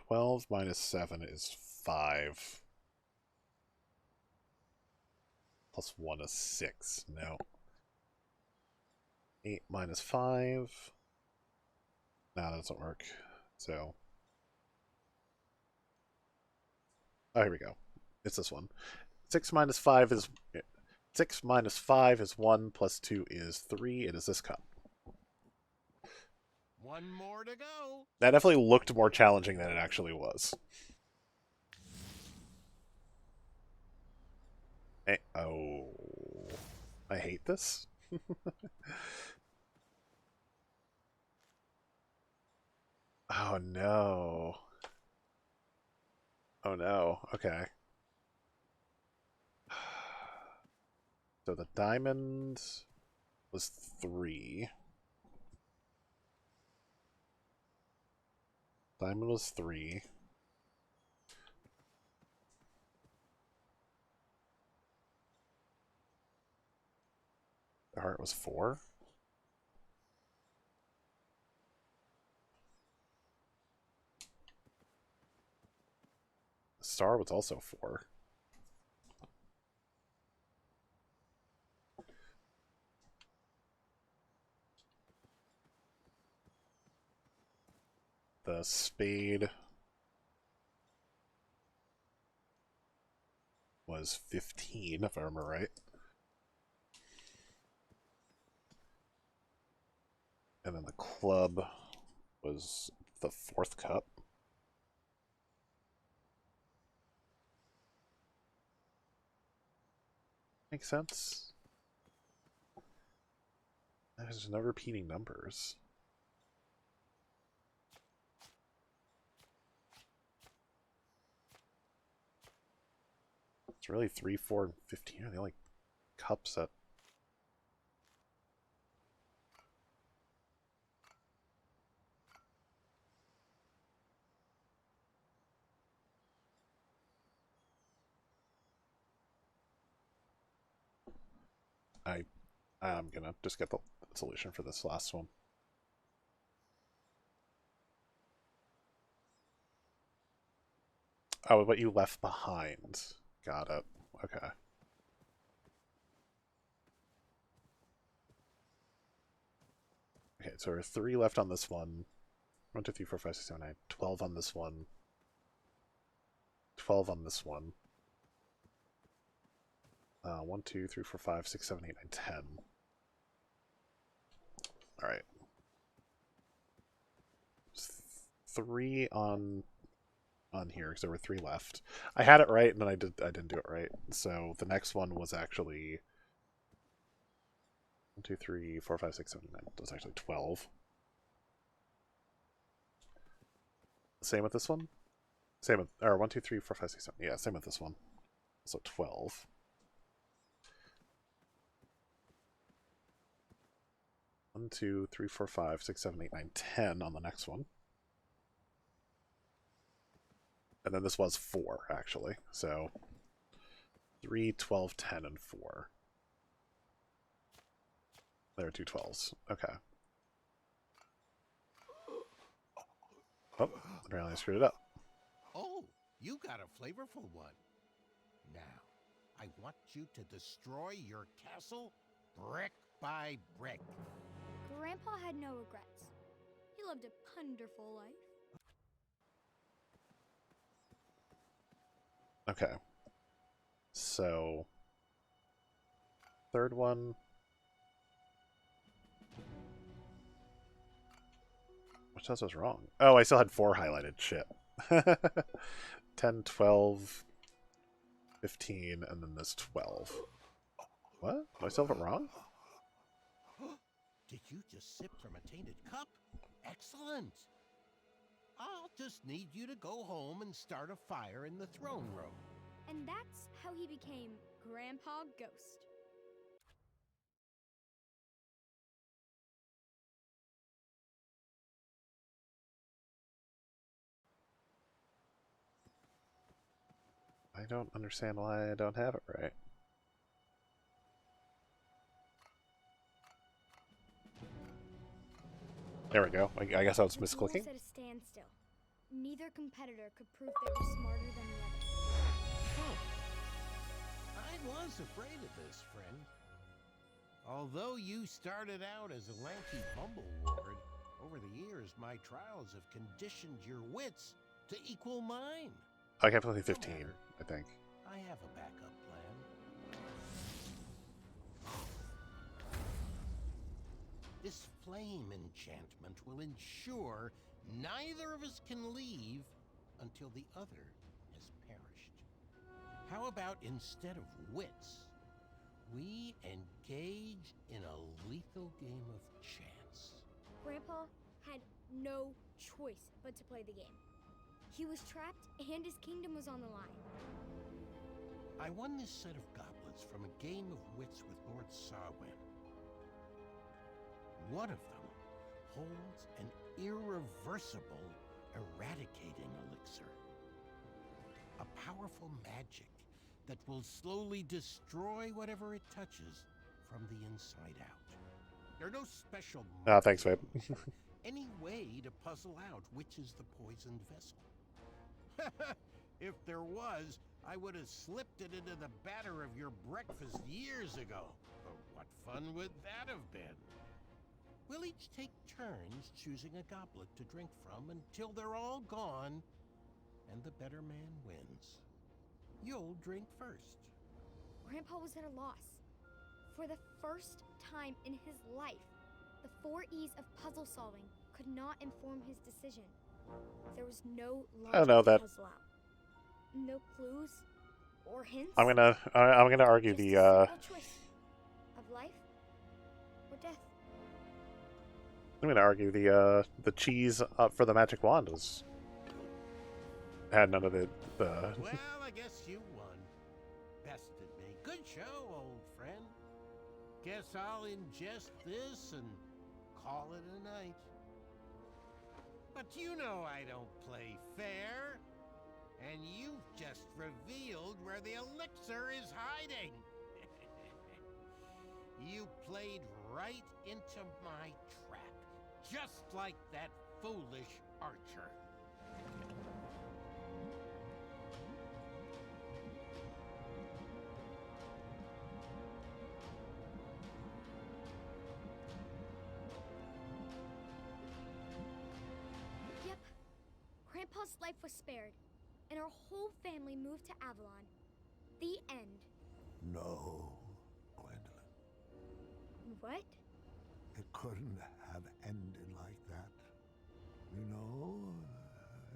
12 minus 7 is 5. Plus 1 is 6. No. 8 minus 5. No, that doesn't work. So. Oh, here we go. It's this one. 6 minus 5 is 6 minus 5 is 1, plus 2 is 3. It is this cup. One more to go. That definitely looked more challenging than it actually was. Hey, oh. I hate this. Oh no. Oh no. Okay. So the diamond was 3. Diamond was 3. The heart was 4. The star was also 4. The spade was 15, if I remember right. And then the club was the 4th cup. Makes sense. There's no repeating numbers. It's really 3, 4, and 15 are the only cups that... I'm gonna just get the solution for this last one. Oh, what you left behind. Got it. Okay. Okay, so there are 3 left on this one. 1, 2, 3, 4, 5, 6, 7, 8. 12 on this one. 12 on this one. 1, 2, 3, 4, 5, 6, 7, 8, 9, 10. Alright. 3 on here, because there were 3 left. I had it right, and then I didn't do it right. So the next one was actually 1, 2, 3, 4, 5, 6, 7, 9. It was actually 12. Same with this one? Same with, or 1, 2, 3, 4, 5, 6, 7. Yeah, same with this one. So 12. One, 2, 3, 4, 5, 6, 7, 8, 9, 10 on the next one. And then this was 4, actually. So 3, 12, 10, and 4. There are 2 12s. Okay. Oh, apparently I screwed it up. Oh, you got a flavorful one. Now, I want you to destroy your castle brick by brick. Grandpa had no regrets. He lived a wonderful life. Okay. So, third one. Which else was wrong? Oh, I still had 4 highlighted. Shit. 10, 12, 15, and then this 12. What? Do I still have it wrong? Did you just sip from a tainted cup? Excellent. I'll just need you to go home and start a fire in the throne room. And that's how he became Grandpa Ghost. I don't understand why I don't have it right. There we go. I guess I was The duel misclicking. was at a standstill. Neither competitor could prove they were smarter than the other. Huh. I was afraid of this, friend. Although you started out as a lanky bumbleward, over the years my trials have conditioned your wits to equal mine. I kept only 15, I think. I have a backup plan. This flame enchantment will ensure neither of us can leave until the other has perished. How about instead of wits, we engage in a lethal game of chance? Grandpa had no choice but to play the game. He was trapped and his kingdom was on the line. I won this set of goblets from a game of wits with Lord Sarwin. One of them holds an irreversible eradicating elixir. A powerful magic that will slowly destroy whatever it touches from the inside out. There are no special Ah, thanks, babe. any way to puzzle out which is the poisoned vessel. If there was, I would have slipped it into the batter of your breakfast years ago. But what fun would that have been? We'll each take turns choosing a goblet to drink from until they're all gone, and the better man wins. You'll drink first. Grandpa was at a loss. For the first time in his life, the 4 E's of puzzle solving could not inform his decision. There was no I don't know logic to that. puzzle out. No clues or hints. I'm gonna argue Just the a simple choice of life or death. I'm gonna argue the cheese up for the magic wand was had none of the Well, I guess you won. Bested me. Good show, old friend. Guess I'll ingest this and call it a night. But you know I don't play fair. And you've just revealed where the elixir is hiding. You played right into my trap, just like that foolish archer. Yep. Grandpa's life was spared, and our whole family moved to Avalon. The end. No, Gwendolyn. What? It couldn't have ended like that. You know,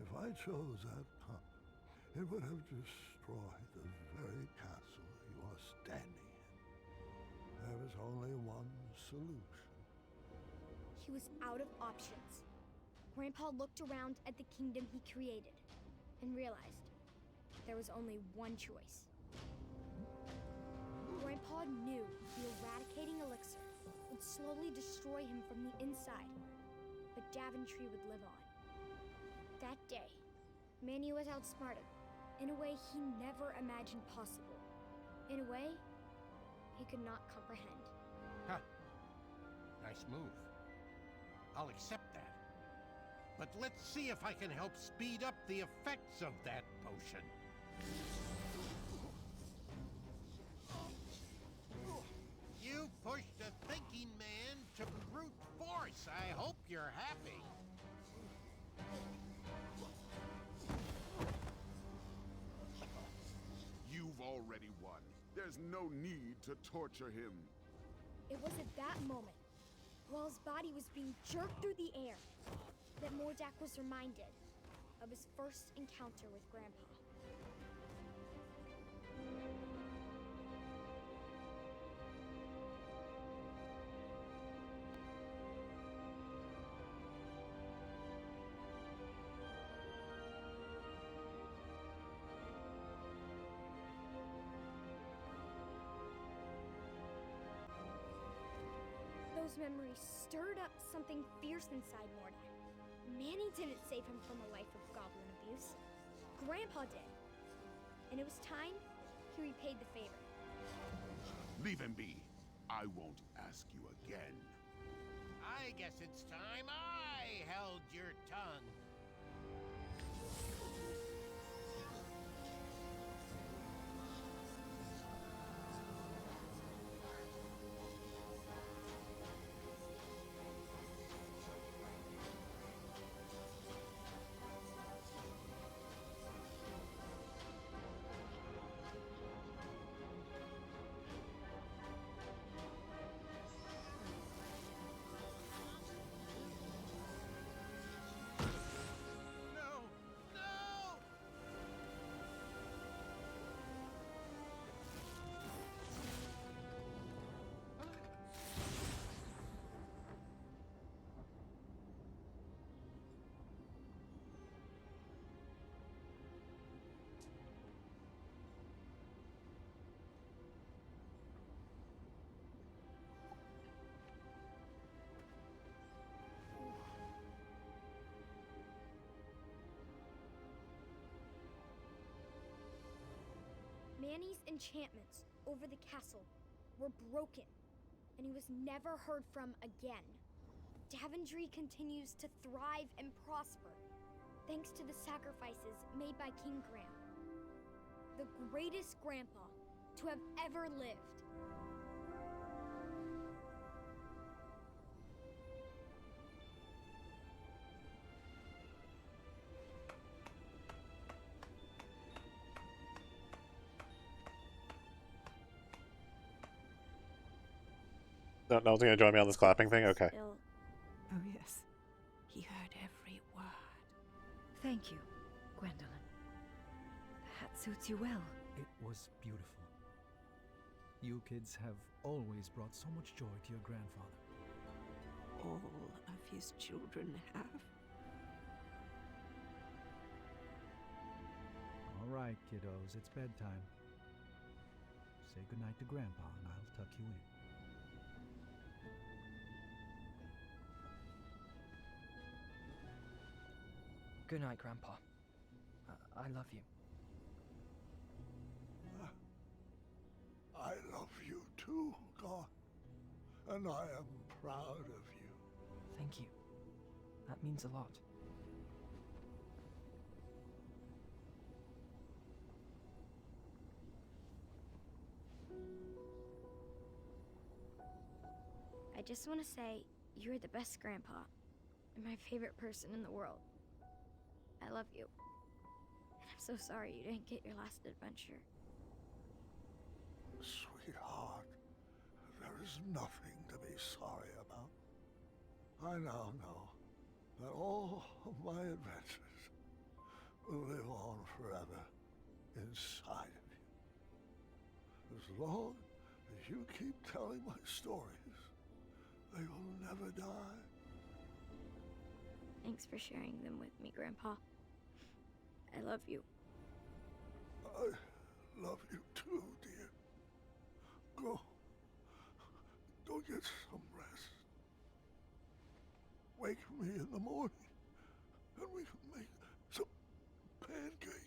if I chose that path, it would have destroyed the very castle you are standing in. There is only one solution. He was out of options. Grandpa looked around at the kingdom he created and realized there was only one choice. Grandpa knew the eradicating elixir would slowly destroy him from the inside, but Daventry would live on. That day, Manny was outsmarted in a way he never imagined possible. In a way he could not comprehend. Huh. Nice move. I'll accept that. But let's see if I can help speed up the effects of that potion. You pushed a thinking man to brute force. I hope you're happy. You've already won. There's no need to torture him. It was at that moment, while his body was being jerked through the air, that Mordak was reminded of his first encounter with Grandpa. Those memories stirred up something fierce inside Mordai. Manny didn't save him from a life of goblin abuse. Grandpa did. And it was time he repaid the favor. Leave him be. I won't ask you again. I guess it's time I held your tongue. Manny's enchantments over the castle were broken, and he was never heard from again. Daventry continues to thrive and prosper, thanks to the sacrifices made by King Graham, the greatest grandpa to have ever lived. No one's gonna join me on this clapping thing? Okay. Still. Oh, yes. He heard every word. Thank you, Gwendolyn. The hat suits you well. It was beautiful. You kids have always brought so much joy to your grandfather. All of his children have. All right, kiddos, it's bedtime. Say goodnight to Grandpa, and I'll tuck you in. Good night, Grandpa. I love you. I love you too, God. And I am proud of you. Thank you. That means a lot. I just want to say, you're the best grandpa, and my favorite person in the world. I love you. And I'm so sorry you didn't get your last adventure. Sweetheart, there is nothing to be sorry about. I now know that all of my adventures will live on forever inside of you. As long as you keep telling my stories, they will never die. Thanks for sharing them with me, Grandpa. I love you. I love you too, dear. Go get some rest. Wake me in the morning, and we can make some pancakes.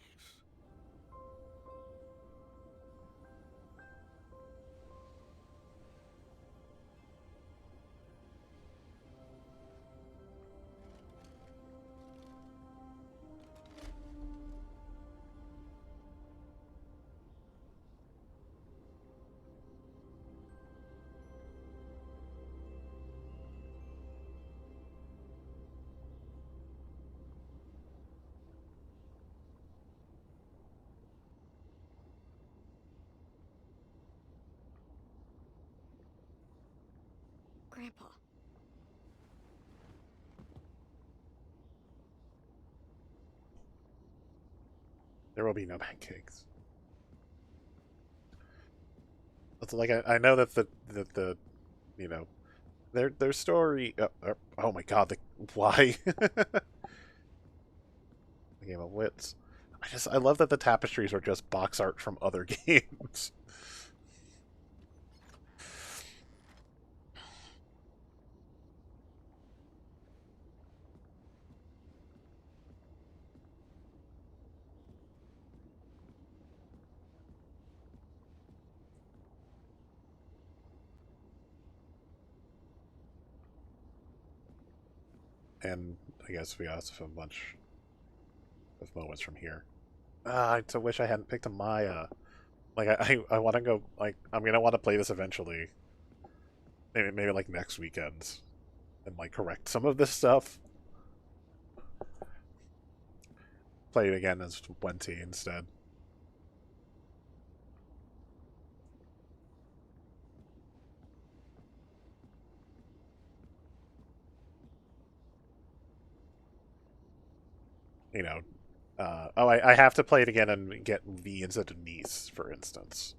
Grandpa. There will be no pancakes. It's like I know that the you know their story. Oh my God! Why? The game of wits. I love that the tapestries are just box art from other games. and I guess we also have a bunch of moments from here. I so wish I hadn't picked a Maya. Like I want to go. Like I'm gonna want to play this eventually. Maybe like next weekend, and like correct some of this stuff. Play it again as Wenty instead. You know, I have to play it again and get V instead of Niece, for instance.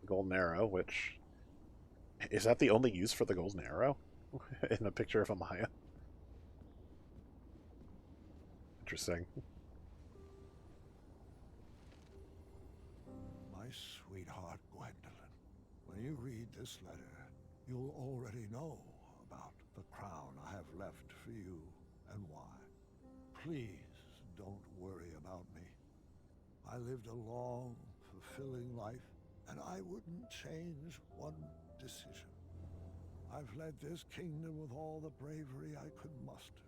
Golden arrow, which is that the only use for the golden arrow in a picture of a Maya? Interesting. My sweetheart Gwendolyn, when you read this letter, you'll already know about the crown I have left for you and why. Please don't worry about me. I lived a long, fulfilling life, and I wouldn't change one decision. I've led this kingdom with all the bravery I could muster,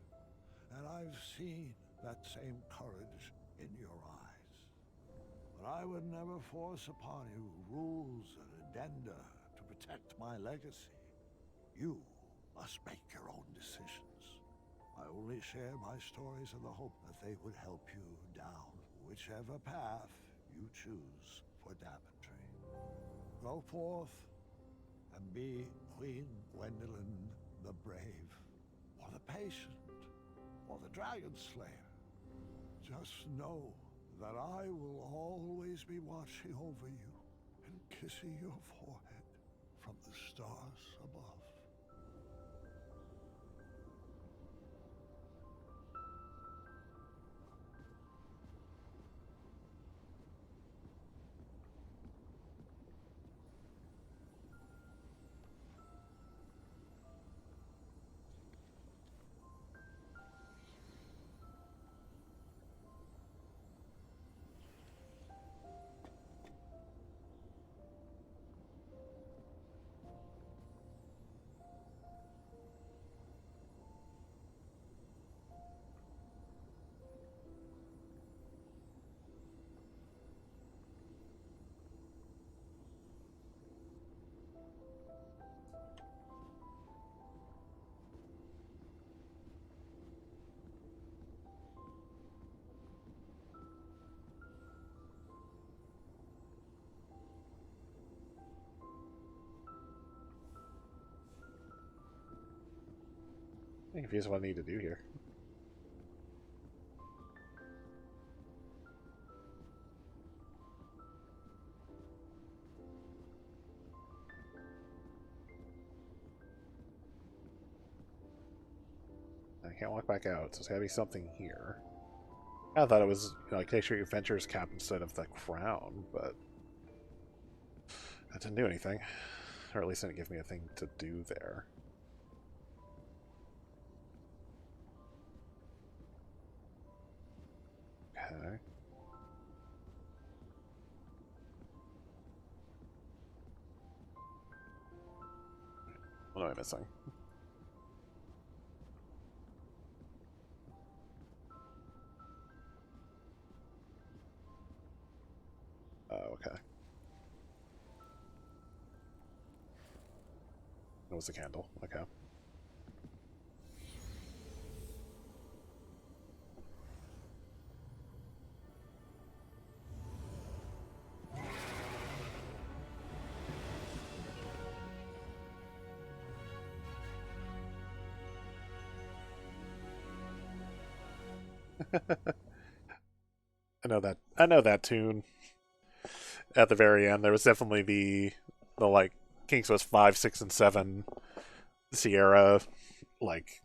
and I've seen that same courage in your eyes. But I would never force upon you rules and addenda to protect my legacy. You must make your own decisions. I only share my stories in the hope that they would help you down whichever path you choose for Daventry. Go forth and be Queen Gwendolyn the Brave, or the Patient, or the Dragon Slayer. Just know that I will always be watching over you and kissing your forehead from the stars above. I'm confused what I need to do here. I can't walk back out, so there's gotta be something here. I thought it was, you know, like take your adventures cap instead of the crown, but that didn't do anything. Or at least didn't give me a thing to do there. Okay. What am I missing? Oh, okay. That was the candle. Okay. I know that tune. At the very end, there was definitely the like King's Quest 5, 6, and 7 Sierra like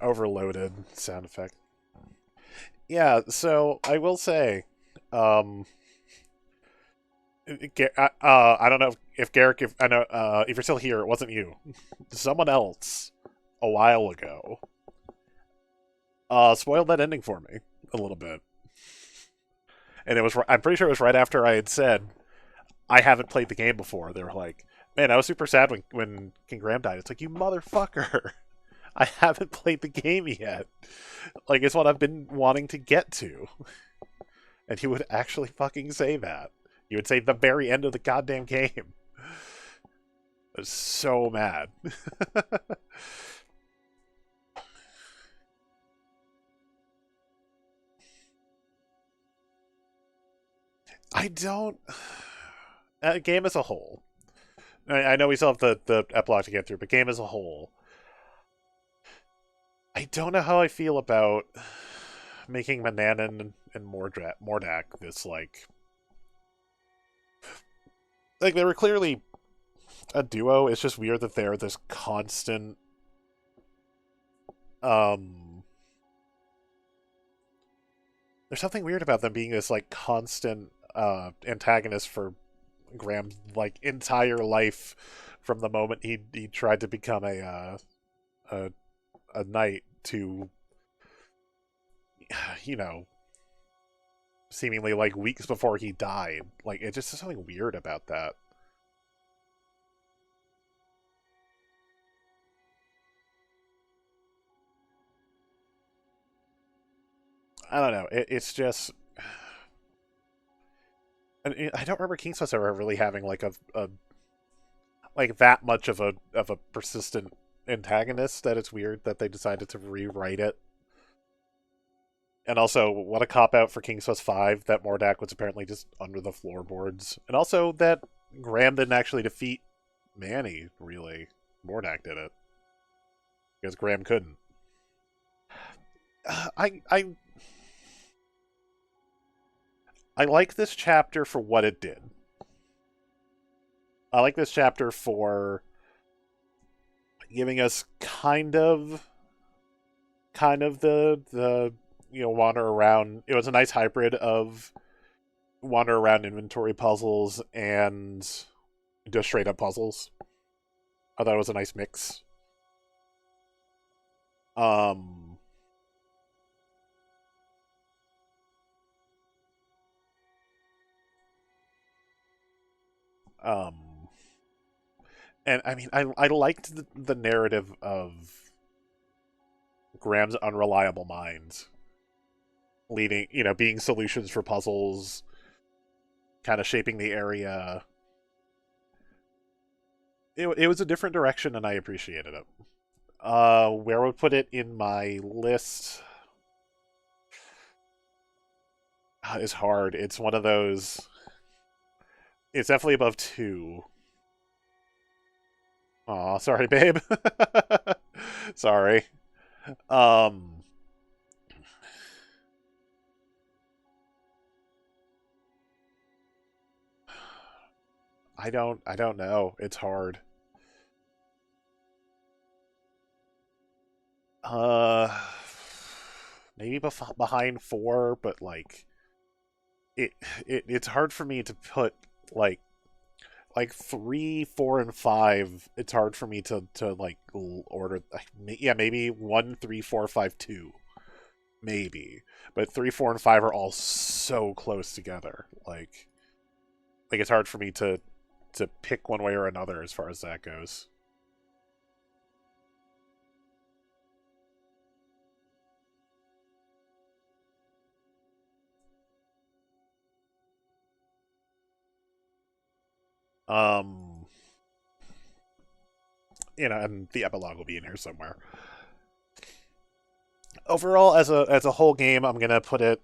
overloaded sound effect. Yeah, so I will say, I don't know if Garrick, if I know, if you're still here, it wasn't you. Someone else a while ago spoiled that ending for me a little bit, and I'm pretty sure it was right after I had said I haven't played the game before. They were like, "Man, I was super sad when King Graham died." It's like, you motherfucker. I haven't played the game yet. Like, it's what I've been wanting to get to. And he would actually fucking say that. He would say the very end of the goddamn game. I was so mad. I don't... game as a whole. I know we still have the epilogue to get through, but game as a whole... I don't know how I feel about making Mananan and Mordak this, like... Like, they were clearly a duo. It's just weird that they're this constant... There's something weird about them being this, like, constant antagonist for Graham's, like, entire life from the moment he tried to become a knight to, you know, seemingly like weeks before he died. Like, it's just something weird about that. I don't know. It's just, I don't remember King's Quest ever really having like a like that much of a persistent antagonist that it's weird that they decided to rewrite it. And also, what a cop-out for King's Quest 5 that Mordak was apparently just under the floorboards. And also that Graham didn't actually defeat Manny, really. Mordak did it. Because Graham couldn't. I like this chapter for what it did. I like this chapter for giving us kind of the you know, wander around. It was a nice hybrid of wander around inventory puzzles and just straight up puzzles. I thought it was a nice mix. And I mean, I liked the narrative of Graham's unreliable mind leading, you know, being solutions for puzzles, kind of shaping the area. It was a different direction, and I appreciated it. Where would put it in my list is hard. It's one of those. It's definitely above 2. Aw, sorry, babe. Sorry. I don't know. It's hard. Maybe behind 4, but like it's hard for me to put like 3, 4, and 5. It's hard for me to like order. Yeah, maybe 1, 3, 4, 5, 2, maybe. But 3, 4, and 5 are all so close together. Like it's hard for me to pick one way or another as far as that goes. You know, and the epilogue will be in here somewhere. Overall, as a whole game, I'm gonna put it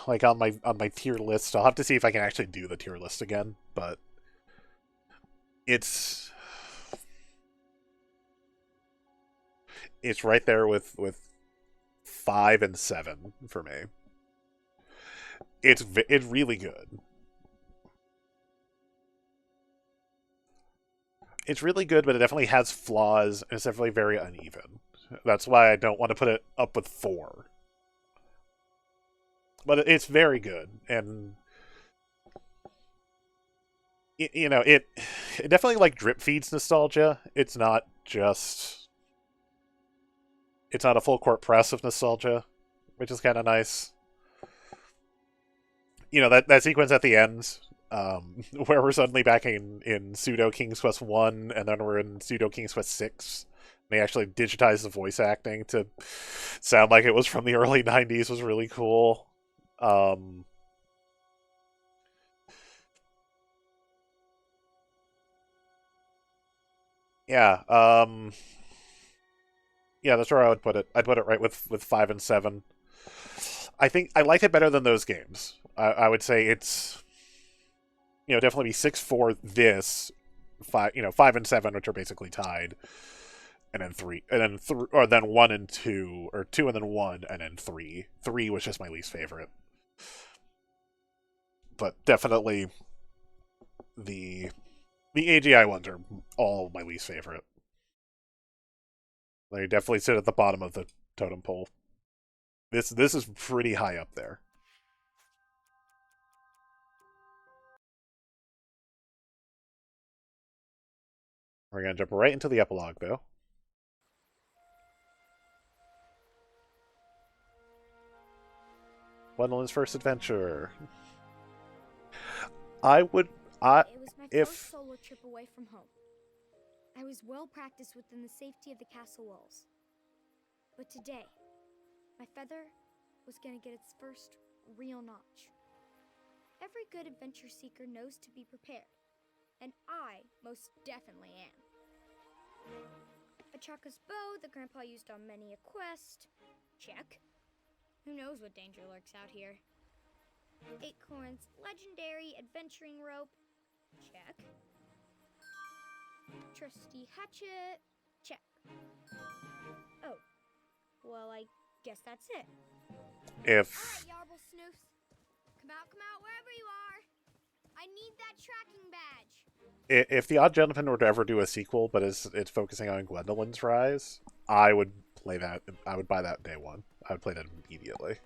like on my tier list. I'll have to see if I can actually do the tier list again, but it's right there with 5 and 7 for me. It's really good. It's really good, but it definitely has flaws, and it's definitely very uneven. That's why I don't want to put it up with 4. But it's very good, and it definitely like drip feeds nostalgia. It's not a full court press of nostalgia, which is kind of nice. That sequence at the end, where we're suddenly back in pseudo King's Quest 1, and then we're in pseudo King's Quest 6. They actually digitized the voice acting to sound like it was from the early 90s, was really cool. Yeah, that's where I would put it. I'd put it right with 5 and 7. I think I liked it better than those games. I would say it's, definitely be 6 for this, 5, 5 and 7, which are basically tied, and then 3, and then 1 and 2, or 2 and then 1, and then 3. 3 was just my least favorite. But definitely the AGI ones are all my least favorite. They definitely sit at the bottom of the totem pole. This is pretty high up there. We're gonna jump right into the epilogue, though. Gwendolyn's first adventure. It was my first solo trip away from home. I was well practiced within the safety of the castle walls. But today, my feather was gonna get its first real notch. Every good adventure seeker knows to be prepared, and I most definitely am. A Chaka's bow that Grandpa used on many a quest. Check. Who knows what danger lurks out here? Acorn's legendary adventuring rope. Check. Trusty hatchet. Check. Oh. Well, I guess that's it. If... Alright, Yarble Snoofs. Come out wherever you are. I need that tracking badge. If the Odd Gentleman were to ever do a sequel, but it's focusing on Gwendolyn's rise, I would play that. I would buy that day one. I would play that immediately.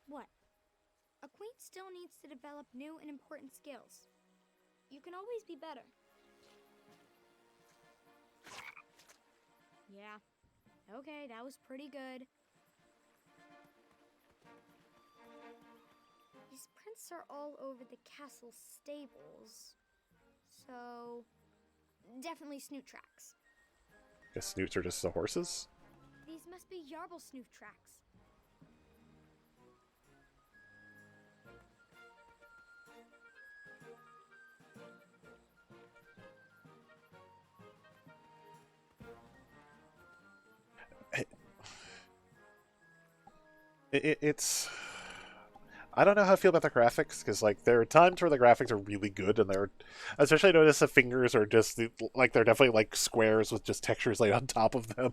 What? A queen still needs to develop new and important skills. You can always be better. Yeah. Okay, that was pretty good. These prints are all over the castle stables. So, definitely snoot tracks. Guess snoots are just the horses? These must be Yarble Snoof tracks. It's... I don't know how I feel about the graphics, because like there are times where the graphics are really good, and they're... Especially I notice the fingers are just, like, they're definitely like squares with just textures laid on top of them.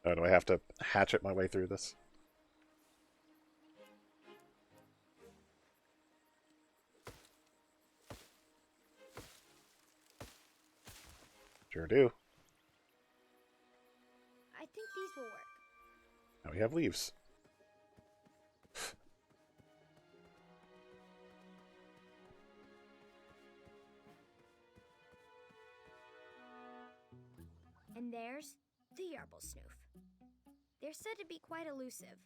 Oh, do I have to hatchet my way through this? Sure do. I think these will work. Now we have leaves. And there's the Yarble Snoof. They're said to be quite elusive,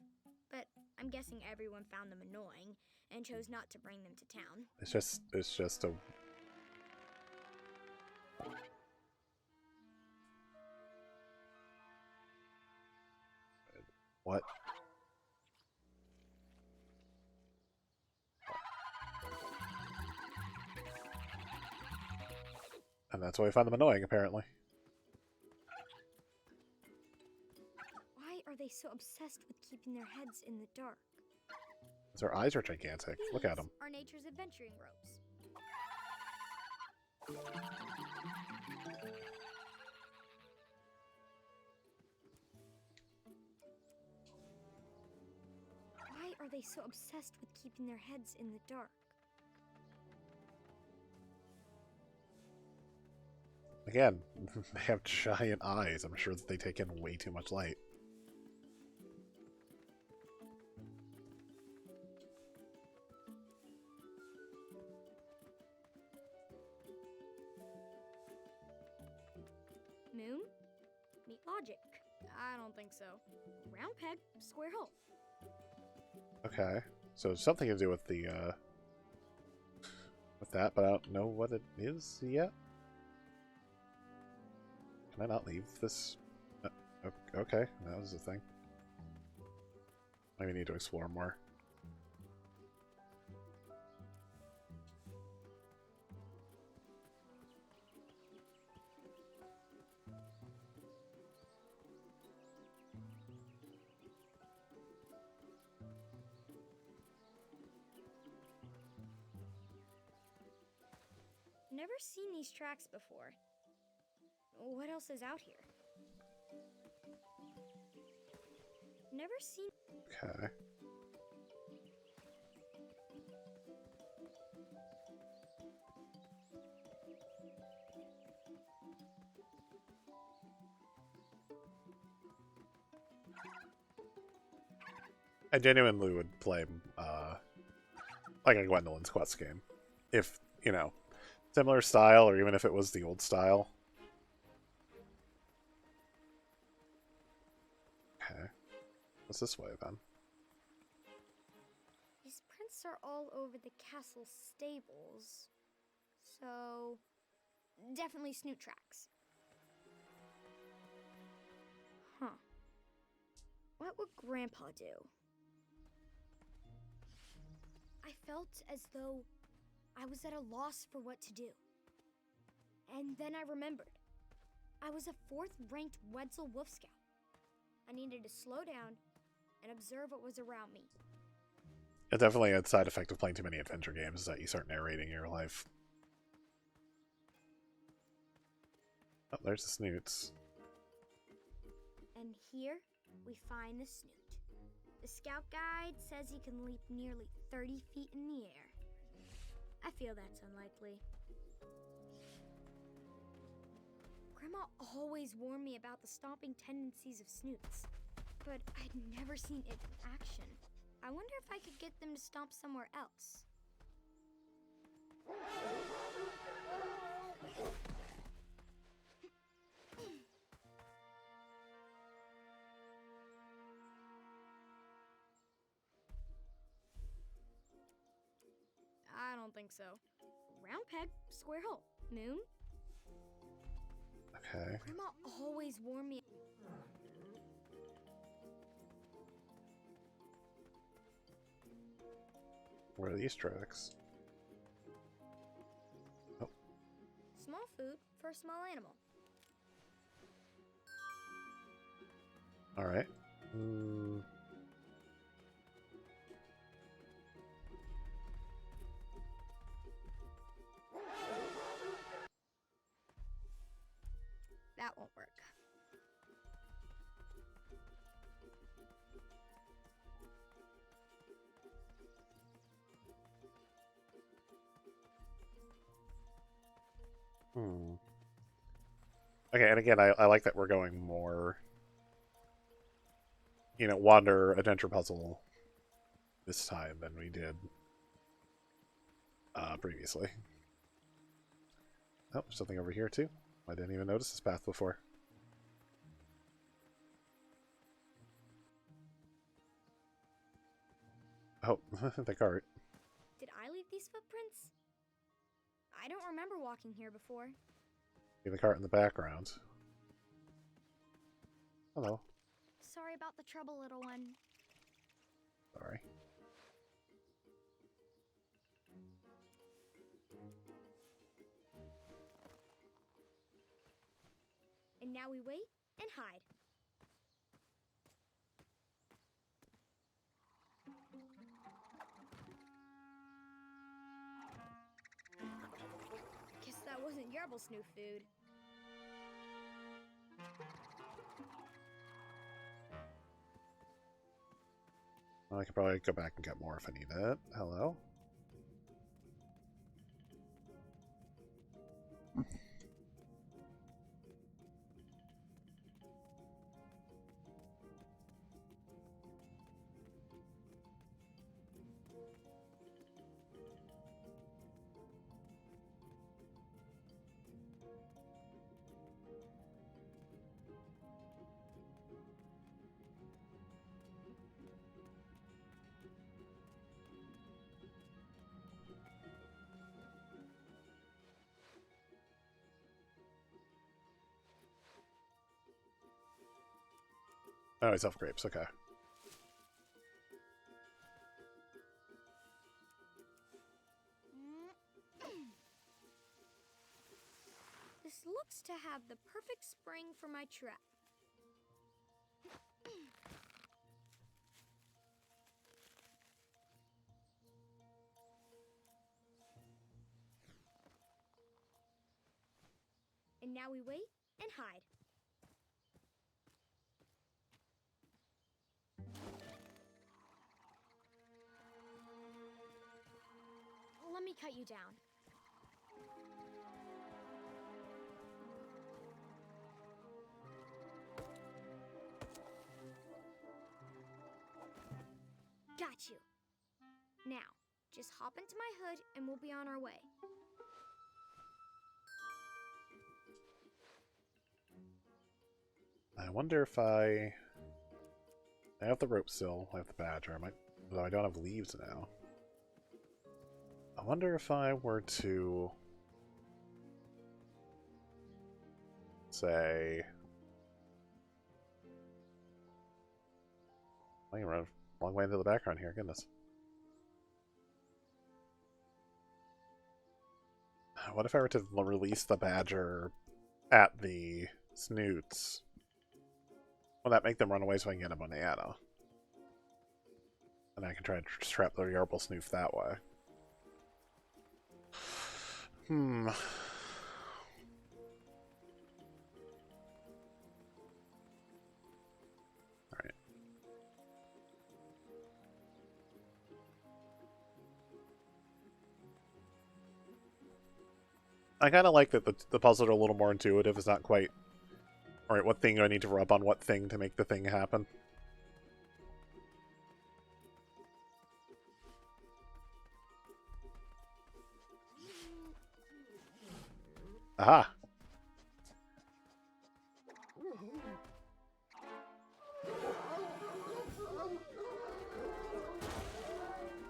but I'm guessing everyone found them annoying and chose not to bring them to town. It's just a... What? And that's why I find them annoying, apparently. Why are they so obsessed with keeping their heads in the dark? Their eyes are gigantic. Look at them. Are nature's adventuring ropes. Why are they so obsessed with keeping their heads in the dark? Again, they have giant eyes. I'm sure that they take in way too much light. Moon? Meet logic. I don't think so. Round peg, square hole. Okay, so something to do with the with that, but I don't know what it is yet. Can I not leave this? Okay, that was the thing. Maybe need to explore more. Never seen these tracks before. What else is out here? Never seen... Okay. I genuinely would play like a Gwendolyn's Quest game. If, you know, similar style, or even if it was the old style. Okay. What's this way, then? These prints are all over the castle stables. So... definitely snoot tracks. Huh. What would Grandpa do? I felt as though I was at a loss for what to do. And then I remembered. I was a 4th ranked Wetzel Wolf Scout. I needed to slow down and observe what was around me. It's definitely a side effect of playing too many adventure games is that you start narrating your life. Oh, there's the snoots. And here we find the snoot. The scout guide says he can leap nearly 30 feet in the air. I feel that's unlikely. Grandma always warned me about the stomping tendencies of snoots, but I'd never seen it in action. I wonder if I could get them to stomp somewhere else. I don't think so. Round peg, square hole. Moon? Okay. Grandma always warned me. Where are these tracks? Oh. Small food for a small animal. Alright. That won't work. Okay, and again, I like that we're going more, you know, wander adventure puzzle this time than we did previously. Oh, there's something over here too. I didn't even notice this path before. Oh, the cart. Did I leave these footprints? I don't remember walking here before. The cart in the background. Hello. Sorry about the trouble, little one. Sorry. And now we wait and hide. Guess that wasn't Yarble Snoof food. Well, I could probably go back and get more if I need it. Hello? Oh, it's elf grapes, okay. This looks to have the perfect spring for my trap. And now we wait and hide. Let me cut you down. Got you. Now, just hop into my hood and we'll be on our way. I wonder if I have the rope still, I have the badger, though I don't have leaves now. I wonder if I were to say I can run a long way into the background here, goodness. What if I were to release the badger at the snoots? Will that make them run away so I can get a banana? And I can try to trap the Yarble Snoof that way. Alright. I kind of like that the puzzles are a little more intuitive. It's not quite... Alright, what thing do I need to rub on what thing to make the thing happen? Aha!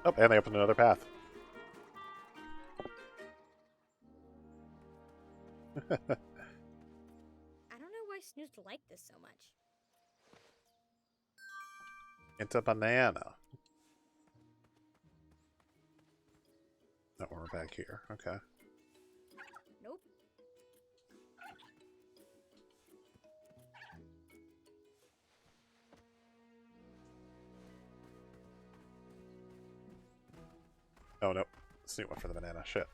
Oh, and they opened another path. I don't know why Snoofs like this so much. It's a banana. Oh, we're back here. Okay. Nope. Oh, no. Snoot went for the banana. Shit.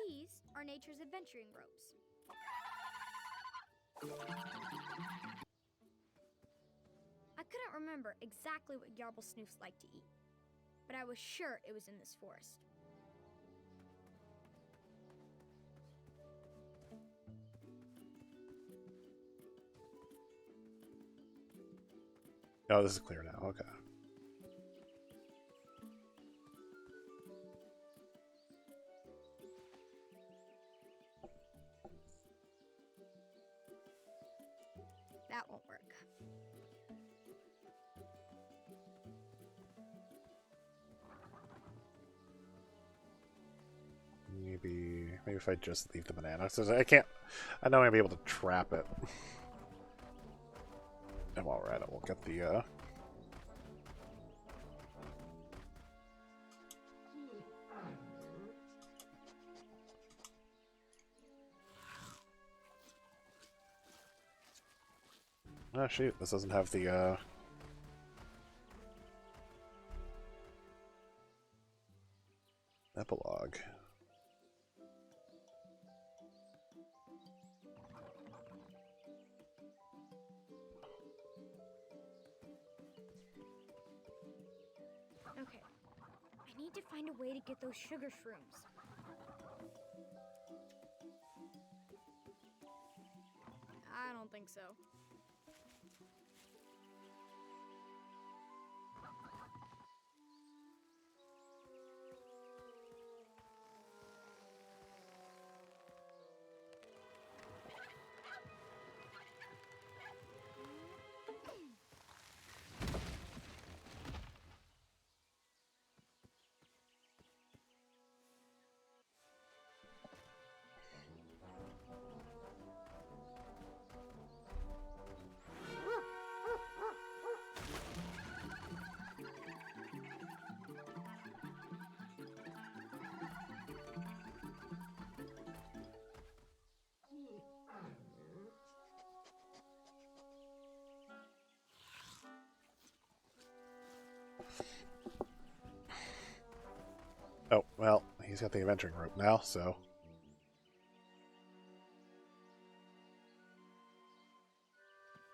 These are nature's adventuring ropes. I couldn't remember exactly what Yarble Snoofs like to eat, but I was sure it was in this forest. Oh, this is clear now. Okay. That won't work. Maybe Maybe if I just leave the banana. So I can't... I know I'm going to be able to trap it. And while we're at it, we'll get the... Oh shoot, this doesn't have the epilogue. Okay. I need to find a way to get those sugar shrooms. I don't think so. Oh, well, he's got the adventuring rope now, so...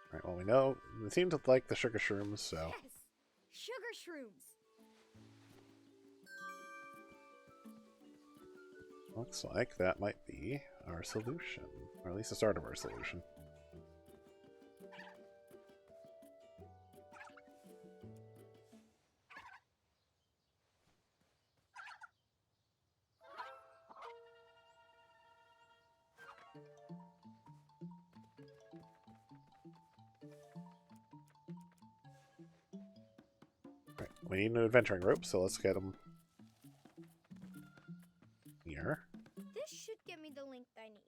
Alright, well, we know... They seem to like the sugar shrooms, so... Yes! Sugar shrooms! Looks like that might be our solution. Or at least the start of our solution. Right, we need an adventuring rope, so let's get them here. This should get me the length I need.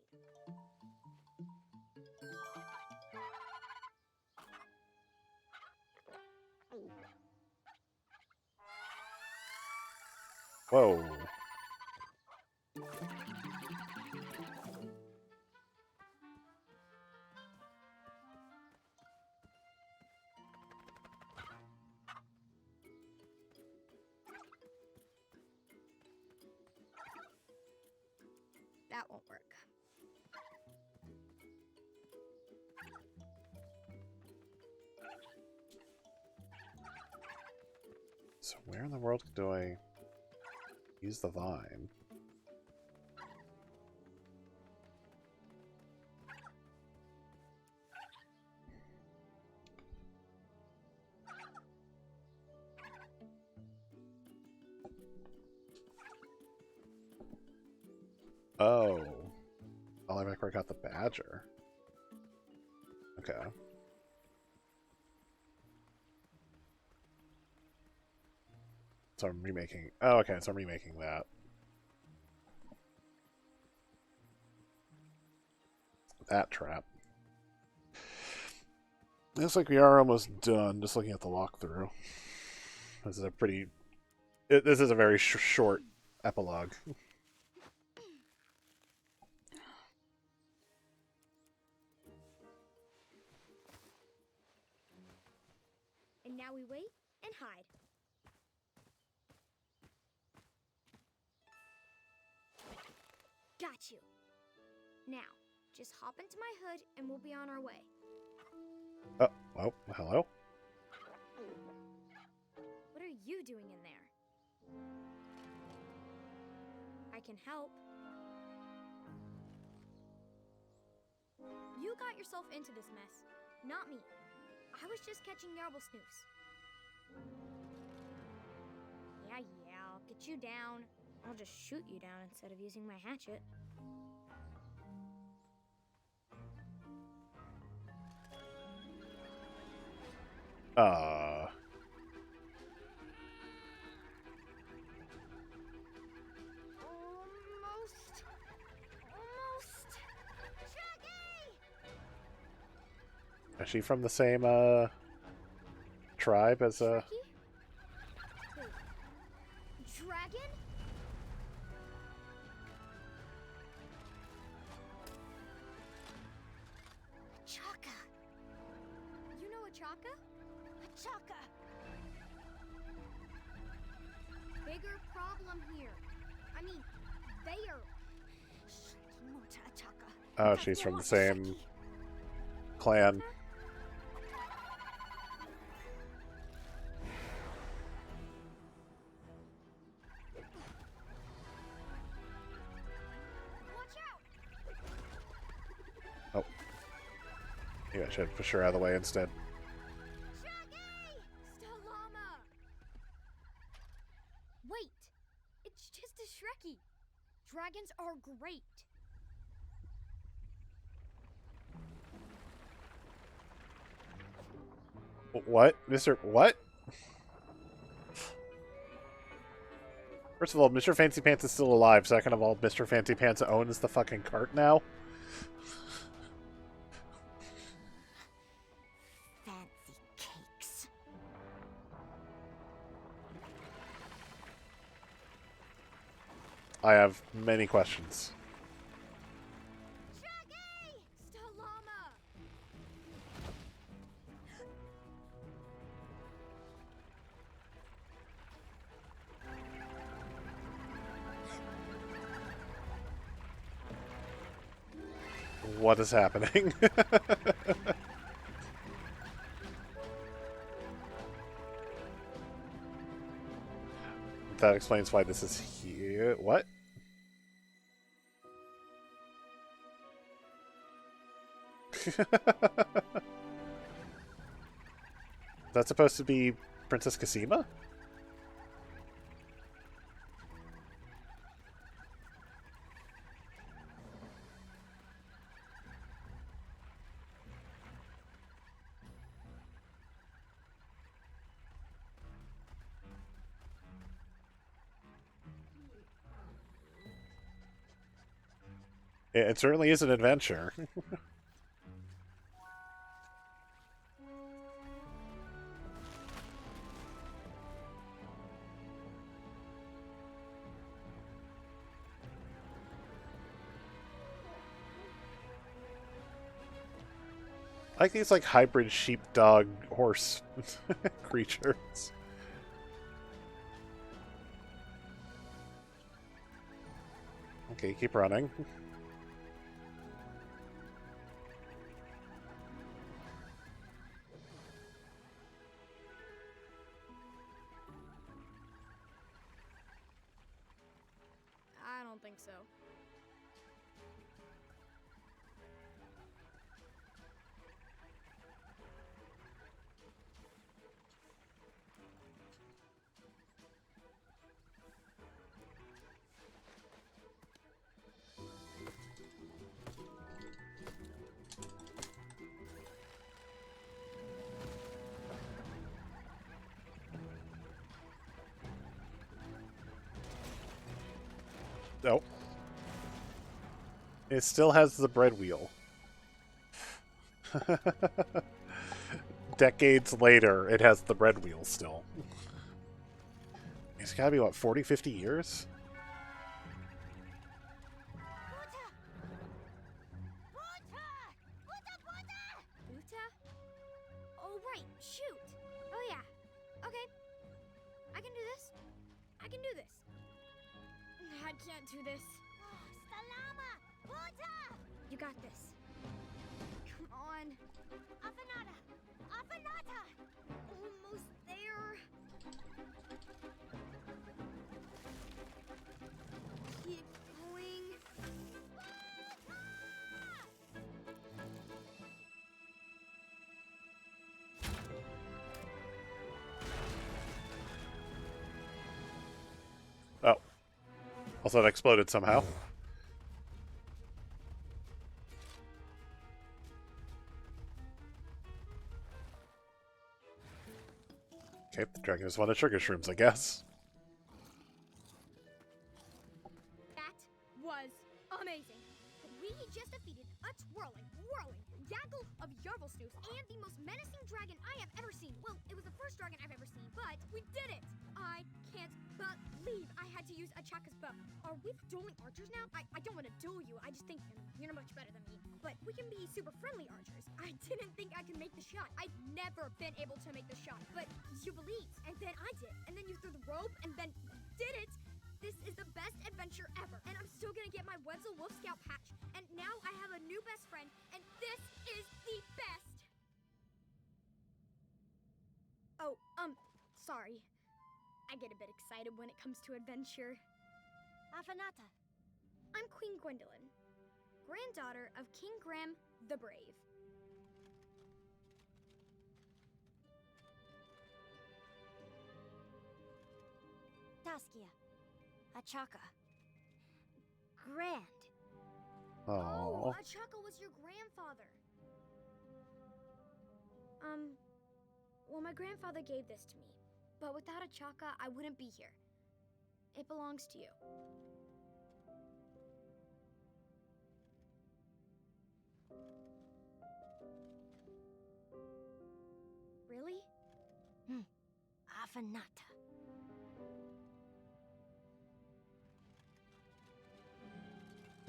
Whoa. That won't work. So where in the world do I use the vine? Oh. Oh, I never got the badger. Okay. So I'm remaking... Oh, okay, so I'm remaking that. That trap. Looks like we are almost done, just looking at the walkthrough. This is a pretty... This is a very short epilogue. And now we wait and hide. Got you. Now, just hop into my hood and we'll be on our way. Oh, well, hello? What are you doing in there? I can help. You got yourself into this mess, not me. I was just catching garble snoofs. Yeah, I'll get you down. I'll just shoot you down instead of using my hatchet. Almost. Is she from the same tribe as Wait, dragon? Chaka. You know a Chaka? A Chaka. Bigger problem here. I mean, they are. Oh, she's from the same clan. Oh. Maybe I should push her out of the way instead. Wait! It's just a Shrekkie! Dragons are great! What? Mr. What? First of all, Mr. Fancy Pants is still alive. Second of all, Mr. Fancy Pants owns the fucking cart now. Fancy cakes. I have many questions. What is happening? That explains why this is here. What? That's supposed to be Princess Cassima? It certainly is an adventure. I like these like hybrid sheepdog horse creatures. Okay, keep running. I don't think so. Nope. It still has the bread wheel. Decades later, it has the bread wheel still. It's gotta be, what, 40, 50 years? Uta? Oh, right, shoot! Oh, yeah. Okay. I can do this. I can do this. I can't do this. Salama! Uta! You got this. Come on. Afanata! Afanata! Almost there. Keep going. Oh. Also, it exploded somehow. Okay, the dragon just wanted sugar shrooms, I guess. That was amazing. We just defeated a twirling, whirling gaggle of Yarblesnoofs and the dragon I have ever seen. Well, it was the first dragon I've ever seen, but we did it! I can't believe I had to use Achaka's bow. Are we dueling archers now? I don't want to duel you. I just think you're much better than me. But we can be super friendly archers. I didn't think I could make the shot. I'd never been able to make the shot. But you believed, and then I did. And then you threw the rope, and then did it. This is the best adventure ever. And I'm still gonna get my Wetzel Wolf Scout patch. And now I have a new best friend, and this is the best. Oh, sorry. I get a bit excited when it comes to adventure. Afanata. I'm Queen Gwendolyn, granddaughter of King Graham the Brave. Taskia. Achaka. Grand. Oh, Achaka was your grandfather. Well, my grandfather gave this to me. But without Achaka, I wouldn't be here. It belongs to you. Really? Afanata.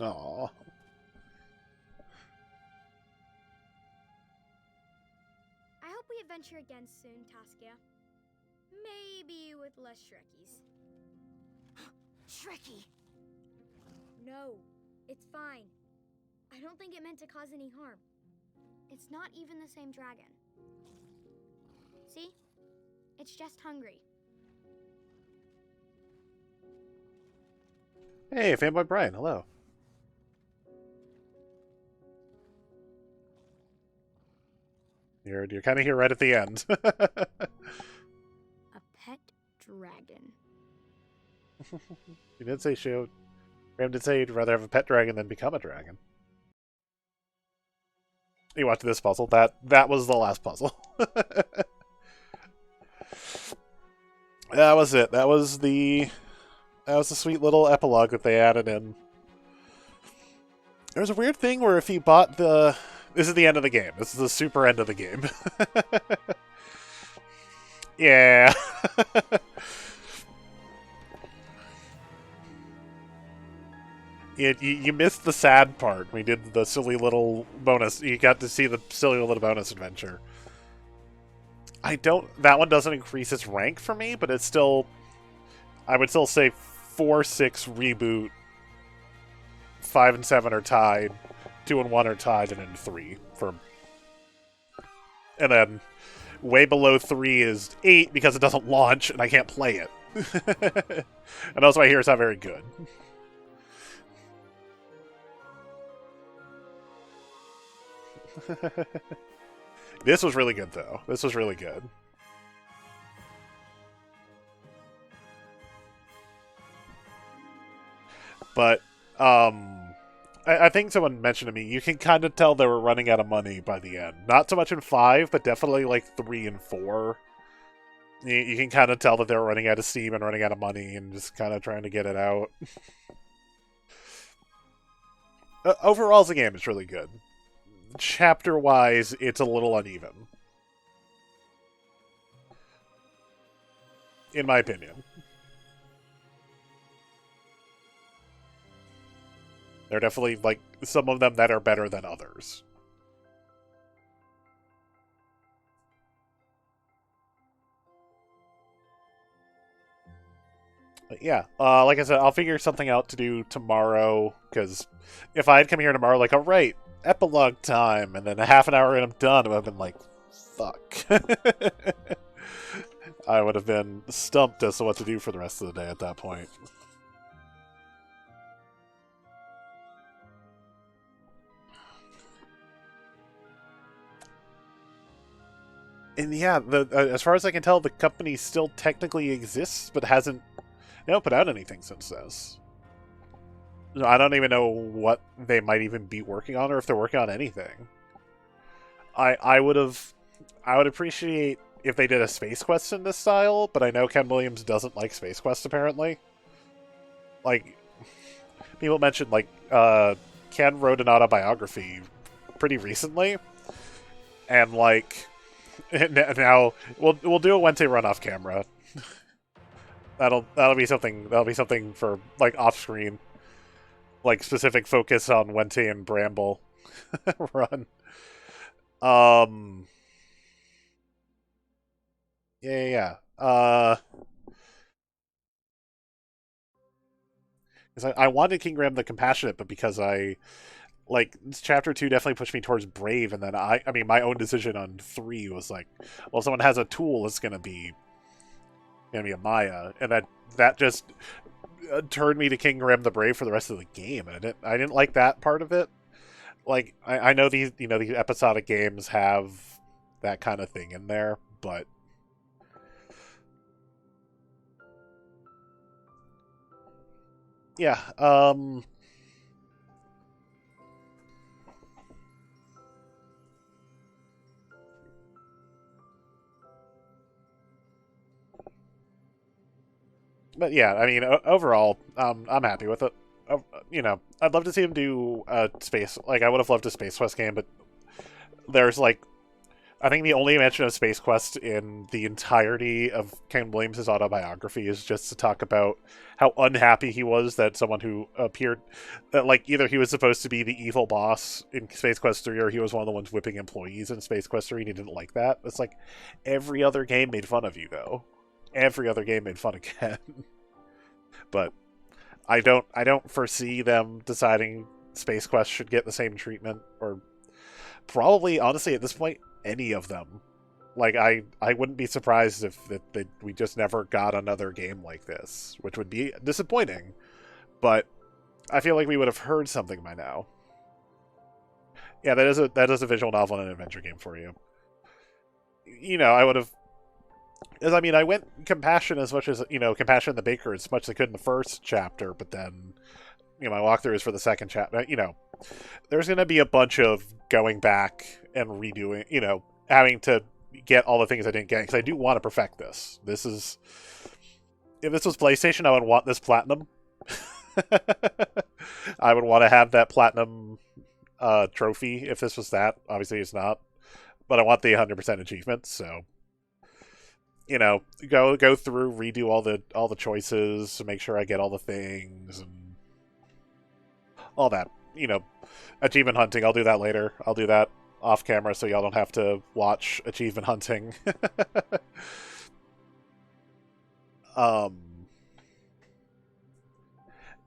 Aww. I hope we adventure again soon, Taskia. Maybe with less Shrekkies. Shrekky! No, it's fine. I don't think it meant to cause any harm. It's not even the same dragon. See? It's just hungry. Hey, Fanboy Brian, hello. You're kind of here right at the end. A pet dragon. You did say Graham did say he'd rather have a pet dragon than become a dragon. You watched this puzzle. That was the last puzzle. That was it. That was the sweet little epilogue that they added in. There was a weird thing where if you bought the... This is the end of the game. This is the super end of the game. Yeah. You missed the sad part. We did the silly little bonus. You got to see the silly little bonus adventure. That one doesn't increase its rank for me, but it's still... I would still say 4, 6, reboot. 5 and 7 are tied. 2 and 1 are tied, and then 3 for... And then way below 3 is 8 because it doesn't launch and I can't play it. And also I hear it's not very good. This was really good, though. This was really good. But, I think someone mentioned to me, you can kind of tell they were running out of money by the end. Not so much in 5, but definitely like 3 and 4. You can kind of tell that they were running out of steam and running out of money and just kind of trying to get it out. Overall, the game is really good. Chapter-wise, it's a little uneven. In my opinion. There are definitely, like, some of them that are better than others. But yeah, like I said, I'll figure something out to do tomorrow, because if I had come here tomorrow, like, alright, epilogue time, and then a half an hour and I'm done, I would have been like, fuck. I would have been stumped as to what to do for the rest of the day at that point. And yeah, as far as I can tell, the company still technically exists, but hasn't put out anything since this. I don't even know what they might even be working on, or if they're working on anything. I would appreciate if they did a Space Quest in this style, but I know Ken Williams doesn't like Space Quest, apparently. Like, people mentioned, like, Ken wrote an autobiography pretty recently, and, like, Now we'll do a Wednesday run off camera. That'll be something. That'll be something for like off screen, like specific focus on Wente and Bramble run. Yeah. Because I wanted King Graham the Compassionate, but because like chapter 2 definitely pushed me towards Brave, and then I mean my own decision on 3 was like, well, if someone has a tool, it's gonna be a Maya, and that just turned me to King Graham the Brave for the rest of the game, and I didn't like that part of it. Like I know these these episodic games have that kind of thing in there, but yeah, but yeah, I mean, overall, I'm happy with it. I'd love to see him do a space. Like, I would have loved a Space Quest game, but there's like, I think the only mention of Space Quest in the entirety of Ken Williams' autobiography is just to talk about how unhappy he was that someone who appeared, that like either he was supposed to be the evil boss in Space Quest 3 or he was one of the ones whipping employees in Space Quest 3 and he didn't like that. It's like, every other game made fun of you, though. Every other game made fun of Ken. But I don't foresee them deciding Space Quest should get the same treatment, or probably, honestly, at this point, any of them. Like, I wouldn't be surprised if we just never got another game like this, which would be disappointing, but I feel like we would have heard something by now. Yeah, that is a visual novel and an adventure game for you. I would have... I mean, I went Compassion as much as, Compassion and the Baker as much as I could in the first chapter, but then, my walkthrough is for the second chapter. There's going to be a bunch of going back and redoing, having to get all the things I didn't get, because I do want to perfect this. If this was PlayStation, I would want this Platinum. I would want to have that Platinum trophy if this was that. Obviously, it's not. But I want the 100% achievements, so... go through, redo all the choices to make sure I get all the things and all that. Achievement hunting, I'll do that later. I'll do that off camera so y'all don't have to watch achievement hunting.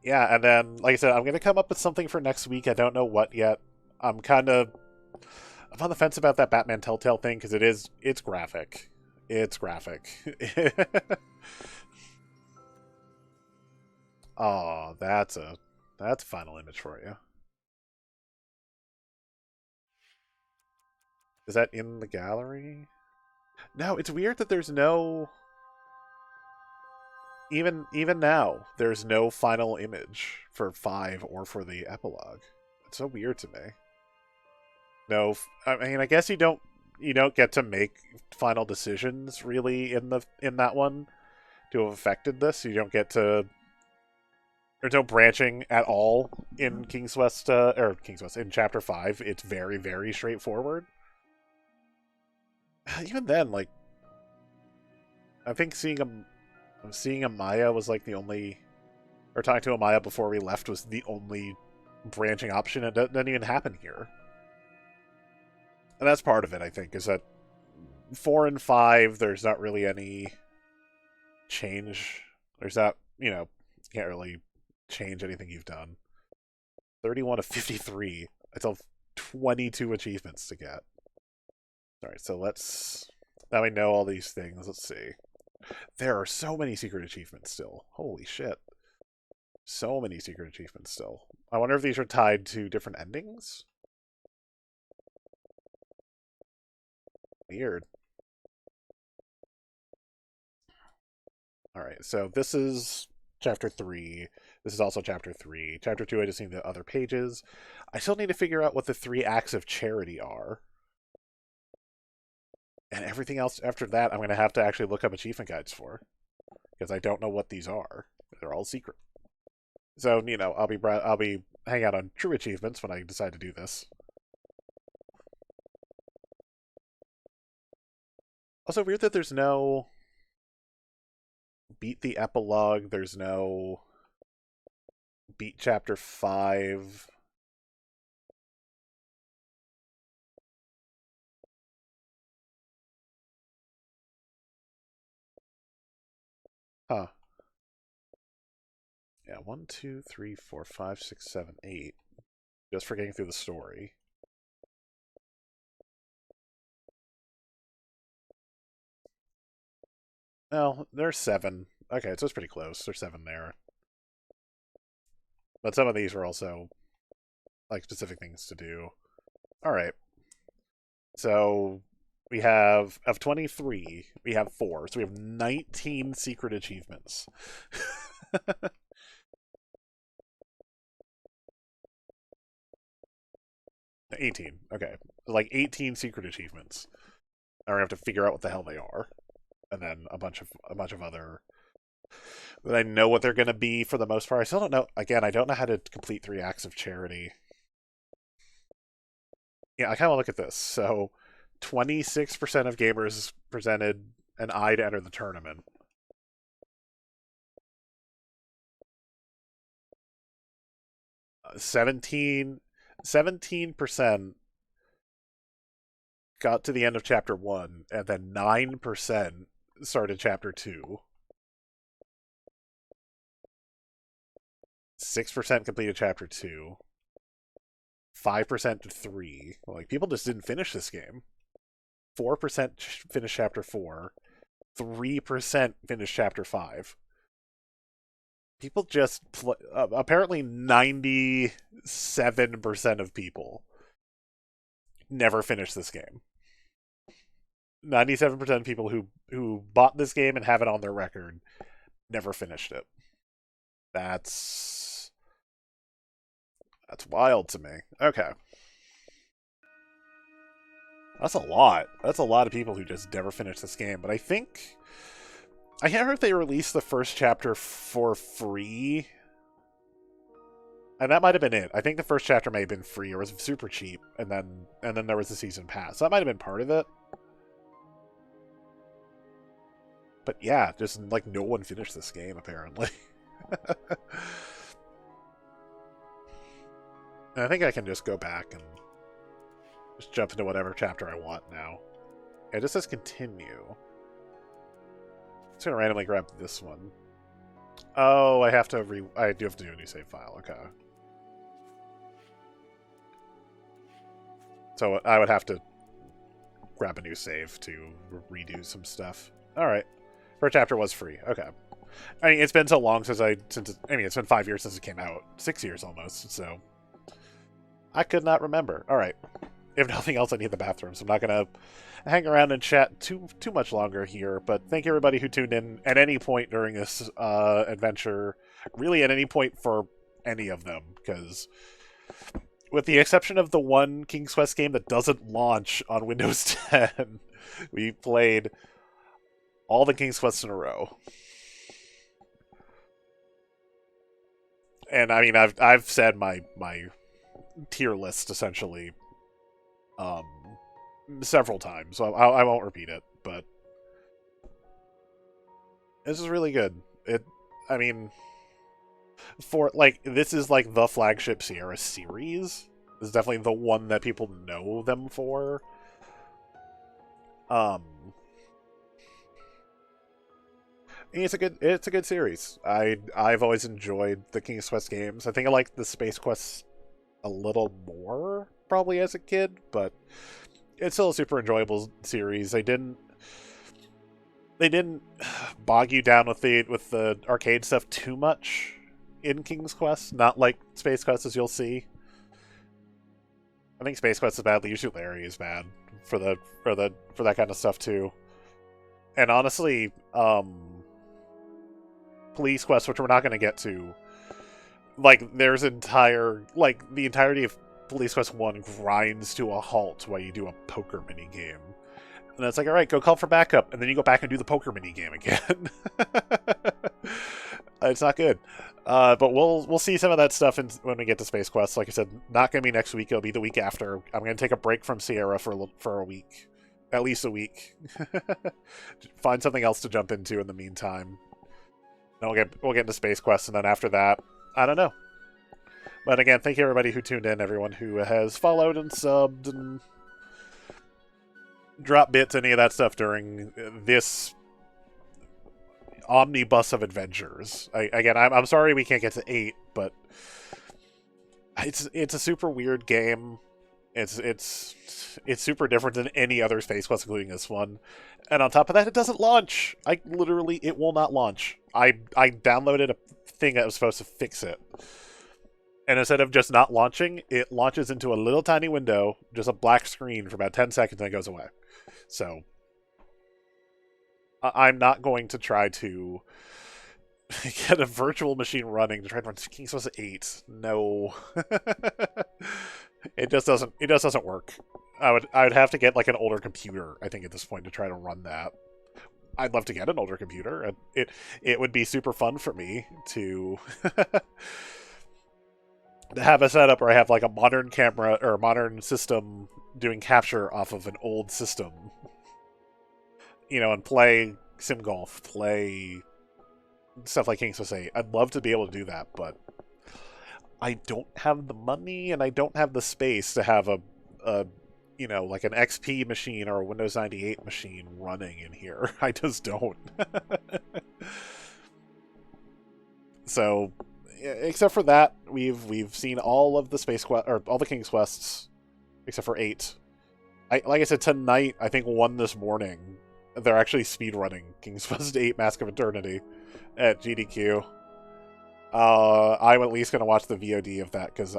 Yeah, and then, like I said, I'm going to come up with something for next week. I don't know what yet. I'm on the fence about that Batman Telltale thing, because it's graphic. It's graphic. Oh, that's a final image for you. Is that in the gallery? No, it's weird that there's no... Even now, there's no final image for 5 or for the epilogue. It's so weird to me. No, I mean, I guess you don't get to make final decisions really in that one to have affected this. You don't get to... There's no branching at all in King's West, in Chapter 5. It's very, very straightforward. Even then, like, I think seeing Amaya was like the only, or talking to Amaya before we left was the only branching option. It doesn't even happen here. And that's part of it, I think, is that 4 and 5, there's not really any change. There's not, can't really change anything you've done. 31 of 53. I still have 22 achievements to get. Alright, so now we know all these things. Let's see. There are so many secret achievements still. Holy shit. So many secret achievements still. I wonder if these are tied to different endings? Weird. Alright, so this is Chapter 3. This is also Chapter 3. Chapter 2, I just need the other pages. I still need to figure out what the 3 acts of charity are. And everything else after that, I'm going to have to actually look up achievement guides for. Because I don't know what these are. They're all secret. So, I'll be hanging out on true achievements when I decide to do this. Also weird that there's no beat the epilogue, there's no beat chapter 5. Huh. Yeah, 1, 2, 3, 4, 5, 6, 7, 8. Just for getting through the story. No, there's 7. Okay, so it's pretty close. There's 7 there. But some of these are also, like, specific things to do. Alright. So, we have, of 23, we have 4. So we have 19 secret achievements. 18. Okay. Like 18 secret achievements. And we have to figure out what the hell they are. And then a bunch of other that I know what they're gonna be for the most part. I still don't know. Again, I don't know how to complete 3 acts of charity. Yeah, I kinda wanna look at this. So 26% of gamers presented an eye to enter the tournament. Uh, 17% got to the end of chapter 1, and then 9% started chapter 2. 6% completed chapter 2. 5% to 3. Like, people just didn't finish this game. 4% finished chapter 4. 3% finished chapter 5. People just apparently 97% of people never finished this game. 97% of people who bought this game and have it on their record never finished it. That's wild to me. Okay. That's a lot. That's a lot of people who just never finished this game. But I think I can't remember if they released the first chapter for free. And that might have been it. I think the first chapter may have been free or was super cheap, and then there was the season pass. So that might have been part of it. But yeah, just like no one finished this game apparently. And I think I can just go back and just jump into whatever chapter I want now. It just says continue. It's gonna randomly grab this one. Oh, I do have to do a new save file. Okay. So I would have to grab a new save to redo some stuff. All right. First chapter was free. Okay. I mean, it's been so long it's been 5 years since it came out. 6 years almost. So I could not remember. All right. If nothing else, I need the bathroom, so I'm not gonna hang around and chat too much longer here. But thank you everybody who tuned in at any point during this adventure. Really, at any point for any of them, because with the exception of the one King's Quest game that doesn't launch on Windows 10, we played all the King's Quests in a row. And I mean, I've said my tier list essentially several times, so I won't repeat it, but this is really good. I mean, for like, this is like the flagship Sierra series. This is definitely the one that people know them for. It's a good series. I've always enjoyed the King's Quest games. I think I liked the Space Quests a little more probably as a kid, but it's still a super enjoyable series. They didn't bog you down with the arcade stuff too much in King's Quest, not like Space Quest, as you'll see. I think Space Quest is bad. Leisure Larry is bad for that kind of stuff too. And honestly, Police Quest, which we're not going to get to, like, there's the entirety of Police Quest 1 grinds to a halt while you do a poker minigame. And it's like, alright, go call for backup, and then you go back and do the poker minigame again. It's not good. But we'll see some of that stuff when we get to Space Quest. Like I said, not going to be next week, it'll be the week after. I'm going to take a break from Sierra for a week. at least a week. Find something else to jump into in the meantime. Then we'll get into Space Quest, and then after that, I don't know. But again, thank you everybody who tuned in, everyone who has followed and subbed and dropped bits, any of that stuff during this omnibus of adventures. I'm sorry we can't get to 8, but it's a super weird game. It's super different than any other Space Quest, including this one. And on top of that, it doesn't launch. It will not launch. I downloaded a thing that was supposed to fix it. And instead of just not launching, it launches into a little tiny window, just a black screen for about 10 seconds, and it goes away. So, I'm not going to try to get a virtual machine running to try to run King's Quest 8. No. It just doesn't work. I would have to get like an older computer, I think, at this point to try to run that. I'd love to get an older computer, and it would be super fun for me to to have a setup where I have like a modern camera or a modern system doing capture off of an old system. You know, and play Sim Golf, play stuff like King's Quest 8. I'd love to be able to do that, but I don't have the money and I don't have the space to have a like an XP machine or a Windows 98 machine running in here. I just don't. So, except for that, we've seen all of the Space Quest or all the King's Quests except for 8. Like I said, tonight, I think 1 this morning, they're actually speedrunning King's Quest 8 Mask of Eternity at GDQ. I'm at least going to watch the VOD of that, because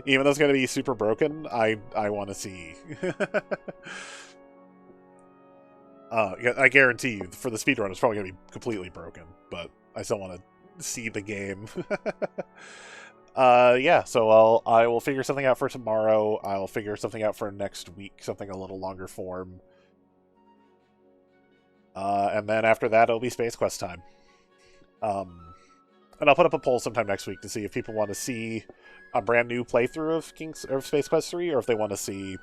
even though it's going to be super broken, I want to see. I guarantee you, for the speedrun, it's probably going to be completely broken, but I still want to see the game. Yeah, so I will figure something out for tomorrow. I'll figure something out for next week, something a little longer form. And then after that, it'll be Space Quest time. And I'll put up a poll sometime next week to see if people want to see a brand new playthrough of Space Quest 3, or if they want to see,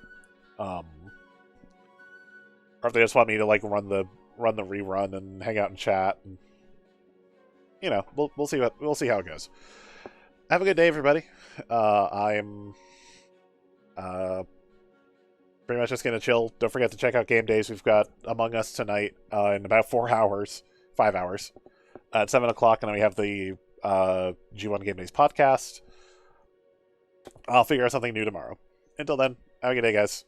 or if they just want me to like run the rerun and hang out and chat. And, you know, we'll see how it goes. Have a good day, everybody. I'm pretty much just gonna chill. Don't forget to check out Game Days. We've got Among Us tonight in about 5 hours. At 7 o'clock, and then we have the G1 Game Days podcast. I'll figure out something new tomorrow. Until then, have a good day, guys.